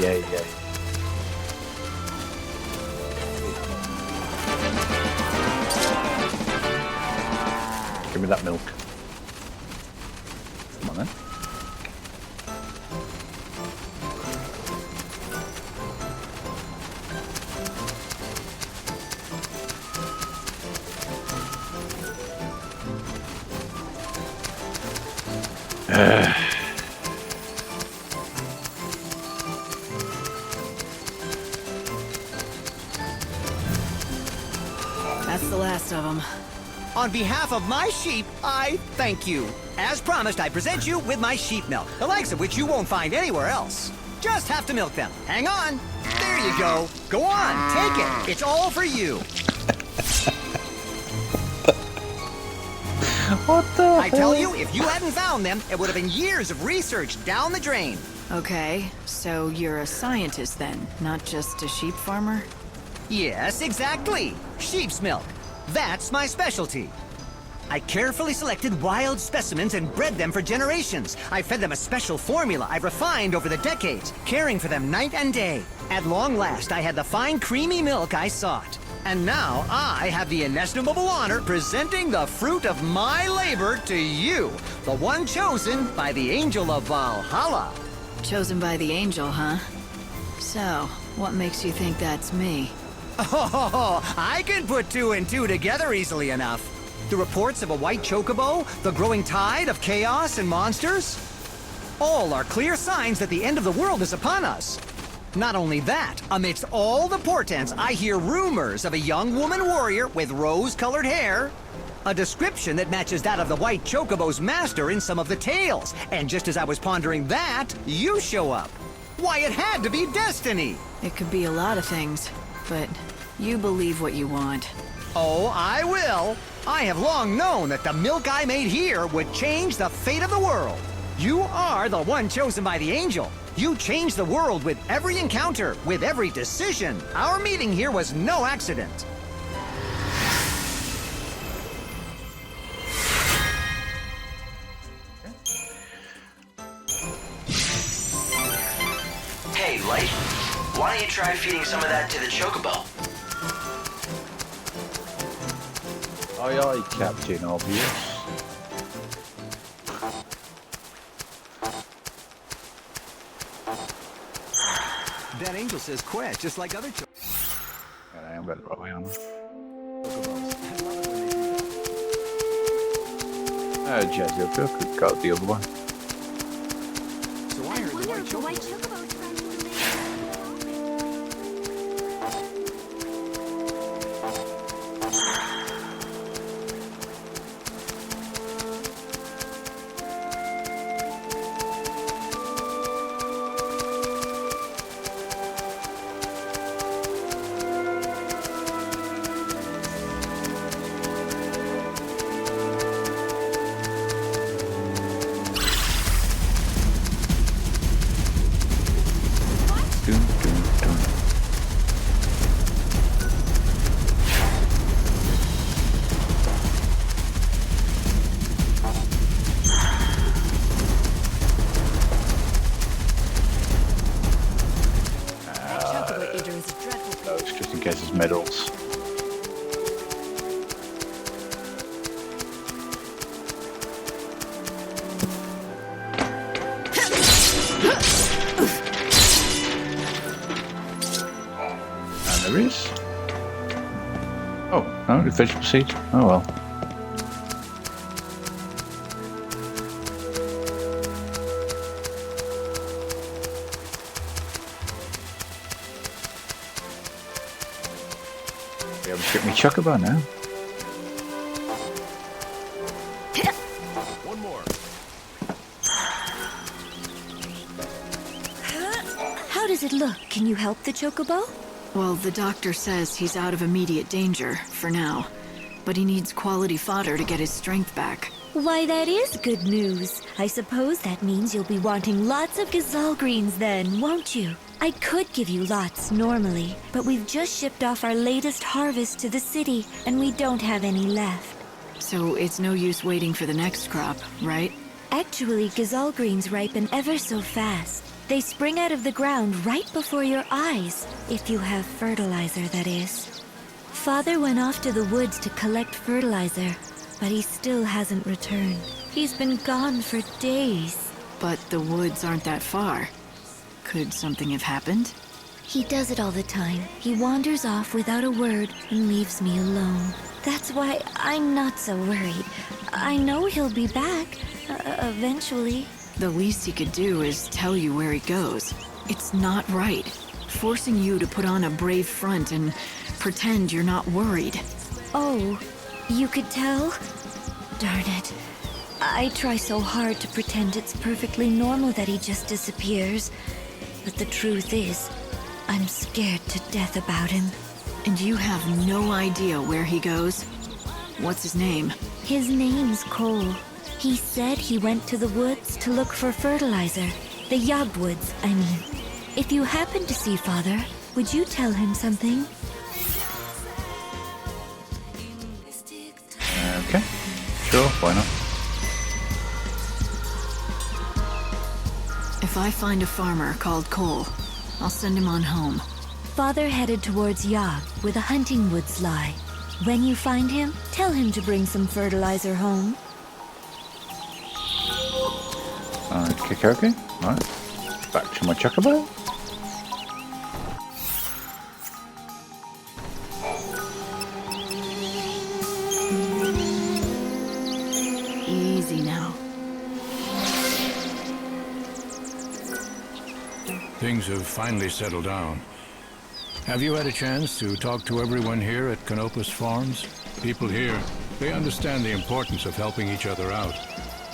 Yeah. Give me that milk. Come on then. That's the last of them. On behalf of my sheep, I thank you. As promised, I present you with my sheep milk, the likes of which you won't find anywhere else. Just have to milk them. Hang on. There you go. Go on, take it. It's all for you. What the I tell you, if you hadn't found them, it would have been years of research down the drain. Okay, so you're a scientist then, not just a sheep farmer? Yes, exactly. Sheep's milk. That's my specialty. I carefully selected wild specimens and bred them for generations. I fed them a special formula I've refined over the decades, caring for them night and day. At long last, I had the fine, creamy milk I sought. And now I have the inestimable honor presenting the fruit of my labor to you, the one chosen by the Angel of Valhalla. Chosen by the angel, huh? So, what makes you think that's me? Oh, I can put two and two together easily enough. The reports of a white chocobo, the growing tide of chaos and monsters, all are clear signs that the end of the world is upon us. Not only that, amidst all the portents, I hear rumors of a young woman warrior with rose-colored hair, a description that matches that of the white chocobo's master in some of the tales. And just as I was pondering that, you show up. Why, it had to be destiny. It could be a lot of things, but you believe what you want. Oh, I will. I have long known that the milk I made here would change the fate of the world. You are the one chosen by the angel. You changed the world with every encounter, with every decision. Our meeting here was no accident. Hey, Light, why don't you try feeding some of that to the chocobo? Aye, aye, Captain Obvious. That angel says quit, just like other children. I am better right way on. Jazzy, I could got the other one. So I heard the white chocobo. Oh, the vegetable seeds? Oh well. Be able to get me chocobo now. One more. How does it look? Can you help the chocobo? Well, the doctor says he's out of immediate danger, for now. But he needs quality fodder to get his strength back. Why, that is good news. I suppose that means you'll be wanting lots of gazelle greens then, won't you? I could give you lots normally, but we've just shipped off our latest harvest to the city, and we don't have any left. So it's no use waiting for the next crop, right? Actually, gazelle greens ripen ever so fast. They spring out of the ground right before your eyes, if you have fertilizer, that is. Father went off to the woods to collect fertilizer, but he still hasn't returned. He's been gone for days. But the woods aren't that far. Could something have happened? He does it all the time. He wanders off without a word and leaves me alone. That's why I'm not so worried. I know he'll be back, eventually. The least he could do is tell you where he goes. It's not right. Forcing you to put on a brave front and pretend you're not worried. Oh, you could tell? Darn it. I try so hard to pretend it's perfectly normal that he just disappears. But the truth is, I'm scared to death about him. And you have no idea where he goes? What's his name? His name's Cole. He said he went to the woods to look for fertilizer. The Yog Woods, I mean. If you happen to see Father, would you tell him something? Okay. Sure, why not? If I find a farmer called Cole, I'll send him on home. Father headed towards Yog, where the hunting woods lie. When you find him, tell him to bring some fertilizer home. Okay. Right. Back to my chocobo. Easy now. Things have finally settled down. Have you had a chance to talk to everyone here at Canopus Farms? People here, they understand the importance of helping each other out.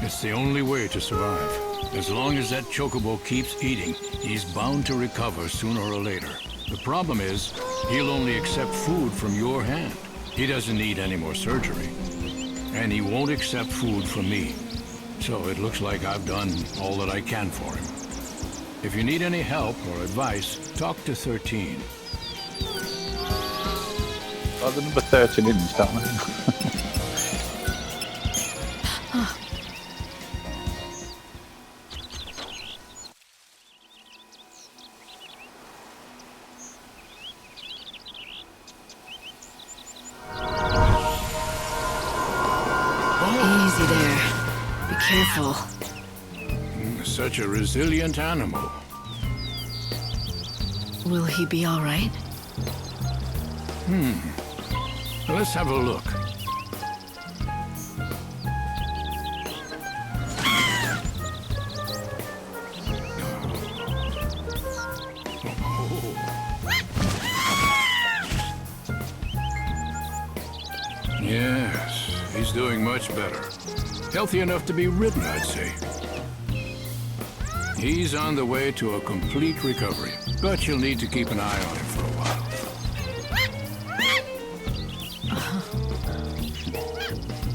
It's the only way to survive. As long as that chocobo keeps eating, he's bound to recover sooner or later. The problem is, he'll only accept food from your hand. He doesn't need any more surgery. And he won't accept food from me. So it looks like I've done all that I can for him. If you need any help or advice, talk to 13. Oh, the number 13 didn't start with. Easy there. Be careful. Such a resilient animal. Will he be all right? Let's have a look. Yes, he's doing much better. Healthy enough to be ridden, I'd say. He's on the way to a complete recovery, but you'll need to keep an eye on him for a while.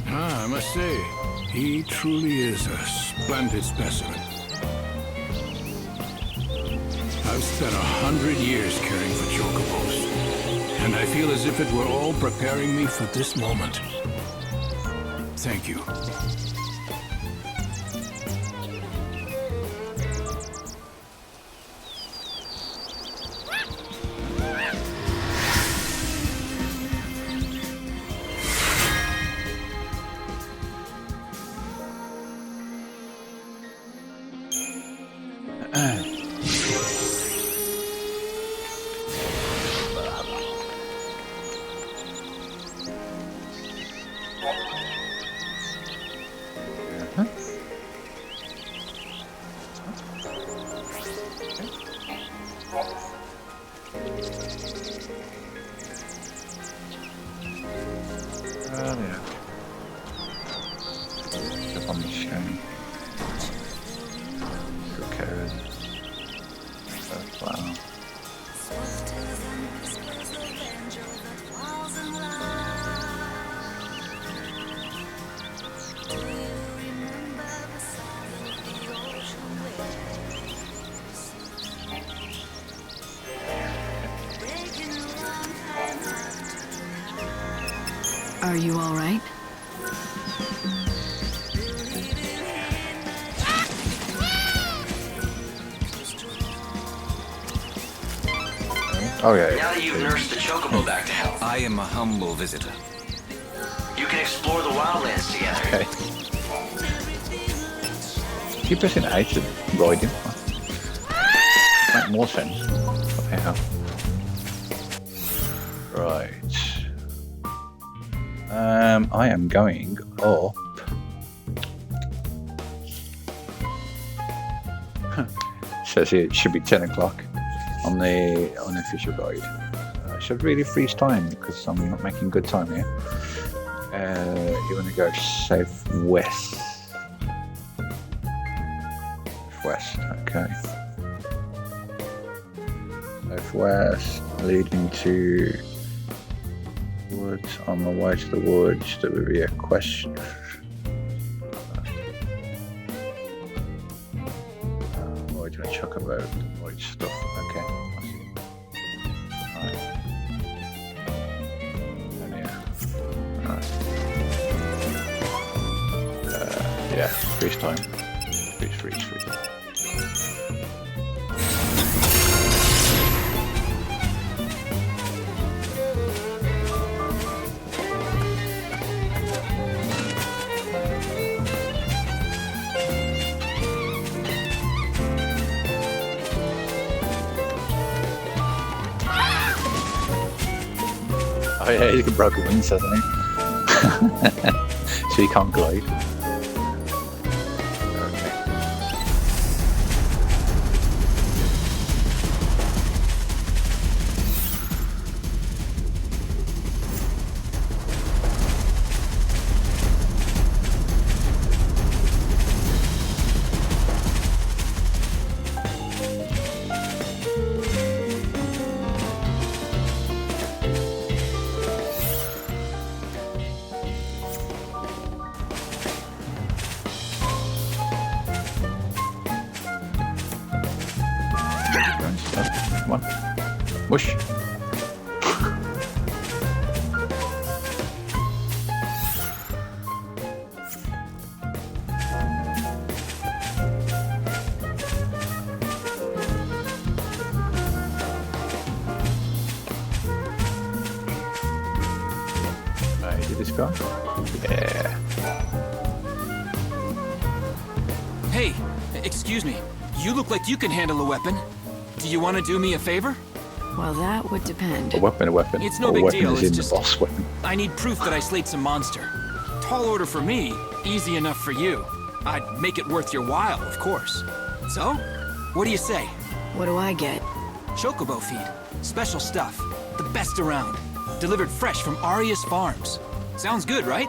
I must say, he truly is a splendid specimen. I've spent 100 years caring for chocobos, and I feel as if it were all preparing me for this moment. Thank you. on the chain. Okay. Wow. Are you all right? Oh yeah. Now that you've nursed the chocobo back to health, I am a humble visitor. you can explore the wildlands together. Okay. Keep pressing A to ride him. Make more sense. What the hell? Right. I am going up. Says here it should be 10 o'clock on the unofficial guide. I should really freeze time because I'm not making good time here. You want to go southwest. West, okay. Southwest, leading to woods. On the way to the woods, there would be a question. We're going to chuck about white stuff. Okay. Alright. And yeah. Alright. Yeah, freeze time. Freeze. Oh yeah, he's got broken wings, hasn't he? So he can't glide. Come on. Whoosh. Did this guy? Yeah. Hey, excuse me. You look like you can handle a weapon. Do you want to do me a favor? Well, that would depend. A weapon. It's no Or big weapon deal. is It's in just the boss weapon. I need proof that I slayed some monster. Tall order for me, easy enough for you. I'd make it worth your while, of course. So, what do you say? What do I get? Chocobo feed. Special stuff. The best around. Delivered fresh from Arias Farms. Sounds good, right?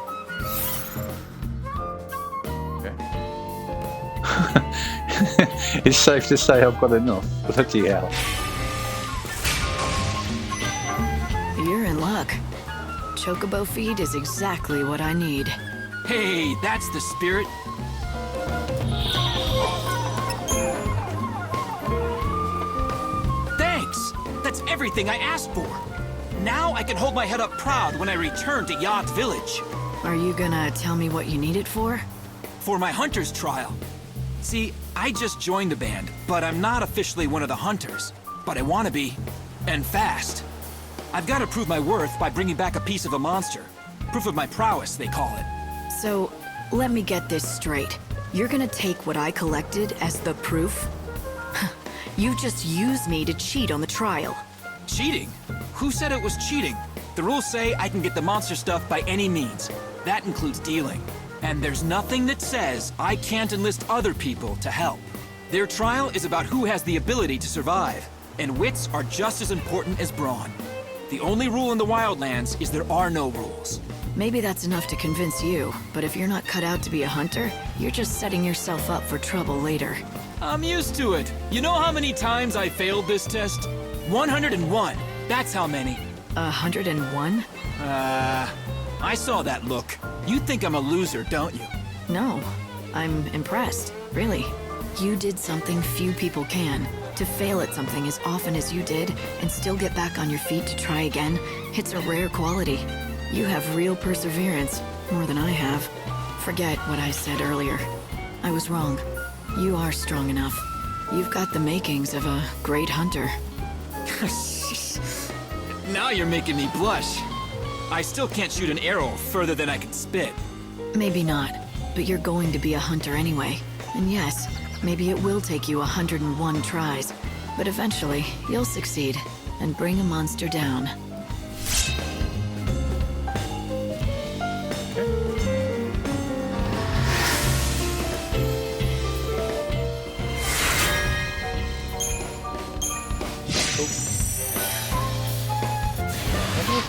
It's safe to say I've got enough. Bloody hell. You're in luck. Chocobo feed is exactly what I need. Hey, that's the spirit. Thanks! That's everything I asked for. Now I can hold my head up proud when I return to Yad Village. Are you gonna tell me what you need it for? For my hunter's trial. See, I just joined the band, but I'm not officially one of the hunters. But I want to be, and fast. I've got to prove my worth by bringing back a piece of a monster. Proof of my prowess, they call it. So, let me get this straight. You're gonna take what I collected as the proof? You just used me to cheat on the trial. Cheating? Who said it was cheating? The rules say I can get the monster stuff by any means. That includes dealing. And there's nothing that says I can't enlist other people to help. Their trial is about who has the ability to survive, and wits are just as important as brawn. The only rule in the Wildlands is there are no rules. Maybe that's enough to convince you, but if you're not cut out to be a hunter, you're just setting yourself up for trouble later. I'm used to it. You know how many times I failed this test? 101. That's how many. 101? I saw that look. You think I'm a loser, don't you? No. I'm impressed, really. You did something few people can. To fail at something as often as you did, and still get back on your feet to try again, it's a rare quality. You have real perseverance, more than I have. Forget what I said earlier. I was wrong. You are strong enough. You've got the makings of a great hunter. Now you're making me blush. I still can't shoot an arrow further than I can spit. Maybe not, but you're going to be a hunter anyway. And yes, maybe it will take you 101 tries, but eventually you'll succeed and bring a monster down.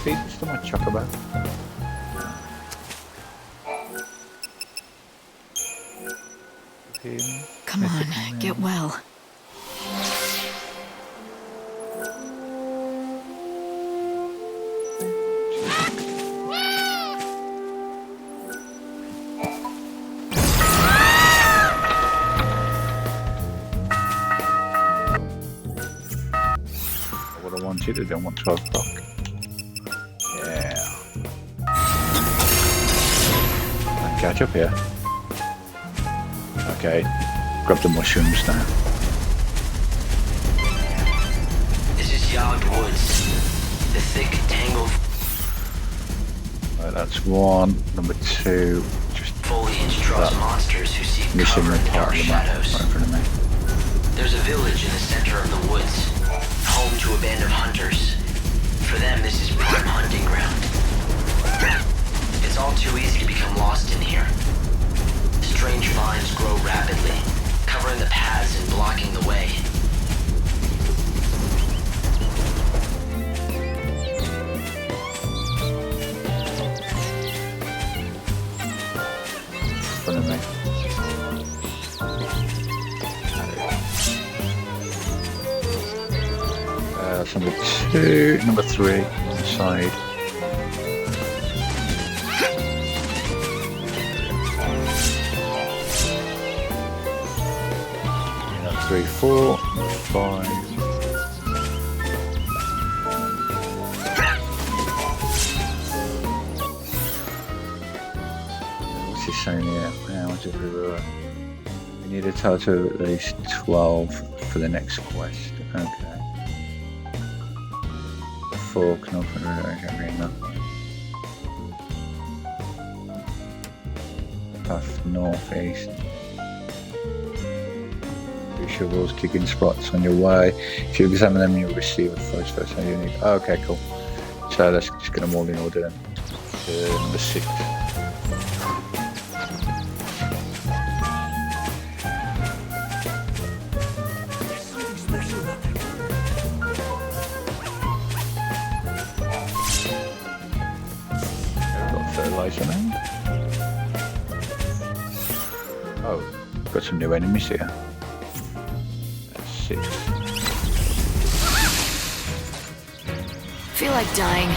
Feed this to my chocobo. Come on, get well. What I wanted, I don't want 12 o'clock. Catch up here. Okay, grab the mushrooms now. This is Yard Woods. The thick, tangled Right, that's one. Number two, just foliage draws monsters who seek missing cover the in the part dark of the map shadows. right in front of me. There's a village in the center of the woods, home to a band of hunters. For them, this is prime hunting ground. It's all too easy to become lost in here. Strange vines grow rapidly, covering the paths and blocking the way. In front of me. That's number two. Number three, on the side. 3, 4, 5. What's he saying here? We need a total of at least 12 for the next quest. Okay. 4 Knopf Arena. Path northeast. Shovels, kicking spots on your way. If you examine them, you'll receive a first aid unit. Oh, okay, cool. So let's just get them all in order then. Number 6. Got fertilizer now. Oh, got some new enemies here. 6. Feel like dying.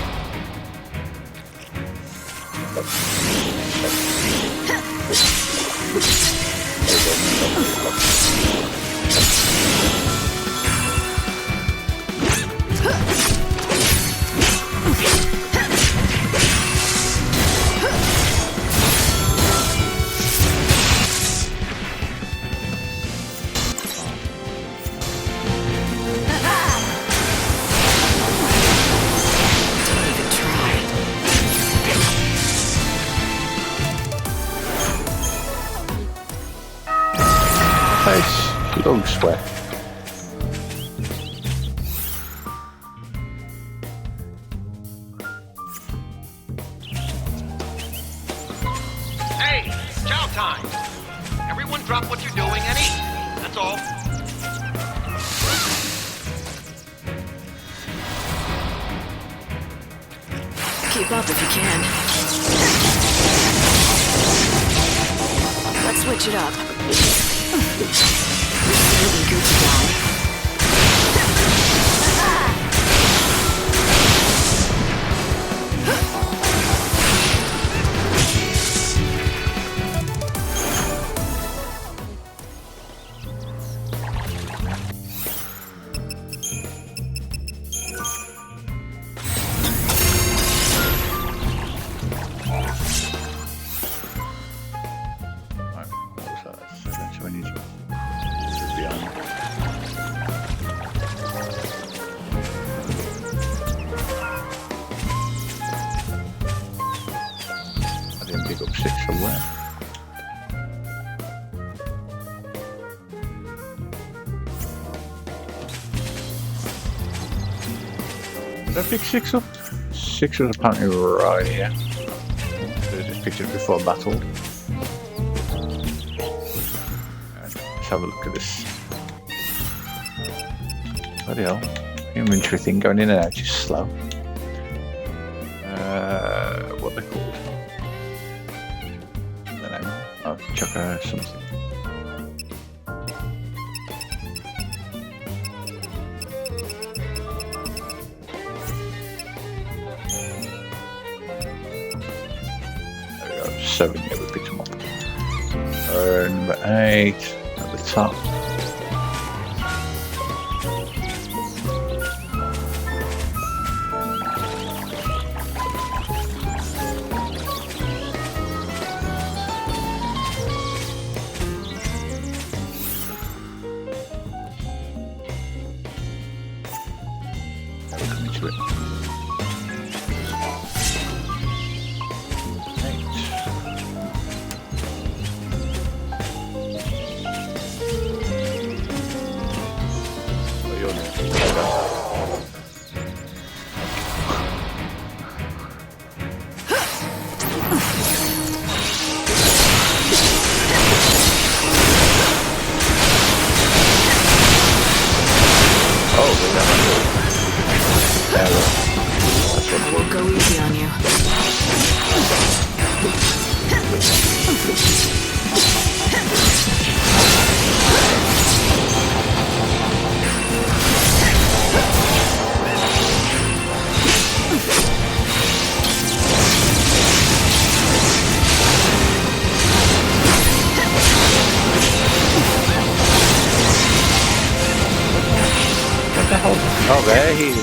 Long sweat. Hey, chow time! Everyone drop what you're doing and eat. That's all. Keep up if you can. Let's switch it up. You're certainly Gucci down. Did I pick 6 up? 6 was apparently right here. So I just picked it before I battled. Let's have a look at this. Bloody hell. Inventory thing going in and out is slow. What are they called? I don't know. I'll chuck something. There we go, 7, yeah, we picked them up. Number 8 at the top. We'll go easy on you. What the hell? Oh, there he is.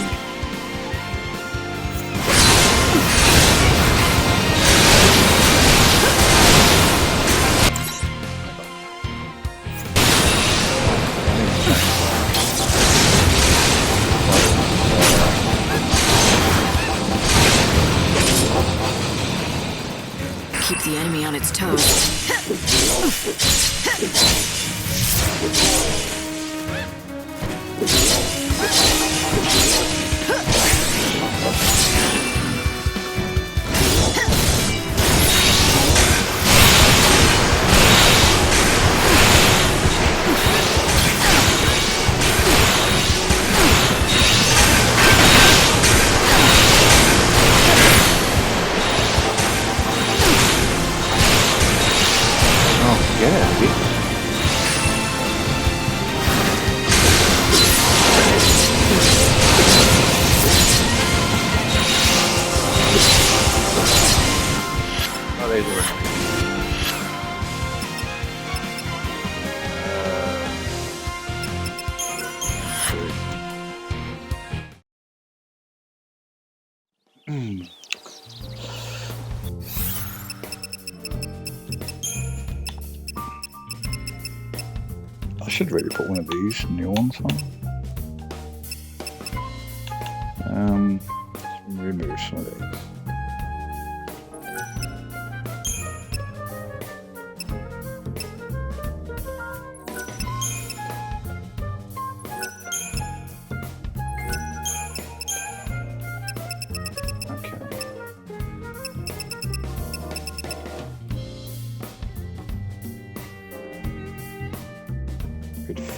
Keep the enemy on its toes. I should really put one of these new ones on. Let's remove some of these.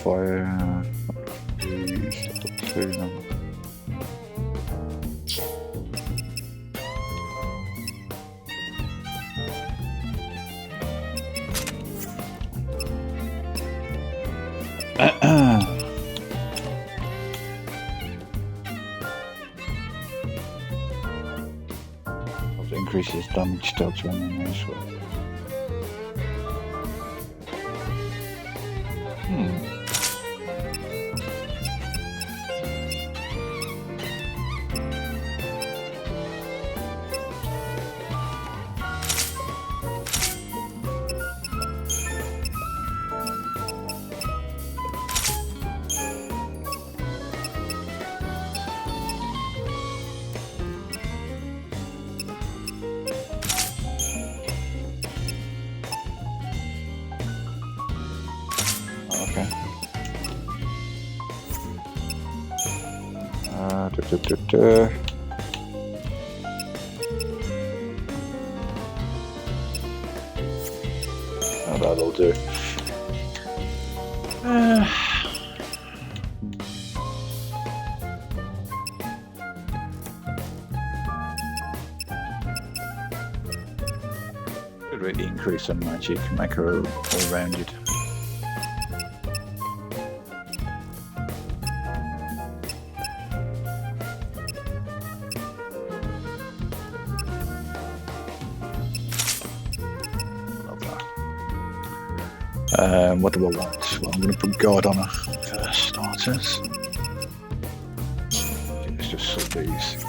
Fire these, 2 now. Increases damage dealt to enemies. Okay. Oh, that'll do. Could really increase some magic, make her all-rounded. What do I want? Well, I'm going to put guard on her for starters. Let's just sort these.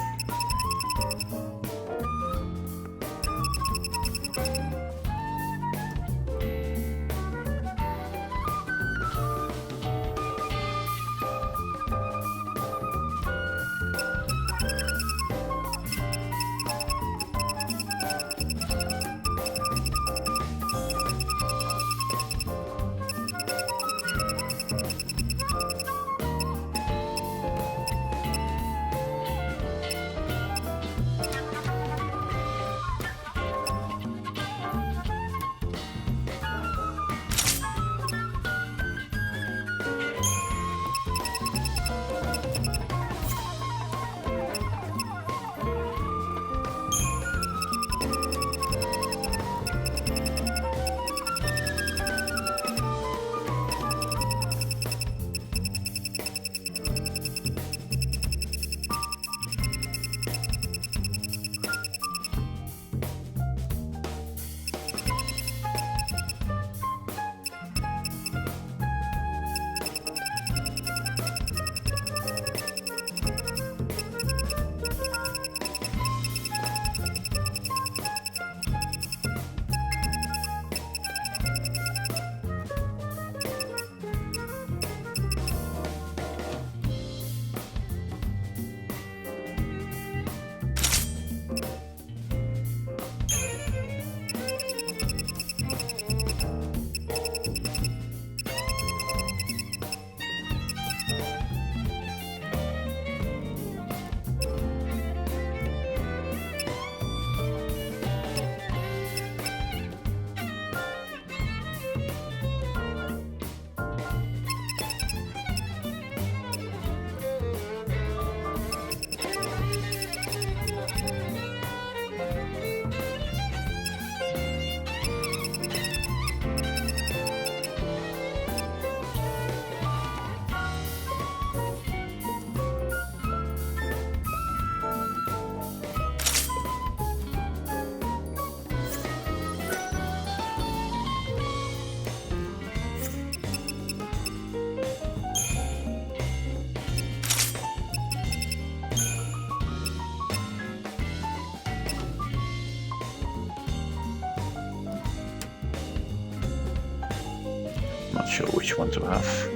Not sure which one to have.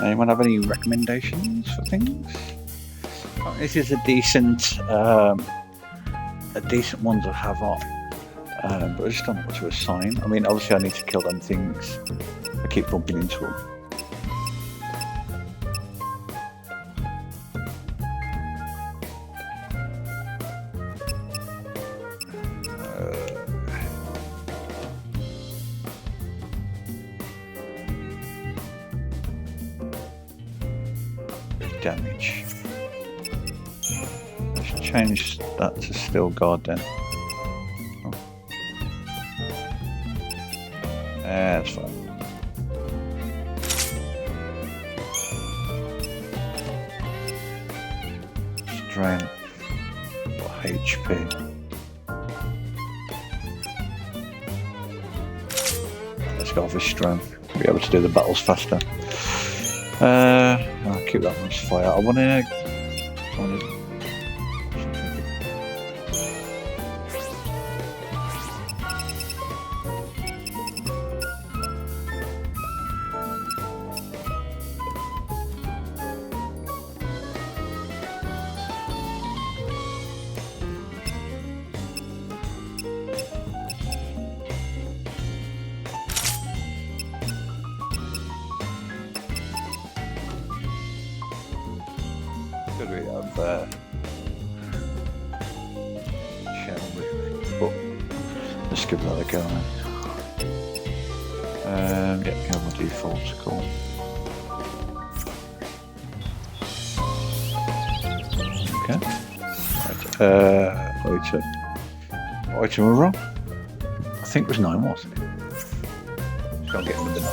Anyone have any recommendations for things? This is a decent one to have on, but I just don't know what to assign. I mean, obviously I need to kill them things. I keep bumping into them. Damage. Let's change that to still guard then. Oh. That's fine. Strength or HP. Let's go for strength. Be able to do the battles faster. I'll keep that one as fire. I want to. Let's give that a go. Yeah, go with defaults, cool. Okay. Right. Item wrong. I think it was 9, wasn't it? Just gotta get him with the 9.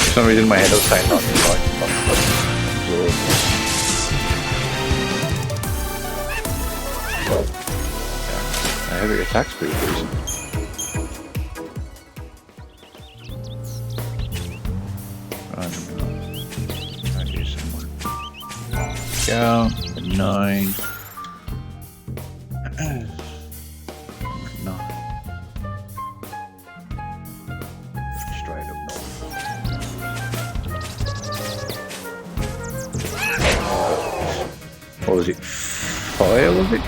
For some reason in my head I was saying not heavy attack speed decent. Go 9. 9. Straight up north. What was it? Fire, was it?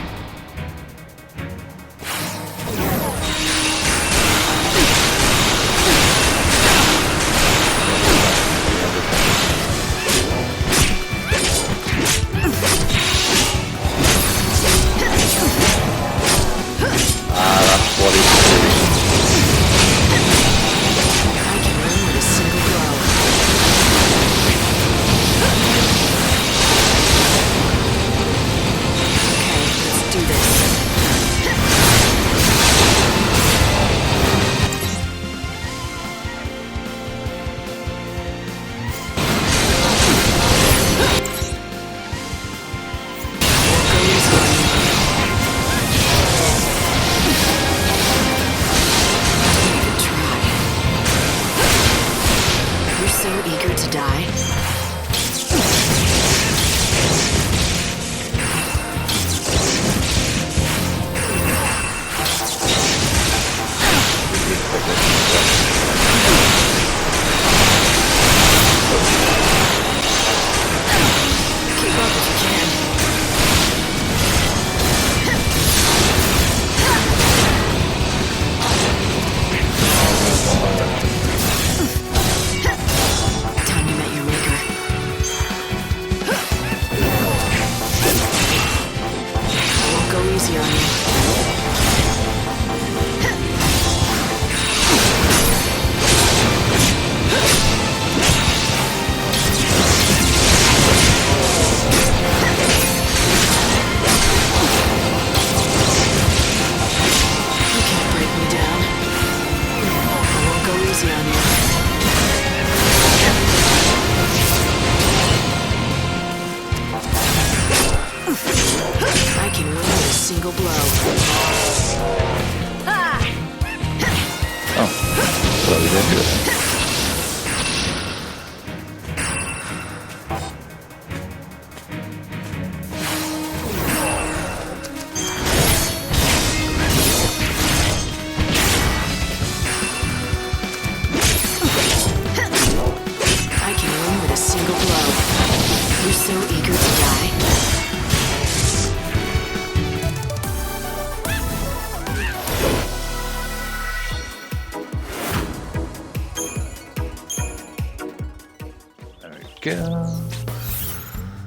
Time to met your so eager to die? There we go.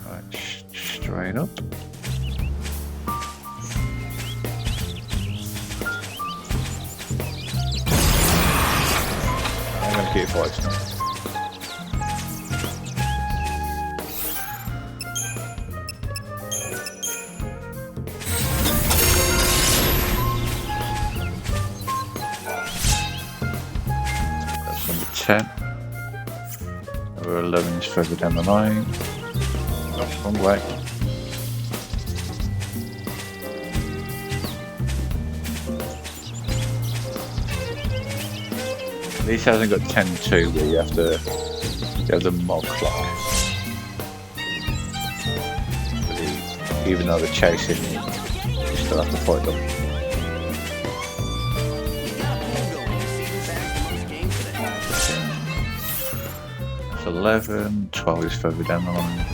Right, straight up. I'm gonna keep fighting. That's number 10. Number 11 is further down the line. Oh, wrong way. At least hasn't got 10-2 where you have the mod clock. But even though they're chasing you, you still have to fight them. That's 11, 12 is further down the line.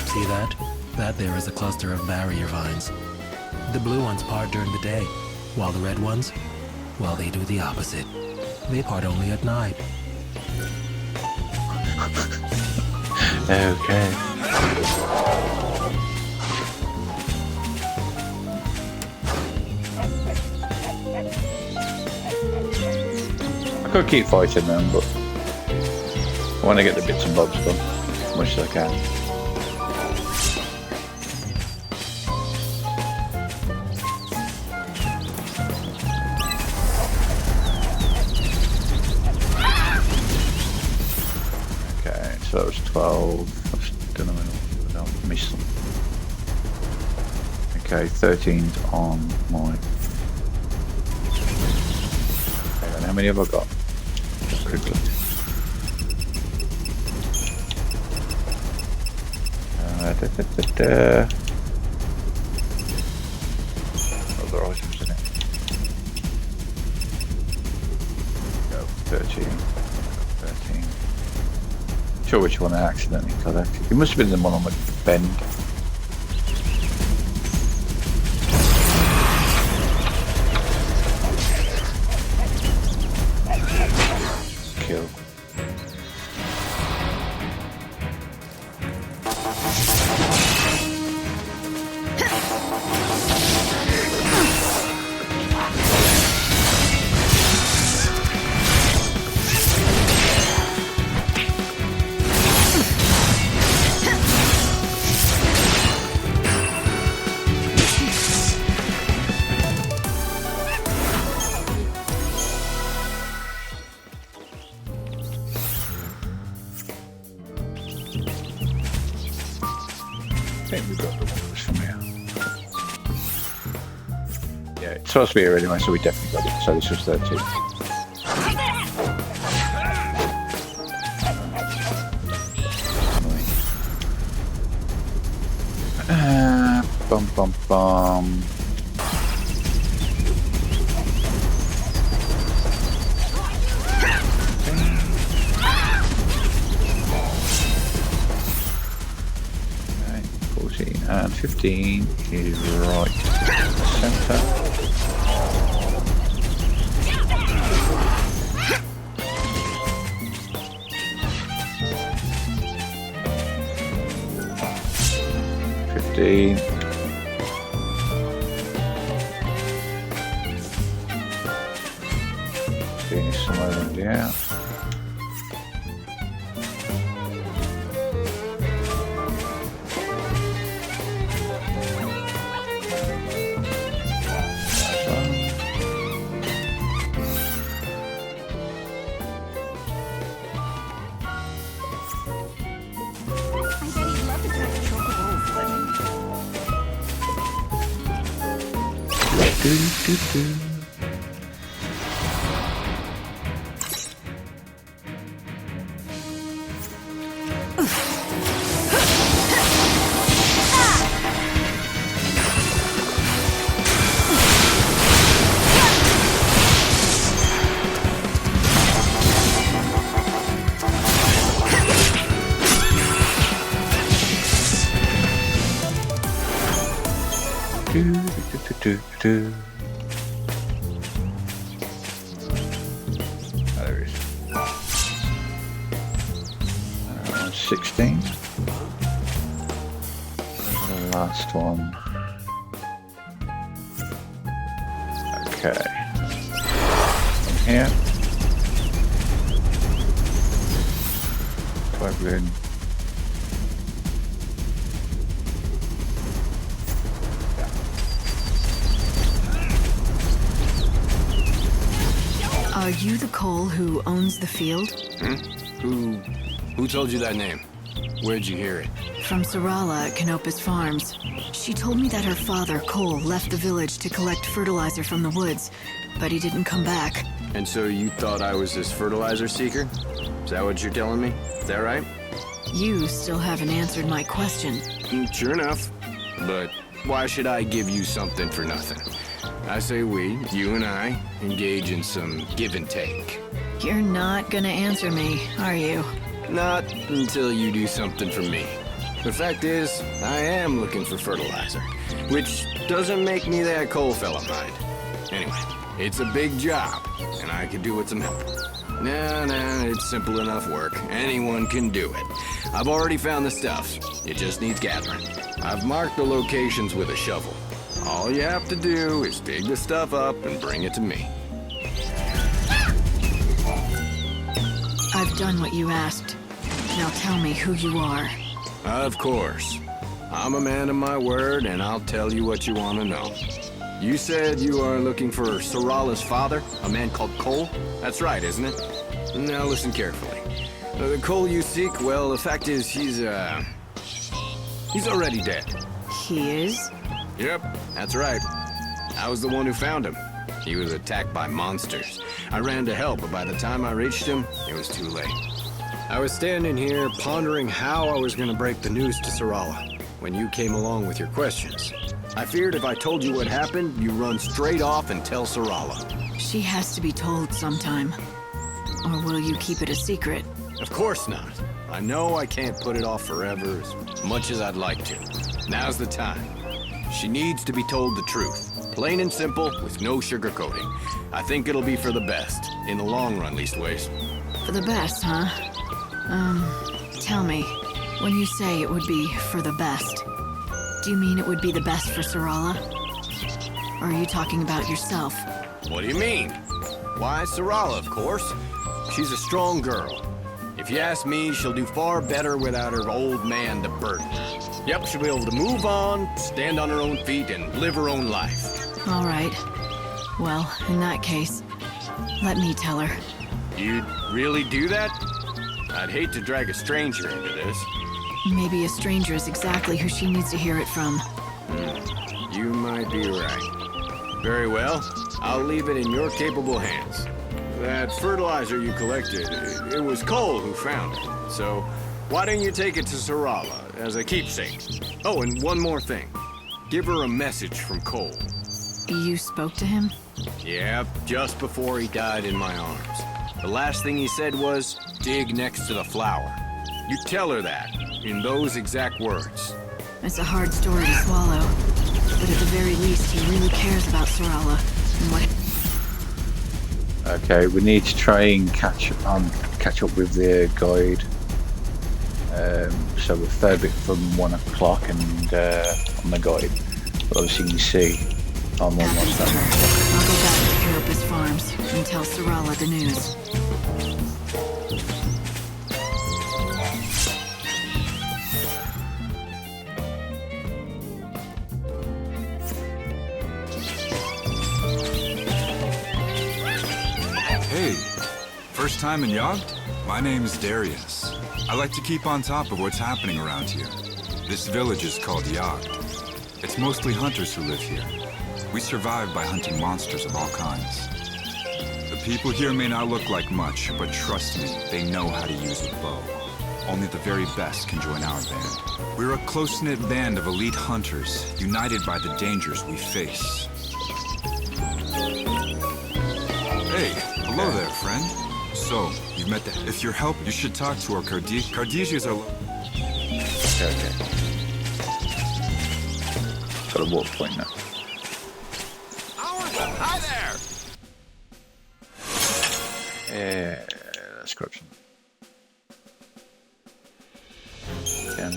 See that? That there is a cluster of barrier vines. The blue ones part during the day, while the red ones, well, they do the opposite. They part only at night. Okay. I could keep fighting them, but I want to get the bits and bobs done as much as I can. Okay, so that was 12. I don't know if I missed them. Okay, 13's on my. Hang on, how many have I got? Just quickly. Other items in it. Go 13. 13. Sure which one I accidentally collected. It must have been the one on the bend. Kill. I think we got the ones from here. Yeah, it's supposed to be here anyway, so we definitely got it. So this was 13. Bum bum bum. And 15 is right center. $15. Is somewhere around here. 16. The last one. Okay. From here. Puebloon. Are you the Cole who owns the field? Who told you that name? Where'd you hear it? From Sarala at Canopus Farms. She told me that her father, Cole, left the village to collect fertilizer from the woods, but he didn't come back. And so you thought I was this fertilizer seeker? Is that what you're telling me? Is that right? You still haven't answered my question. Sure enough. But why should I give you something for nothing? I say we, you and I, engage in some give and take. You're not gonna answer me, are you? Not until you do something for me. The fact is, I am looking for fertilizer, which doesn't make me that Cole fella, mind. Anyway, it's a big job, and I could do with some help. Nah, it's simple enough work. Anyone can do it. I've already found the stuff. It just needs gathering. I've marked the locations with a shovel. All you have to do is dig the stuff up and bring it to me. I've done what you asked. Now tell me who you are. Of course. I'm a man of my word, and I'll tell you what you want to know. You said you are looking for Sarala's father, a man called Cole? That's right, isn't it? Now listen carefully. The Cole you seek, well, the fact is he's already dead. He is? Yep, that's right. I was the one who found him. He was attacked by monsters. I ran to help, but by the time I reached him, it was too late. I was standing here pondering how I was going to break the news to Sarala when you came along with your questions. I feared if I told you what happened, you run straight off and tell Sarala. She has to be told sometime. Or will you keep it a secret? Of course not. I know I can't put it off forever as much as I'd like to. Now's the time. She needs to be told the truth. Plain and simple, with no sugarcoating. I think it'll be for the best. In the long run, leastways. For the best, huh? Tell me, when you say it would be for the best, do you mean it would be the best for Sarala? Or are you talking about yourself? What do you mean? Why, Sarala, of course. She's a strong girl. If you ask me, she'll do far better without her old man to burden her. Yep, she'll be able to move on, stand on her own feet, and live her own life. All right. Well, in that case, let me tell her. You'd really do that? I'd hate to drag a stranger into this. Maybe a stranger is exactly who she needs to hear it from. You might be right. Very well. I'll leave it in your capable hands. That fertilizer you collected, it was Cole who found it. So, why don't you take it to Sarala as a keepsake? Oh, and one more thing. Give her a message from Cole. You spoke to him? Yeah, just before he died in my arms. The last thing he said was, dig next to the flower. You tell her that, in those exact words. It's a hard story to swallow. But at the very least, he really cares about Sarala and what... Okay, we need to try and catch up with the guide. So we're a fair bit from 1 o'clock and on the guide. But obviously you can see I'm almost done. I'll go back to Canopus Farms and tell Sarala the news. Hey, first time in Yogd? My name is Darius. I like to keep on top of what's happening around here. This village is called Yogd. It's mostly hunters who live here. We survive by hunting monsters of all kinds. The people here may not look like much, but trust me, they know how to use a bow. Only the very best can join our band. We're a close-knit band of elite hunters, united by the dangers we face. Hey, hello there, friend. So, you've met the... If you're help, you should talk to our Cardesias are... Okay. Got a warp point now. Hi there! Description.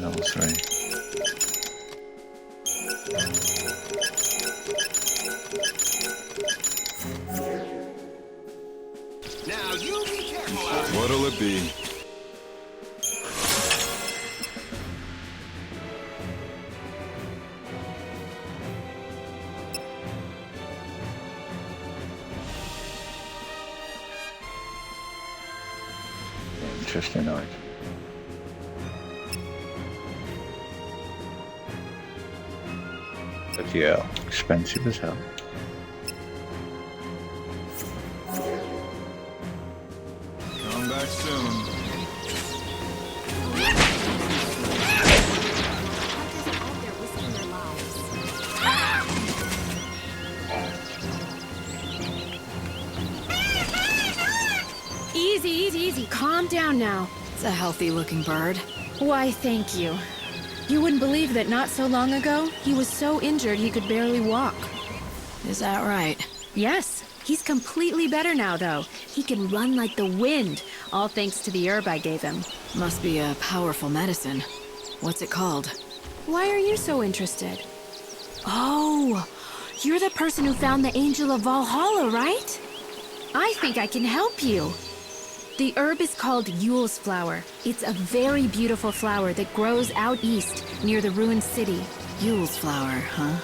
Level 3. Now you be careful out there. What'll it be? Interesting night. But yeah, expensive as hell. Come back soon. Easy, easy, easy. Calm down now. It's a healthy-looking bird. Why, thank you. You wouldn't believe that not so long ago, he was so injured he could barely walk. Is that right? Yes. He's completely better now, though. He can run like the wind, all thanks to the herb I gave him. Must be a powerful medicine. What's it called? Why are you so interested? Oh, you're the person who found the Angel of Valhalla, right? I think I can help you. The herb is called Yule's flower. It's a very beautiful flower that grows out east near the ruined city. Yule's flower, huh?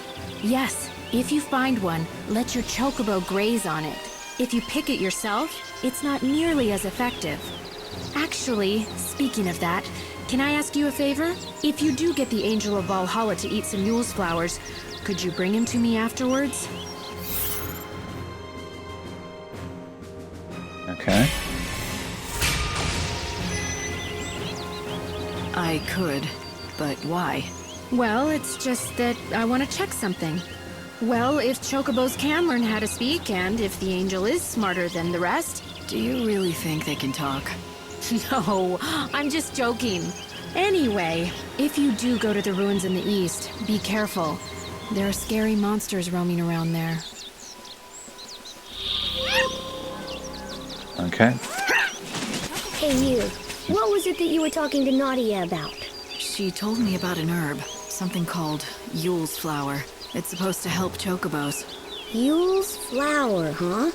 Yes. If you find one, let your chocobo graze on it. If you pick it yourself, it's not nearly as effective. Actually, speaking of that, can I ask you a favor? If you do get the Angel of Valhalla to eat some Yule's flowers, could you bring him to me afterwards? Okay. I could, but why? Well, it's just that I want to check something. Well, if chocobos can learn how to speak, and if the angel is smarter than the rest... Do you really think they can talk? No, I'm just joking. Anyway, if you do go to the ruins in the east, be careful. There are scary monsters roaming around there. Okay. Hey, you. What was it that you were talking to Nadia about? She told me about an herb, something called Yule's flower. It's supposed to help chocobos. Yule's flower, huh?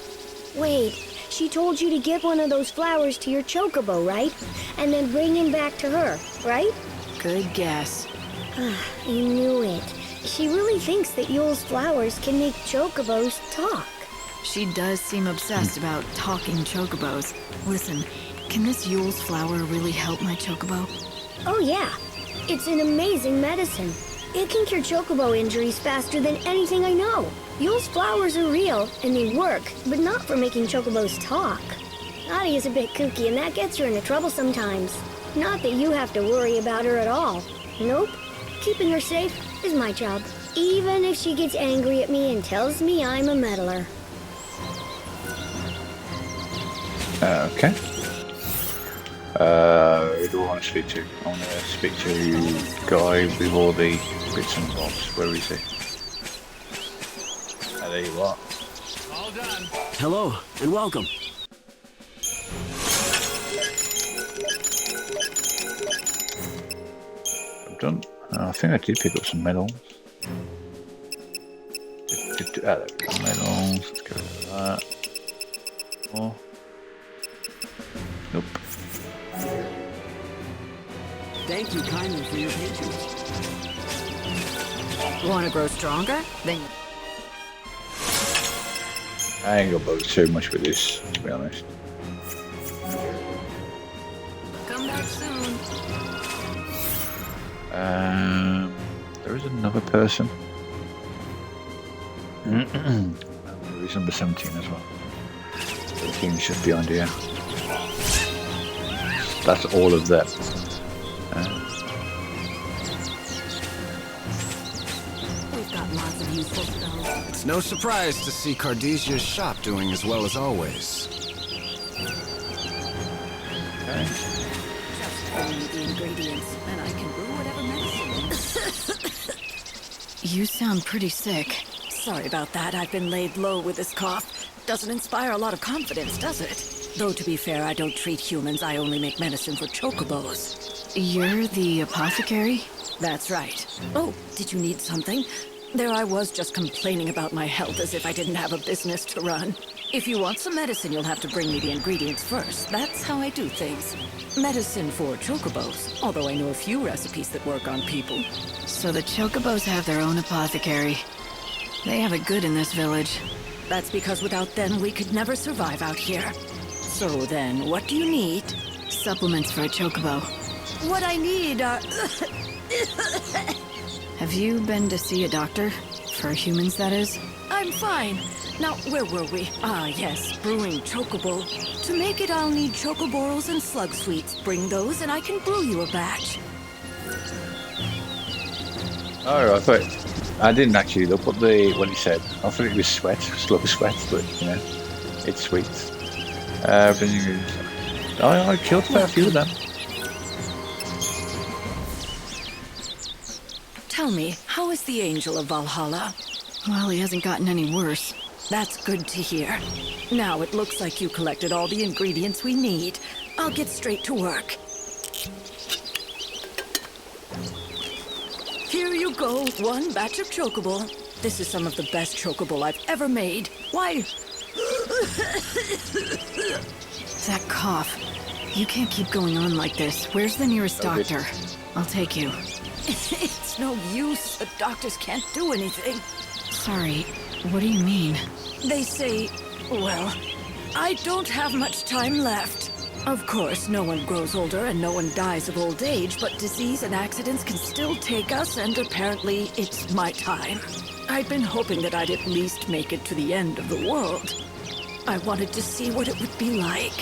Wait, she told you to give one of those flowers to your chocobo, right? And then bring him back to her, right? Good guess. I knew it. She really thinks that Yule's flowers can make chocobos talk. She does seem obsessed about talking chocobos. Listen, can this Yule's flower really help my chocobo? Oh yeah, it's an amazing medicine. It can cure chocobo injuries faster than anything I know. Yule's flowers are real, and they work, but not for making chocobos talk. Nadia's a bit kooky, and that gets her into trouble sometimes. Not that you have to worry about her at all. Nope. Keeping her safe is my job. Even if she gets angry at me and tells me I'm a meddler. Okay. Who do I want to speak to? I want to speak to the guy with all the bits and bobs. Where is he? Oh, there you are. All done. Hello, and welcome. I'm done. I think I did pick up some medals. There we go, medals. Let's get rid of that. More. Nope. Thank you kindly for your patience. Want to grow stronger? Then... I ain't gonna bother too much with this, to be honest. Come back soon. There is another person. There is number 17 as well. 17 is just behind here. That's all of them. We've got lots of useful spells. It's no surprise to see Cardesia's shop doing as well as always. Okay. Just bring me the ingredients, and I can brew whatever medicine. You sound pretty sick. Sorry about that. I've been laid low with this cough. Doesn't inspire a lot of confidence, does it? Though to be fair, I don't treat humans. I only make medicine for chocobos. You're the apothecary? That's right. Oh, did you need something? There I was just complaining about my health as if I didn't have a business to run. If you want some medicine, you'll have to bring me the ingredients first. That's how I do things. Medicine for chocobos, although I know a few recipes that work on people. So the chocobos have their own apothecary. They have it good in this village. That's because without them, we could never survive out here. So then, what do you need? Supplements for a chocobo. What I need are... Have you been to see a doctor? For humans, that is? I'm fine. Now, where were we? Ah, yes, brewing chocobo. To make it, I'll need chocoborals and slug sweets. Bring those and I can brew you a batch. Oh, I thought... I didn't actually look what he said. I thought it was sweat, slug sweat, but, you know, it's sweet. I killed quite a few of them. Tell me, how is the Angel of Valhalla? Well, he hasn't gotten any worse. That's good to hear. Now it looks like you collected all the ingredients we need. I'll get straight to work. Here you go, one batch of chocobo. This is some of the best chocobo I've ever made. Why? That cough. You can't keep going on like this. Where's the nearest doctor? I'll take you. It's no use. The doctors can't do anything. Sorry, what do you mean? They say, well, I don't have much time left. Of course, no one grows older and no one dies of old age, but disease and accidents can still take us, and apparently it's my time. I'd been hoping that I'd at least make it to the end of the world. I wanted to see what it would be like.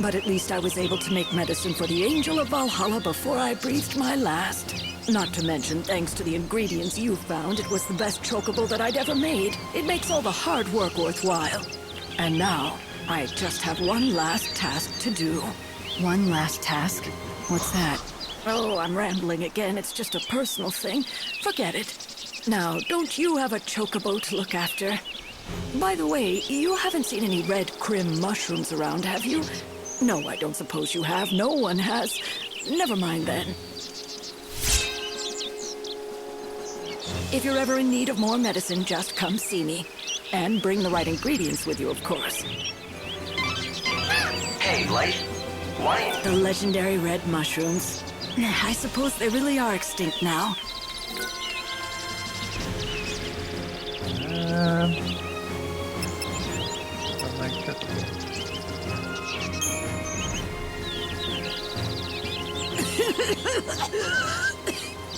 But at least I was able to make medicine for the Angel of Valhalla before I breathed my last. Not to mention, thanks to the ingredients you found, it was the best chocobo that I'd ever made. It makes all the hard work worthwhile. And now, I just have one last task to do. One last task? What's that? Oh, I'm rambling again. It's just a personal thing. Forget it. Now, don't you have a chocobo to look after? By the way, you haven't seen any red crim mushrooms around, have you? No, I don't suppose you have. No one has. Never mind then. If you're ever in need of more medicine, just come see me. And bring the right ingredients with you, of course. Hey, Light. Why? The legendary red mushrooms. I suppose they really are extinct now.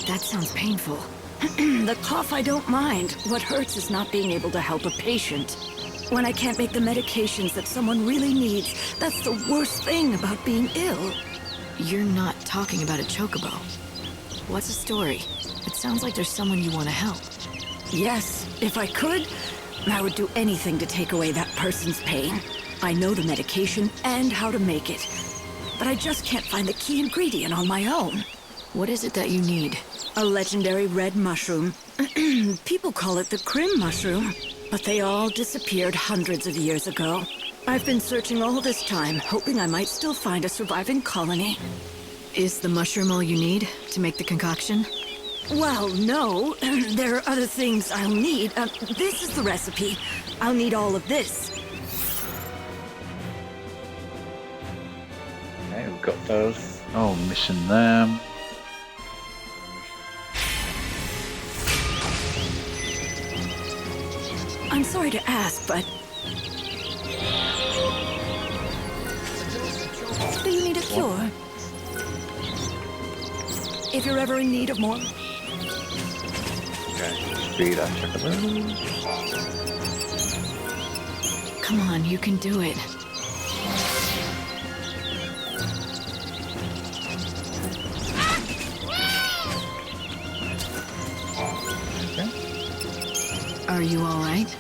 That sounds painful. The cough I don't mind. What hurts is not being able to help a patient. When I can't make the medications that someone really needs, that's the worst thing about being ill. You're not talking about a chocobo. What's the story? It sounds like there's someone you want to help. Yes, if I could, I would do anything to take away that person's pain. I know the medication and how to make it. But I just can't find the key ingredient on my own. What is it that you need? A legendary red mushroom. People call it the crim mushroom. But they all disappeared hundreds of years ago. I've been searching all this time, hoping I might still find a surviving colony. Is the mushroom all you need to make the concoction? Well, no. There are other things I'll need. This is the recipe. I'll need all of this. Okay, we've got those. Oh, missing them. I'm sorry to ask, but... do you need a cure? If you're ever in need of more... Okay, speed up, check it out. Come on, you can do it. Are you all right?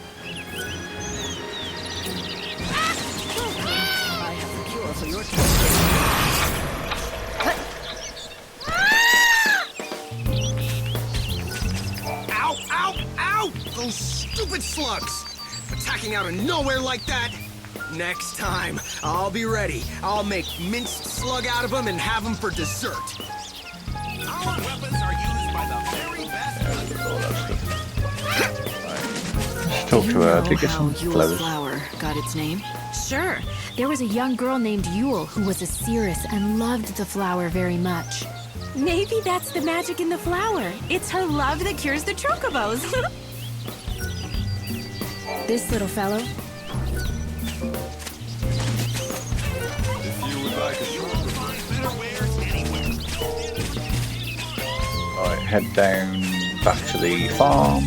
I have a cure for your Ow, ow, ow! Those stupid slugs! Attacking out of nowhere like that? Next time, I'll be ready. I'll make minced slug out of them and have them for dessert. Our weapons are used by the very best. Let's talk to her to get some Yule's flowers. flower got its name? Sure. There was a young girl named Yule who was a seeress and loved the flower very much. Maybe that's the magic in the flower. It's her love that cures the chocobos. This little fellow. If you would like a short Alright, head down back to the farm.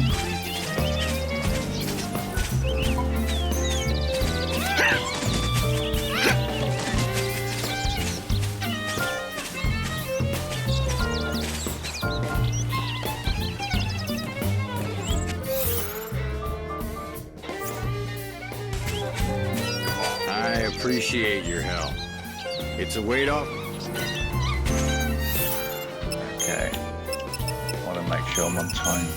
I appreciate your help. It's a weight off. Okay. Want to make sure I'm on time.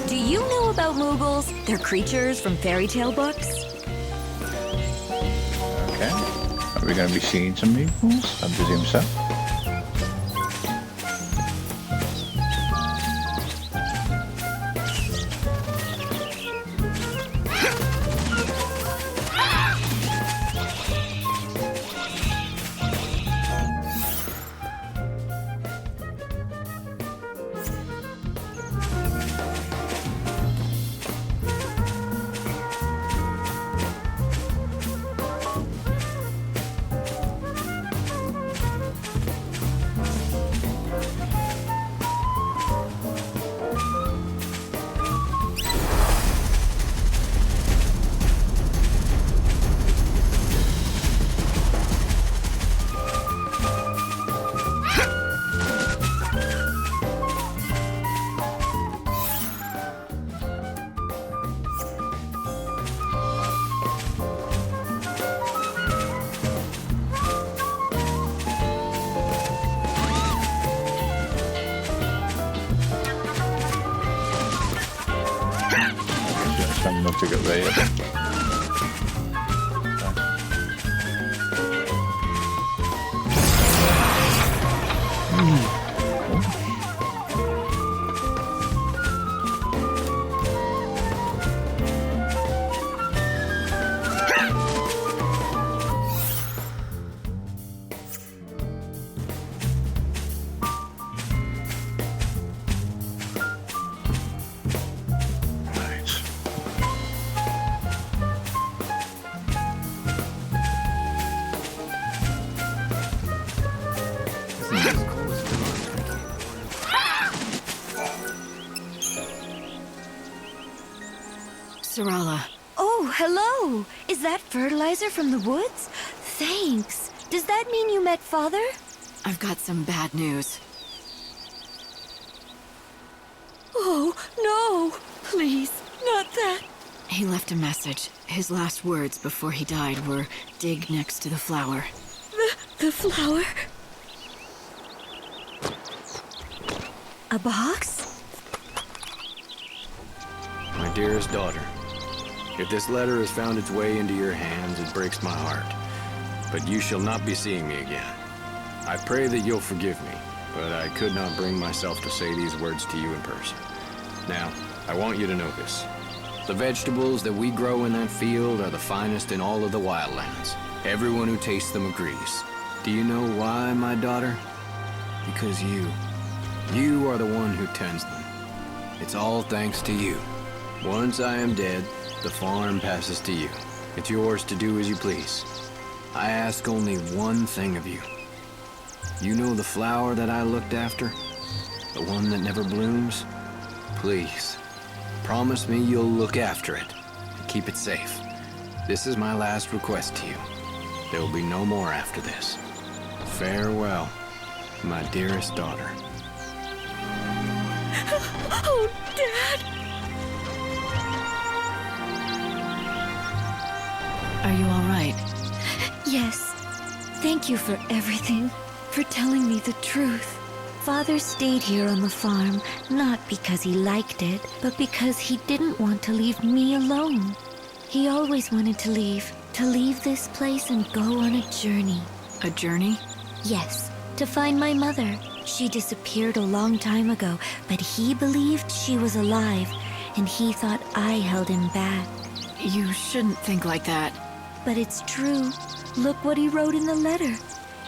Do you know about Moogles? They're creatures from fairy tale books. Okay. Are we going to be seeing some Moogles? I presume so. To get ready. Sarala. Oh, hello! Is that fertilizer from the woods? Thanks. Does that mean you met Father? I've got some bad news. Oh, no! Please, not that. He left a message. His last words before he died were, dig next to the flower. The flower? A box? My dearest daughter, if this letter has found its way into your hands, it breaks my heart. But you shall not be seeing me again. I pray that you'll forgive me, but I could not bring myself to say these words to you in person. Now, I want you to know this. The vegetables that we grow in that field are the finest in all of the wildlands. Everyone who tastes them agrees. Do you know why, my daughter? Because you are the one who tends them. It's all thanks to you. Once I am dead, the farm passes to you. It's yours to do as you please. I ask only one thing of you. You know the flower that I looked after? The one that never blooms? Please, promise me you'll look after it and keep it safe. This is my last request to you. There will be no more after this. Farewell, my dearest daughter. Oh, Dad! Are you all right? Yes. Thank you for everything, for telling me the truth. Father stayed here on the farm, not because he liked it, but because he didn't want to leave me alone. He always wanted to leave this place and go on a journey. A journey? Yes, to find my mother. She disappeared a long time ago, but he believed she was alive, and he thought I held him back. You shouldn't think like that. But it's true. Look what he wrote in the letter.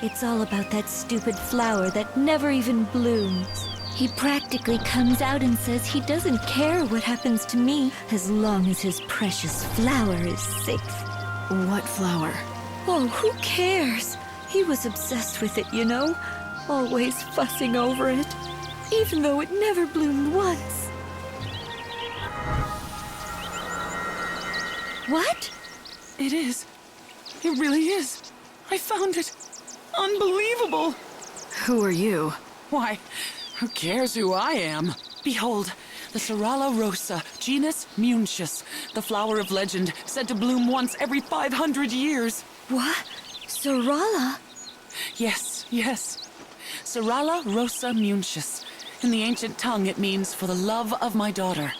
It's all about that stupid flower that never even blooms. He practically comes out and says he doesn't care what happens to me as long as his precious flower is safe. What flower? Oh, who cares? He was obsessed with it, you know? Always fussing over it, even though it never bloomed once. What? It is. It really is. I found it. Unbelievable. Who are you? Why, who cares who I am? Behold, the Serrala rosa, genus Muncius, the flower of legend, said to bloom once every 500 years. What? Serrala? Yes, yes. Serrala rosa Muncius. In the ancient tongue, it means for the love of my daughter.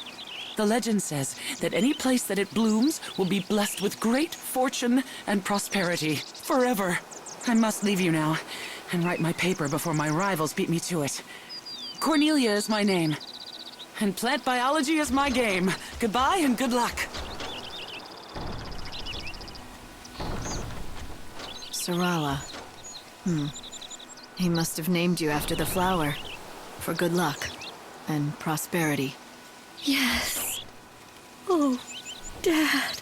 The legend says that any place that it blooms will be blessed with great fortune and prosperity forever. I must leave you now and write my paper before my rivals beat me to it. Cornelia is my name, and plant biology is my game. Goodbye and good luck. Serrala. He must have named you after the flower. For good luck and prosperity. Yes. Oh, Dad.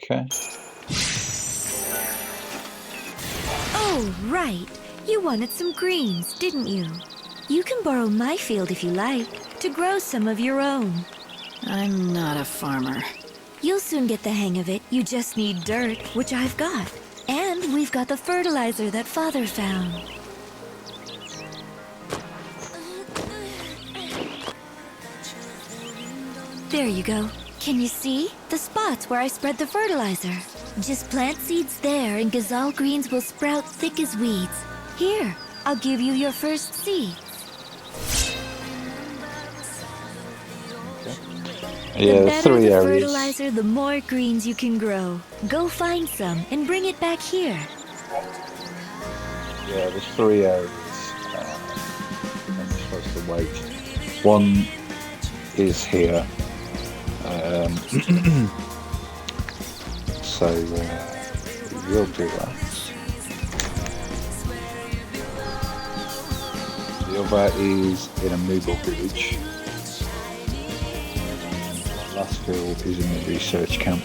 Okay. Oh, right. You wanted some greens, didn't you? You can borrow my field if you like, to grow some of your own. I'm not a farmer. You'll soon get the hang of it. You just need dirt, which I've got. And we've got the fertilizer that Father found. There you go. Can you see? The spots where I spread the fertilizer. Just plant seeds there and gazelle greens will sprout thick as weeds. Here, I'll give you your first seed. Yeah, the there's better 3 the areas. fertilizer, the more greens you can grow. Go find some and bring it back here. Yeah, there's 3 areas. I'm supposed to wait. One is here. So we'll do that. The other is in a Moogle village. Last field is in the research camp.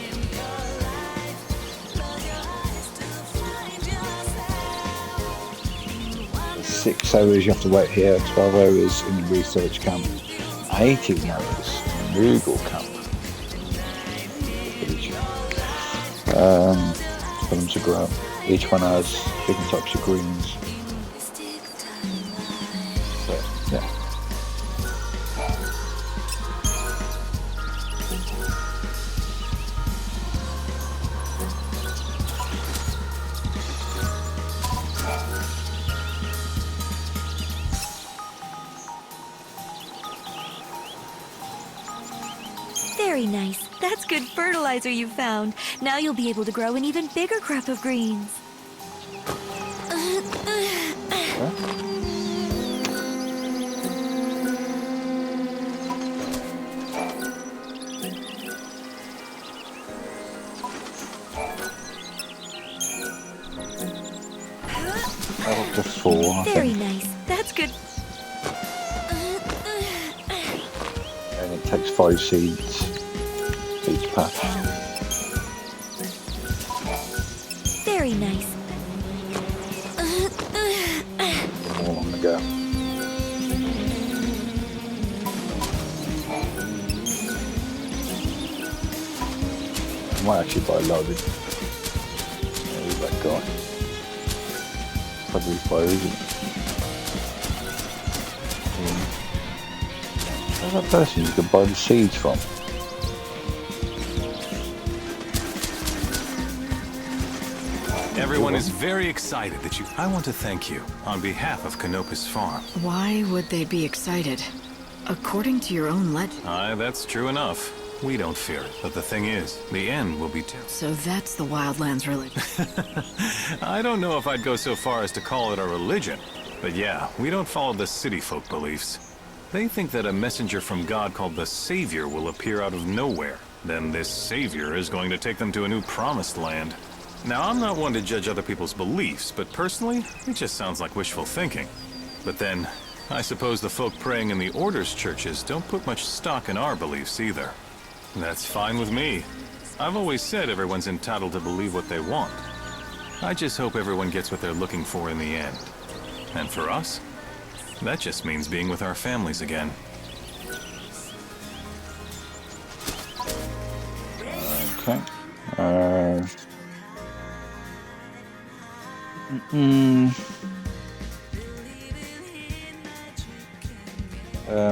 There's 6 hours you have to wait here, 12 hours in the research camp, 18 hours in the Moogle camp. For them to grow. Each one has different types of greens. So, yeah. Very nice. That's good fertilizer you found. Now you'll be able to grow an even bigger crop of greens. Up to 4, I Very think. nice. That's good. And it takes 5 seeds each patch. Very nice. More on the go. might actually buy a load. Who's that guy? Probably fire, isn't it? Where's that person you can buy the seeds from? Everyone is very excited that you... I want to thank you on behalf of Canopus Farm. Why would they be excited? According to your own legend. Aye, that's true enough. We don't fear it, but the thing is, the end will be terrible. So that's the Wildlands religion. I don't know if I'd go so far as to call it a religion, but yeah, we don't follow the city folk beliefs. They think that a messenger from God called the Savior will appear out of nowhere. Then this Savior is going to take them to a new promised land. Now, I'm not one to judge other people's beliefs, but personally, it just sounds like wishful thinking. But then, I suppose the folk praying in the Order's churches don't put much stock in our beliefs either. That's fine with me. I've always said everyone's entitled to believe what they want. I just hope everyone gets what they're looking for in the end. And for us, that just means being with our families again. Okay.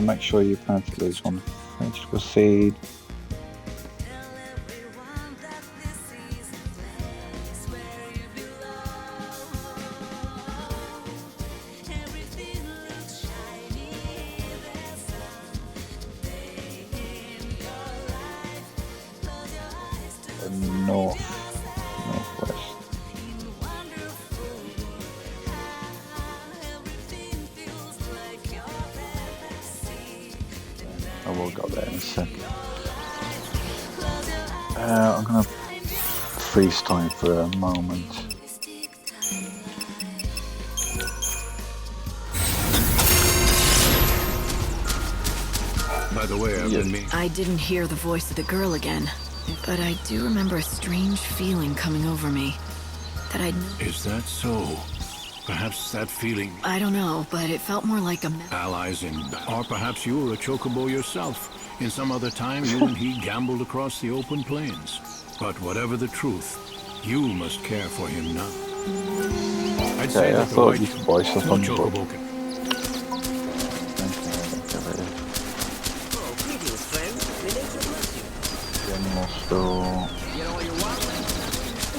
Make sure you plant at least one vegetable seed. Northwest. I will go there in a sec. I'm gonna freeze time for a moment. By the way, I've been meaning... I didn't hear the voice of the girl again, but I do remember a strange feeling coming over me. That I'd... Is that so? Perhaps that feeling... I don't know, but it felt more like a... Allies in... Or perhaps you were a chocobo yourself. In some other time, you and he gambled across the open plains. But whatever the truth, you must care for him now. I'd say that the white... you could buy stuff on the book. General store.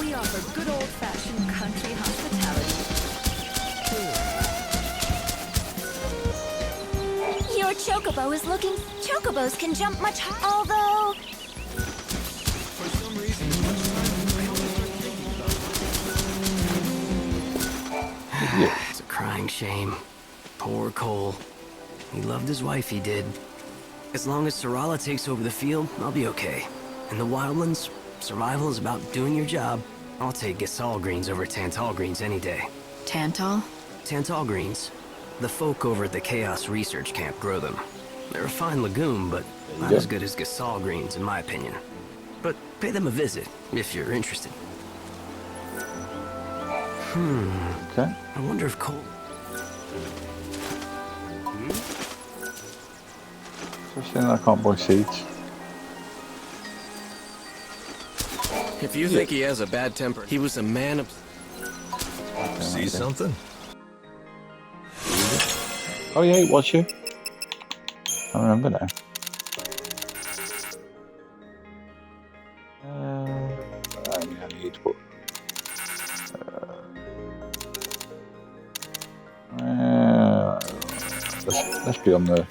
We offer good old-fashioned country hospitality. Your chocobo is looking... Chocobos can jump much higher, although... For some reason, It's a crying shame. Poor Cole. He loved his wife, he did. As long as Sarala takes over the field, I'll be okay. In the Wildlands, survival is about doing your job. I'll take Gasol greens over Tantal greens any day. Tantal? Tantal greens. The folk over at the Chaos Research Camp grow them. They're a fine legume, but not as good as Gasol greens, in my opinion. But pay them a visit, if you're interested. Okay. I wonder if Cole... First thing, I can't buy seeds. If you think he has a bad temper, he was a man of... See something? Oh yeah, it was you. I remember now. I need to put... let's be on the...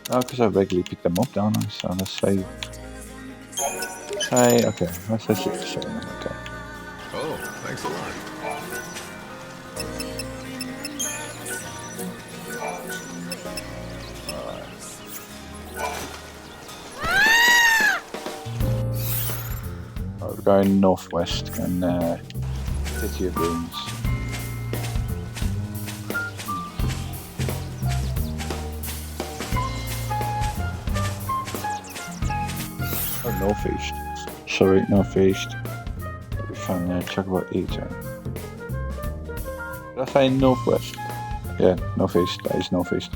because I regularly pick them up, don't I? So let's say... okay, let's say 6 or 7, okay. Oh, thanks a lot. We're going northwest and City of Ruins. Oh, northeast. Sorry, northeast. We found the Chocobo Eater. Did I say northwest? Yeah, northeast. That is northeast.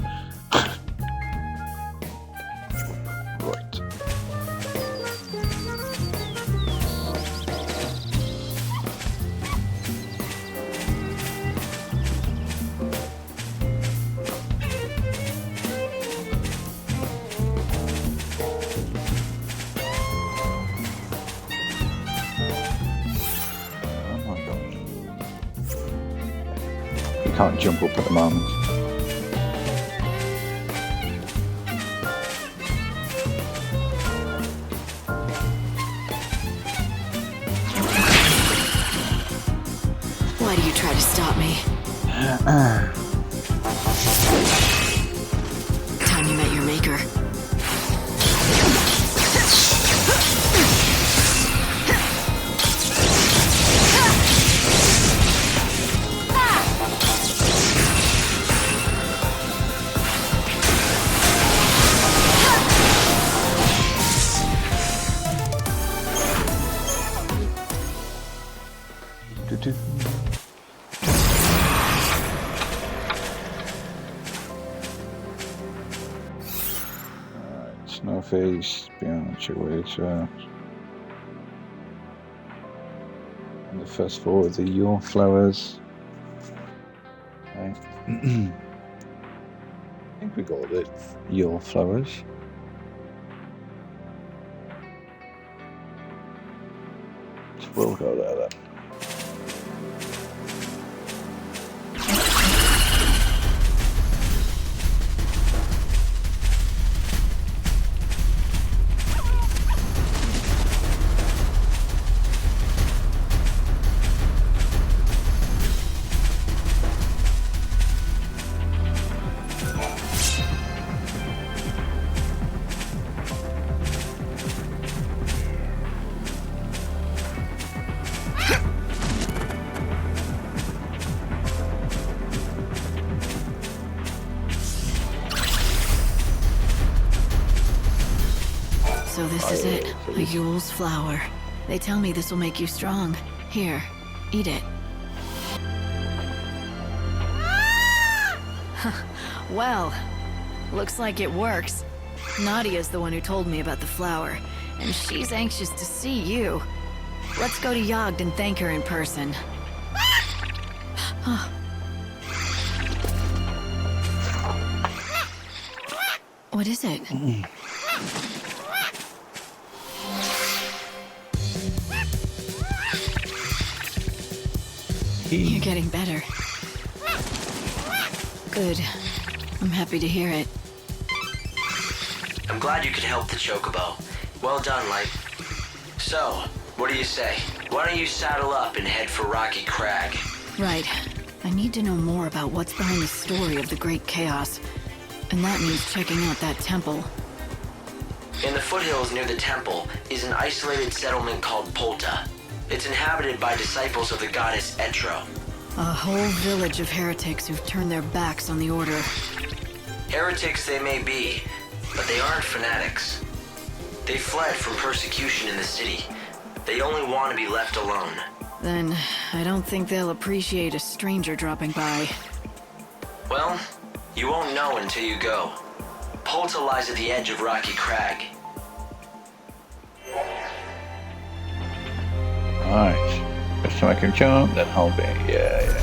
Right. Can't jump up at the moment. Why do you try to stop me? Time you met your maker. Snowface, beyond your way to and the first four of the Your Flowers. Okay. I think we got it. Your Flowers. So we'll go there then. So this is it, a Yule's flower. They tell me this will make you strong. Here, eat it. Well, looks like it works. Nadia's the one who told me about the flower, and she's anxious to see you. Let's go to Yogd and thank her in person. What is it? You're getting better. Good. I'm happy to hear it. I'm glad you could help the Chocobo. Well done, Light. So, what do you say? Why don't you saddle up and head for Rocky Crag? Right. I need to know more about what's behind the story of the Great Chaos. And that means checking out that temple. In the foothills near the temple is an isolated settlement called Polta. It's inhabited by disciples of the goddess Etro. A whole village of heretics who've turned their backs on the Order. Heretics they may be, but they aren't fanatics. They fled from persecution in the city. They only want to be left alone. Then, I don't think they'll appreciate a stranger dropping by. Well, you won't know until you go. Polta lies at the edge of Rocky Crag. Alright. First time I can jump, then hold B. Yeah.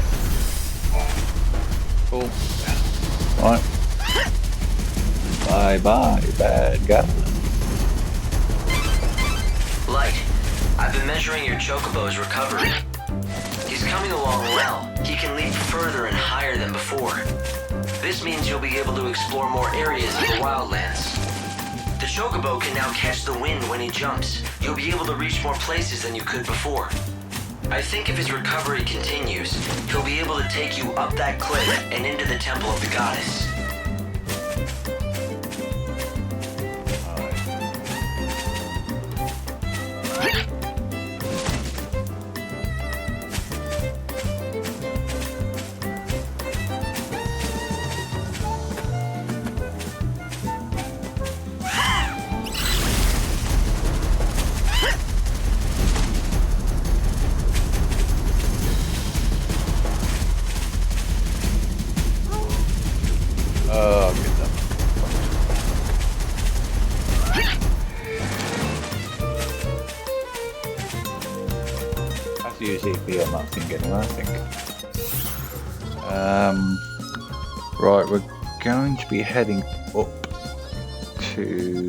Cool. Right. Bye, bad guy. Light, I've been measuring your Chocobo's recovery. He's coming along well. He can leap further and higher than before. This means you'll be able to explore more areas of the wildlands. The Chocobo can now catch the wind when he jumps. You'll be able to reach more places than you could before. I think if his recovery continues, he'll be able to take you up that cliff and into the Temple of the Goddess. Use EP on that thing anyway, I think. Right, we're going to be heading up to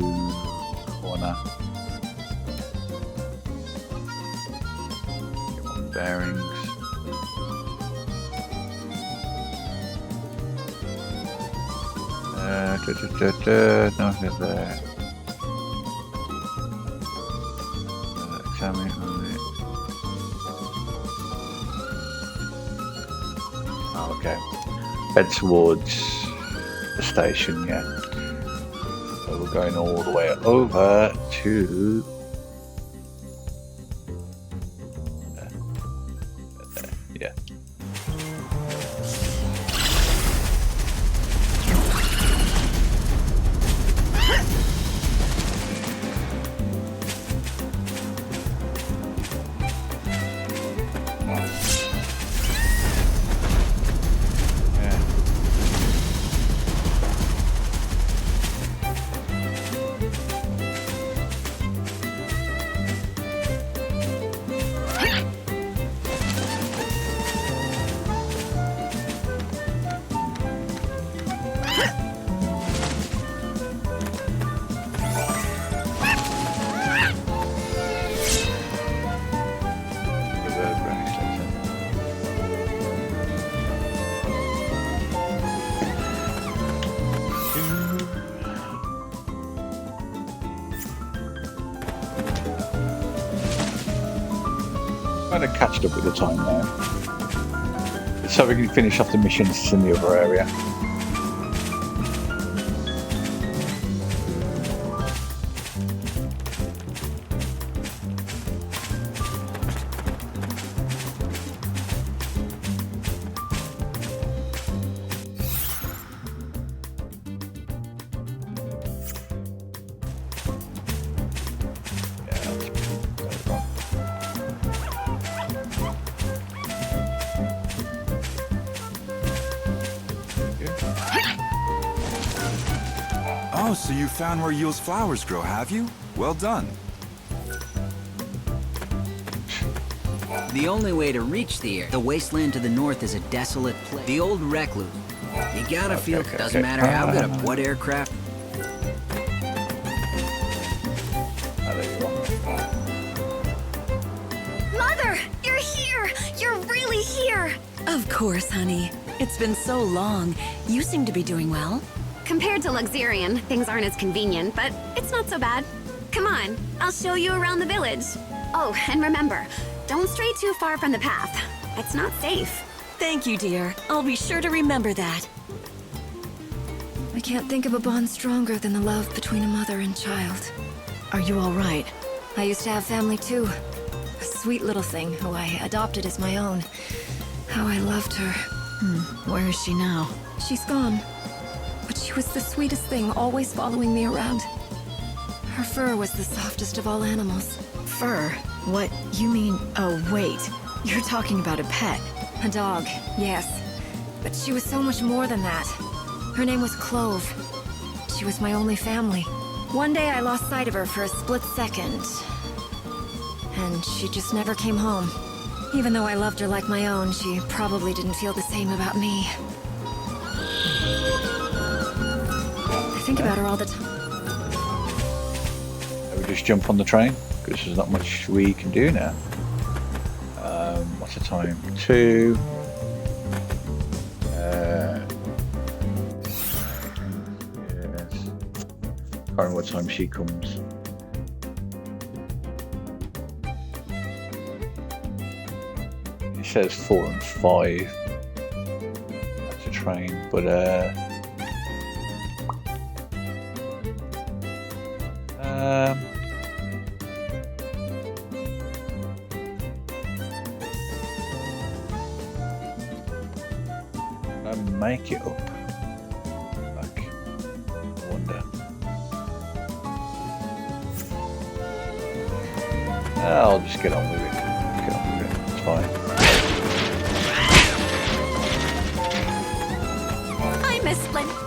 corner. Get my bearings. Nothing there. Examine on it. Oh, okay. Head towards the station, yeah. So we're going all the way over to... yeah. Kind of catched up with the time now, so we can finish off the missions in the other area. Oh, so you found where Yule's flowers grow, have you? Well done. The only way to reach the wasteland to the north is a desolate place. The old recluse. You gotta feel it doesn't matter how good of what aircraft. Mother, you're here! You're really here! Of course, honey. It's been so long. You seem to be doing well. Compared to Luxurian, things aren't as convenient, but it's not so bad. Come on, I'll show you around the village. Oh, and remember, don't stray too far from the path. It's not safe. Thank you, dear. I'll be sure to remember that. I can't think of a bond stronger than the love between a mother and child. Are you all right? I used to have family too. A sweet little thing who I adopted as my own. How I loved her. Where is she now? She's gone. But she was the sweetest thing, always following me around. Her fur was the softest of all animals. Fur? What? You mean... Oh, wait. You're talking about a pet. A dog, yes. But she was so much more than that. Her name was Clove. She was my only family. One day I lost sight of her for a split second. And she just never came home. Even though I loved her like my own, she probably didn't feel the same about me. I think about her all the time. We just jump on the train because there's not much we can do now. What's the time? 2. Yes. Can't remember what time she comes. It says 4 and 5. That's a train, but I make it up. Like, I wonder. I'll just get on with it. Get on with it. It's fine. I miss Splendid.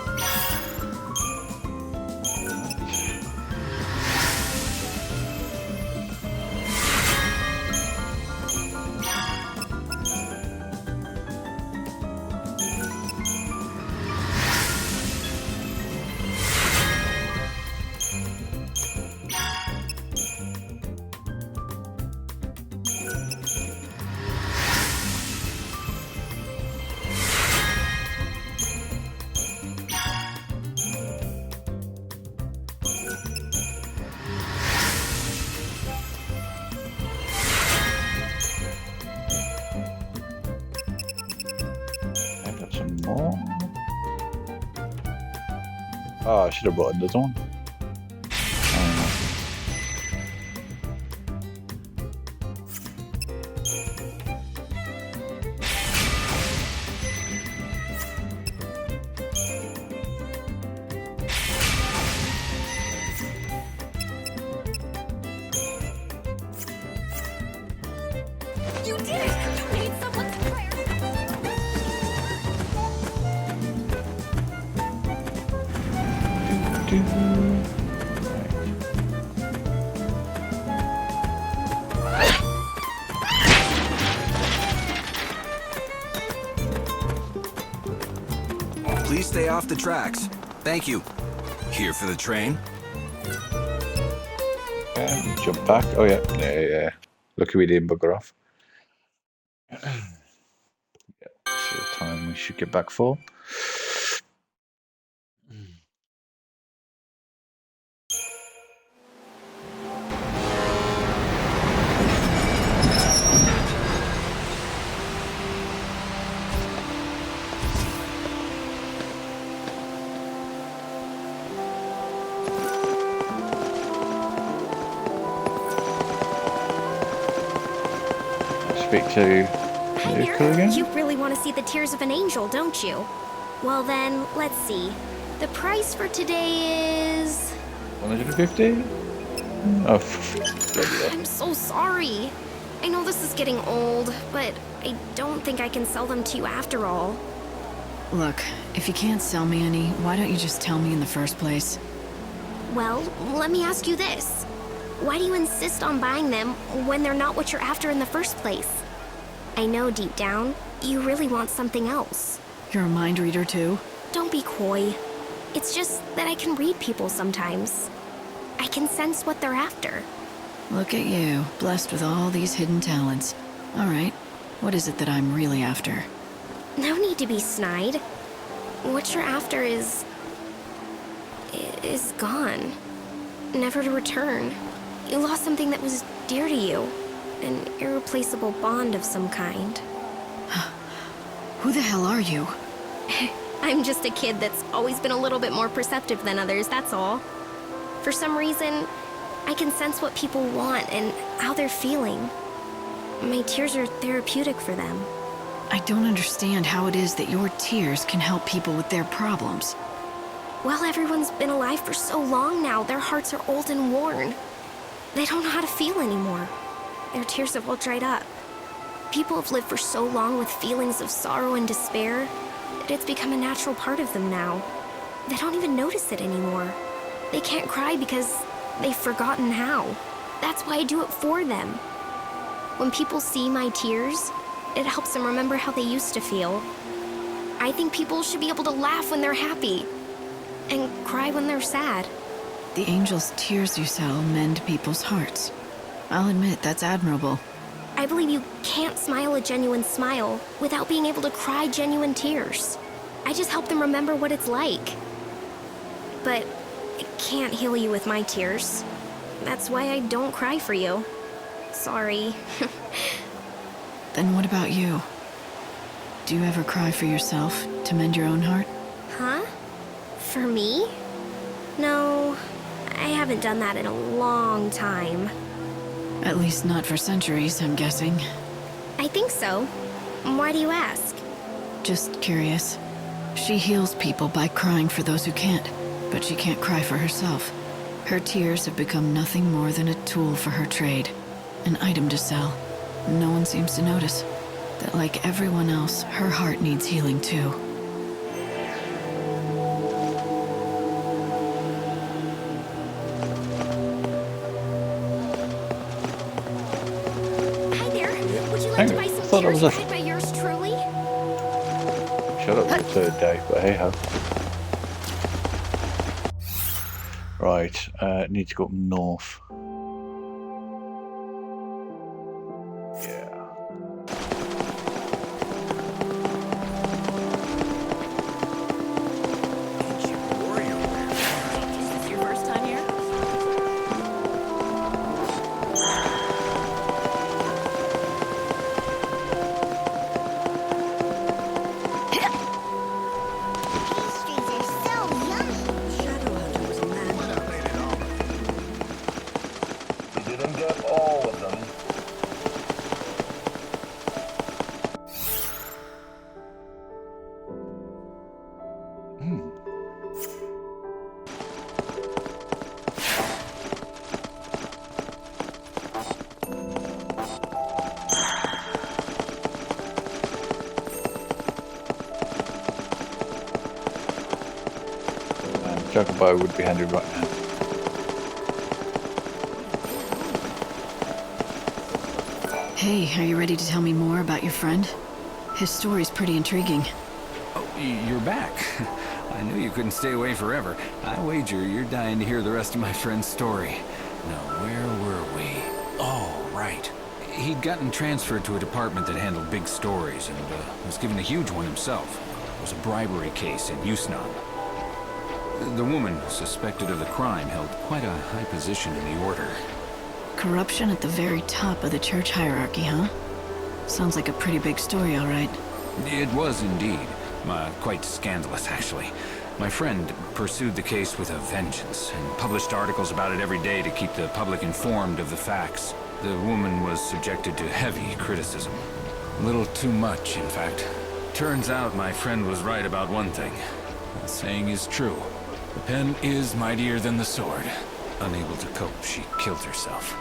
more. Oh, I should have brought another one. You did it! You made someone's prayer. Please stay off the tracks. Thank you. Here for the train? Jump back. Oh yeah, yeah. Lucky we didn't bugger off. Yeah, so the time we should get back for. Speak to Luca again. You really want to see the tears of an angel, don't you? Well then, let's see. The price for today is... 150? Oh, I'm so sorry. I know this is getting old, but I don't think I can sell them to you after all. Look, if you can't sell me any, why don't you just tell me in the first place? Well, let me ask you this. Why do you insist on buying them when they're not what you're after in the first place? I know deep down, you really want something else. You're a mind reader too? Don't be coy. It's just that I can read people sometimes. I can sense what they're after. Look at you, blessed with all these hidden talents. All right, what is it that I'm really after? No need to be snide. What you're after is gone. Never to return. You lost something that was dear to you. An irreplaceable bond of some kind. Who the hell are you? I'm just a kid that's always been a little bit more perceptive than others, that's all. For some reason, I can sense what people want and how they're feeling. My tears are therapeutic for them. I don't understand how it is that your tears can help people with their problems. Well, everyone's been alive for so long now, their hearts are old and worn. They don't know how to feel anymore. Their tears have all dried up. People have lived for so long with feelings of sorrow and despair that it's become a natural part of them now. They don't even notice it anymore. They can't cry because they've forgotten how. That's why I do it for them. When people see my tears, it helps them remember how they used to feel. I think people should be able to laugh when they're happy and cry when they're sad. The angel's tears you sell mend people's hearts. I'll admit, that's admirable. I believe you can't smile a genuine smile without being able to cry genuine tears. I just help them remember what it's like. But I can't heal you with my tears. That's why I don't cry for you. Sorry. Then what about you? Do you ever cry for yourself to mend your own heart? Huh? For me? No, I haven't done that in a long time. At least not for centuries, I'm guessing. I think so. Why do you ask? Just curious. She heals people by crying for those who can't, but she can't cry for herself. Her tears have become nothing more than a tool for her trade, an item to sell. No one seems to notice that, like everyone else, her heart needs healing too. Hi there. Would you like to buy some tears dyed by yours truly? Shut up, the third day, but hey ho. Right, need to go up north. Is this your first time here? Chocobo would be headed right now. Hey, are you ready to tell me more about your friend? His story's pretty intriguing. Oh, you're back. I knew you couldn't stay away forever. I wager you're dying to hear the rest of my friend's story. Now, where were we? Oh, right. He'd gotten transferred to a department that handled big stories and was given a huge one himself. It was a bribery case in Yusnan. The woman suspected of the crime held quite a high position in the order. Corruption at the very top of the church hierarchy, huh? Sounds like a pretty big story, all right. It was indeed. Quite scandalous, actually. My friend pursued the case with a vengeance and published articles about it every day to keep the public informed of the facts. The woman was subjected to heavy criticism. A little too much, in fact. Turns out my friend was right about one thing. The saying is true. The pen is mightier than the sword. Unable to cope, she killed herself.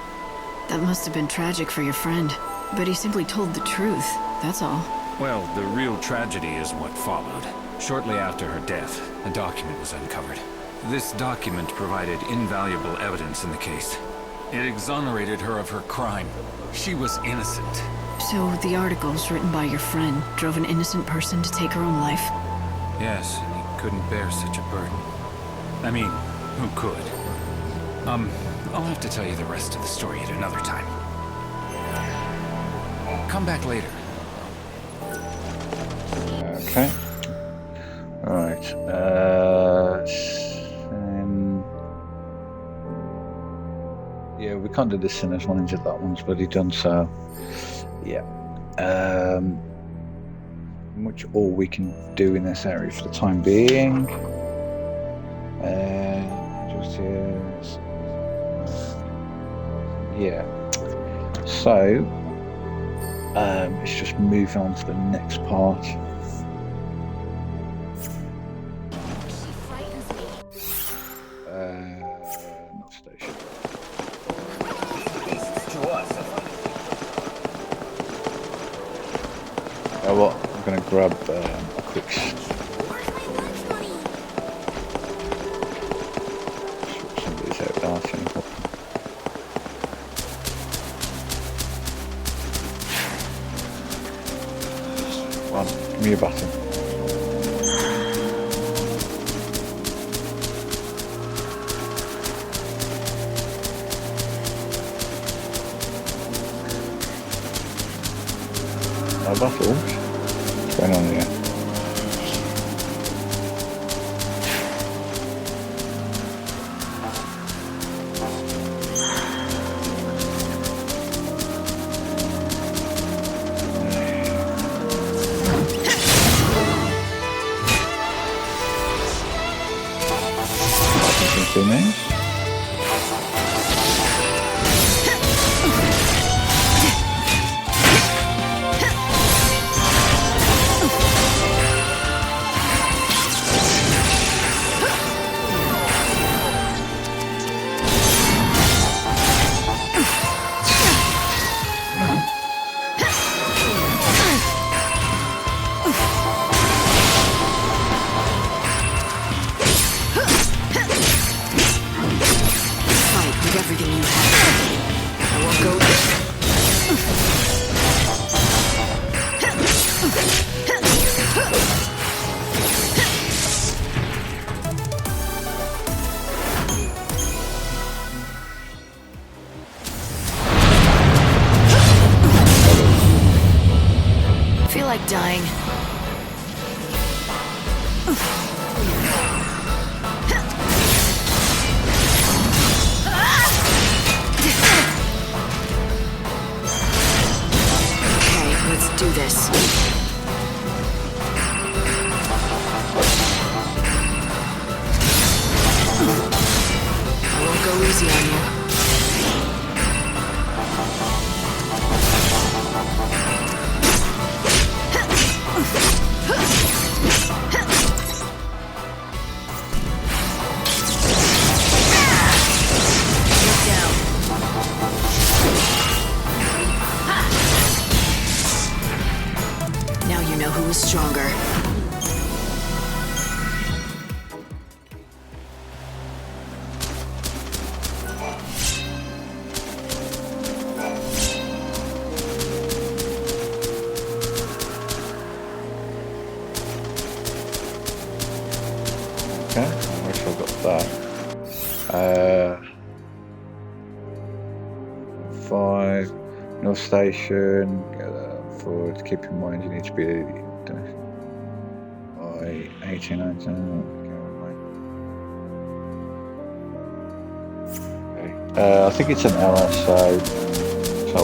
That must have been tragic for your friend. But he simply told the truth, that's all. Well, the real tragedy is what followed. Shortly after her death, a document was uncovered. This document provided invaluable evidence in the case. It exonerated her of her crime. She was innocent. So the articles written by your friend drove an innocent person to take her own life? Yes, and he couldn't bear such a burden. I mean, who could? I'll have to tell you the rest of the story at another time. Come back later. Okay. Right. Yeah, we can't do the Sinners one until that one's bloody done, so yeah. Much all we can do in this area for the time being. Just is yeah. So let's just move on to the next part. Not station. Oh, what? I'm going to grab a quick. Somebody's out dancing. Come on, give me your button. No battles? What's going on here? Nothing too nice. Dying. Okay, let's do this. I won't go easy on you. Who is stronger? Okay, I wish I got that. 5 North Station. For to keep in mind, you need to be by 1819. I think it's an hour, so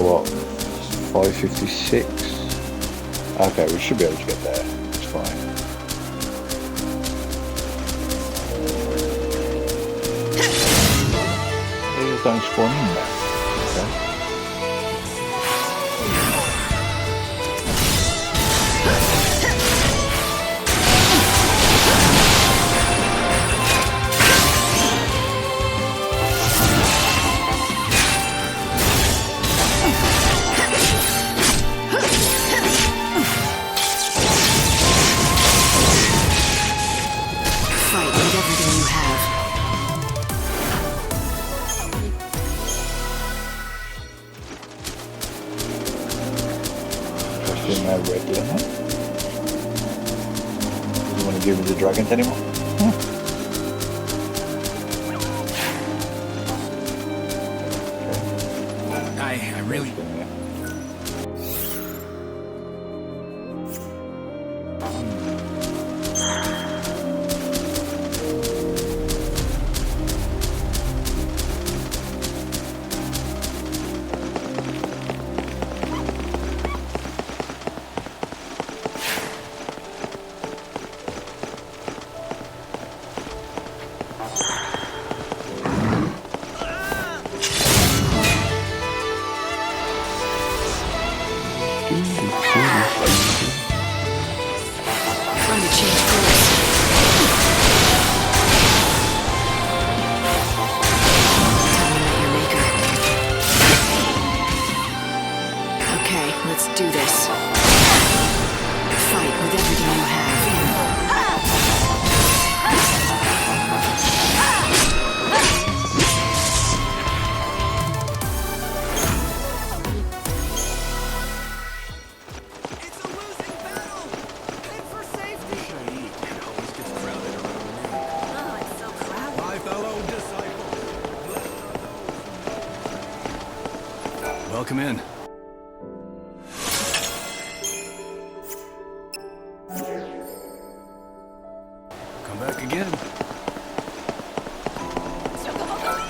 what? 5:56. Okay, we should be able to get there. It's fine. These don't spawn in there. Okay. Fight with everything you have. Just in my regular one. Doesn't want to give me the dragons anymore. I really... Trying to change course. Tell me about your maker. Okay, let's do this. Fight with everything you have. Welcome in. Come back again.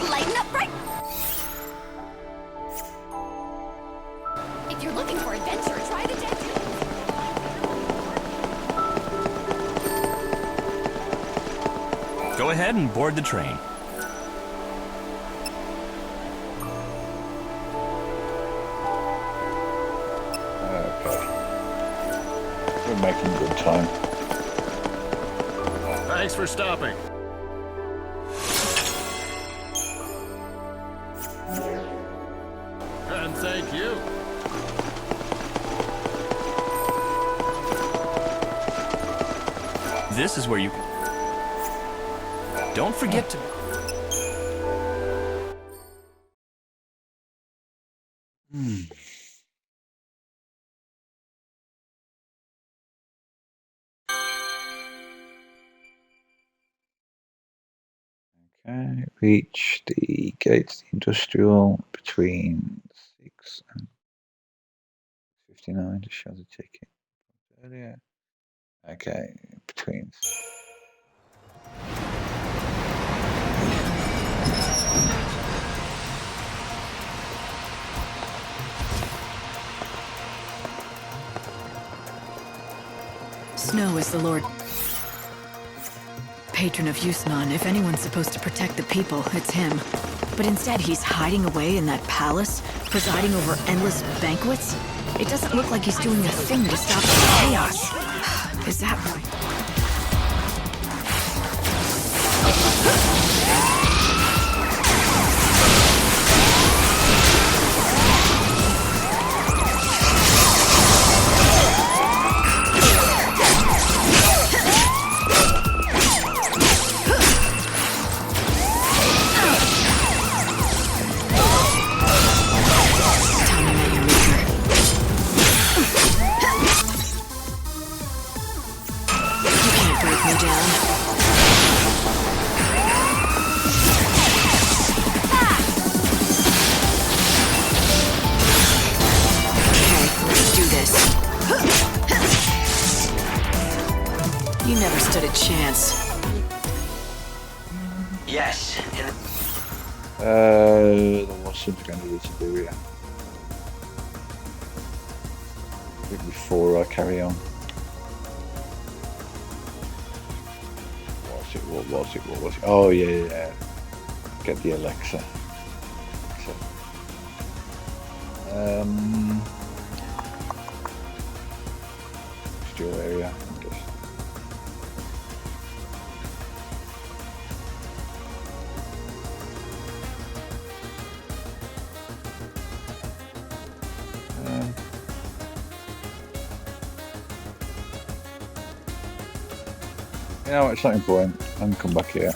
Lighten up right. If you're looking for adventure, try the dead Go ahead and board the train. We're making good time. Thanks for stopping. And thank you. This is where you... Don't forget to... Okay, reach the gates, the industrial, between 6 and 59 to show the ticket earlier. Okay, between. Snow is the Lord. Patron of Yusnan. If anyone's supposed to protect the people, it's him. But instead, he's hiding away in that palace, presiding over endless banquets. It doesn't look like he's doing a thing to stop the chaos. Is that right? You never stood a chance. Yes, and there was something I needed to do here. Before I carry on. What was it? Oh yeah. Get the Alexa. Still area. You know, it's not important. I can come back here.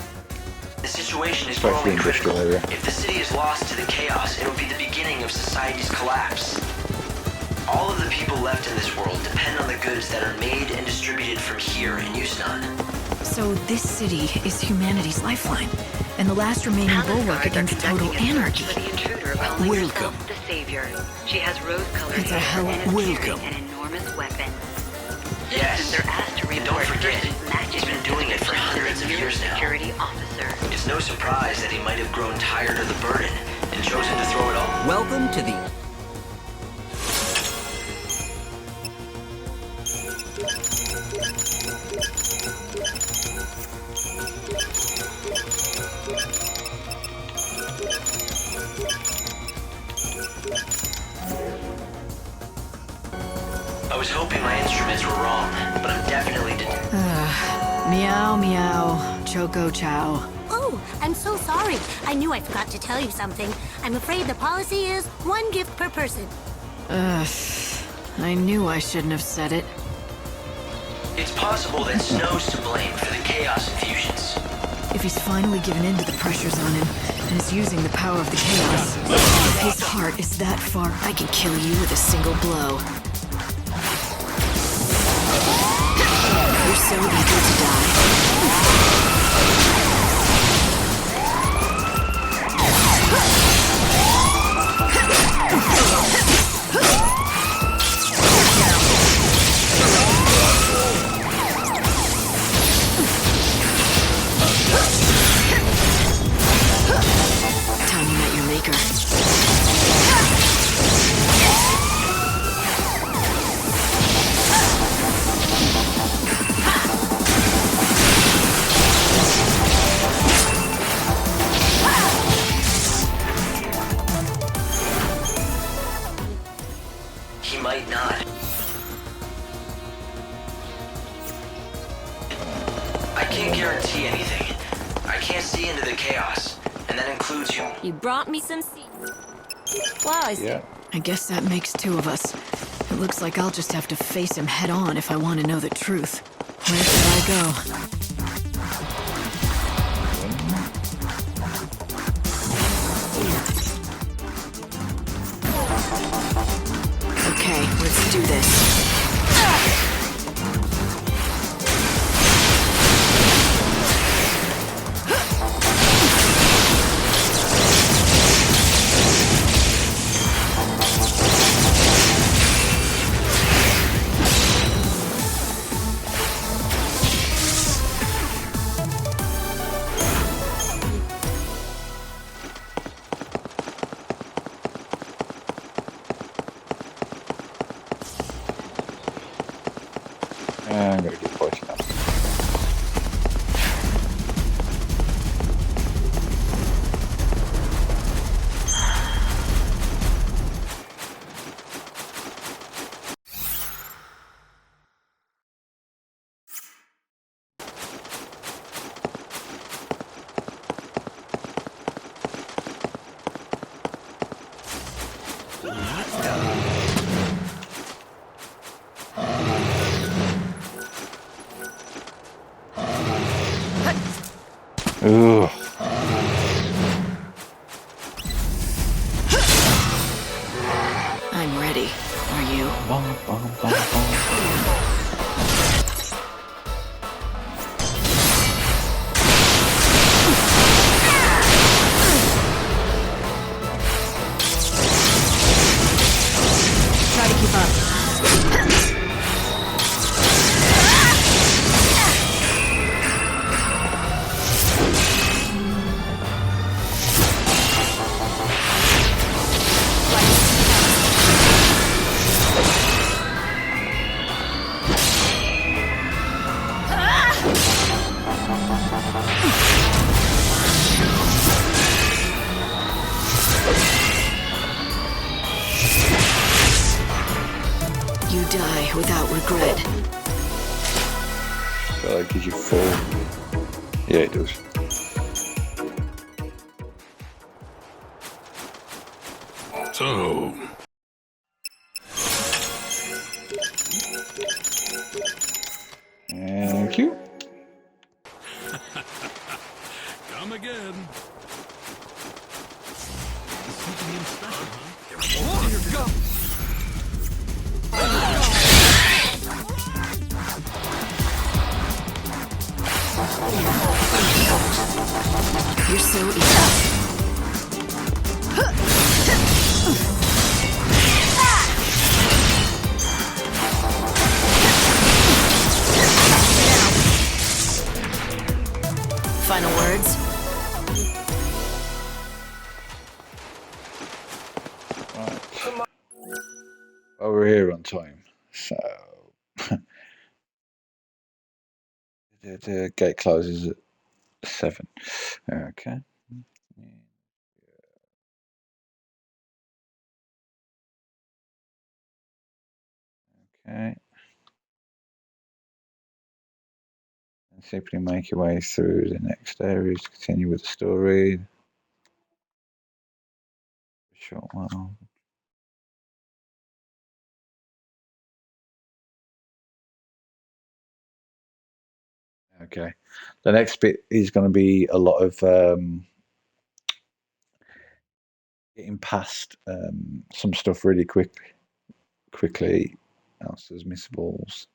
the situation is Especially growing industrial critical. area. If the city is lost to the chaos, it will be the beginning of society's collapse. All of the people left in this world depend on the goods that are made and distributed from here in Yusnan. So this city is humanity's lifeline, and the last remaining bulwark against total anarchy. Welcome. The savior. She has rose-colored It's a hell hair and is welcome. carrying an enormous weapon. Yes, Citizens are asked to and don't report forget, persons he's been doing it for hundreds of years now. security officer. It's no surprise that he might have grown tired of the burden and chosen to throw it all. Welcome to the... I was hoping my instruments were wrong, but I'm definitely Meow, meow, choco chow. Oh, I'm so sorry. I knew I forgot to tell you something. I'm afraid the policy is 1 gift per person. I knew I shouldn't have said it. It's possible that Snow's to blame for the chaos infusions. If he's finally given in to the pressures on him, and is using the power of the chaos, if his heart is that far, I can kill you with a single blow. You're so eager to die. Time you met your maker. He might not. I can't guarantee anything. I can't see into the chaos, and that includes you. You brought me some seeds. Wow, I see. I guess that makes 2 of us. It looks like I'll just have to face him head on if I want to know the truth. Where should I go? Okay, let's do this. I'm gonna get poison up. Ugh. I'm ready. Are you? Try to keep up. die without regret. So that gives you 4. Yeah, it does. So... Thank you. Come again. You're so easy. Final words? Right. Well, we're here on time, so the gate closes at 7. Okay. Okay. And simply make your way through the next areas to continue with the story. Short while. Okay. The next bit is going to be a lot of getting past some stuff really quickly, else there's missables.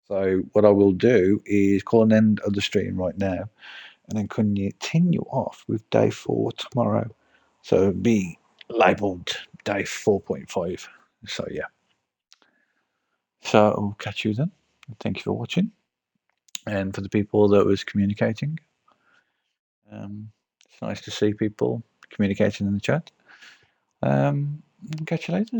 So what I will do is call an end of the stream right now, and then continue off with day 4 tomorrow. So it'll be labelled day 4.5. So yeah. So I'll catch you then. Thank you for watching, and for the people that was communicating. It's nice to see people communicating in the chat. Catch you later.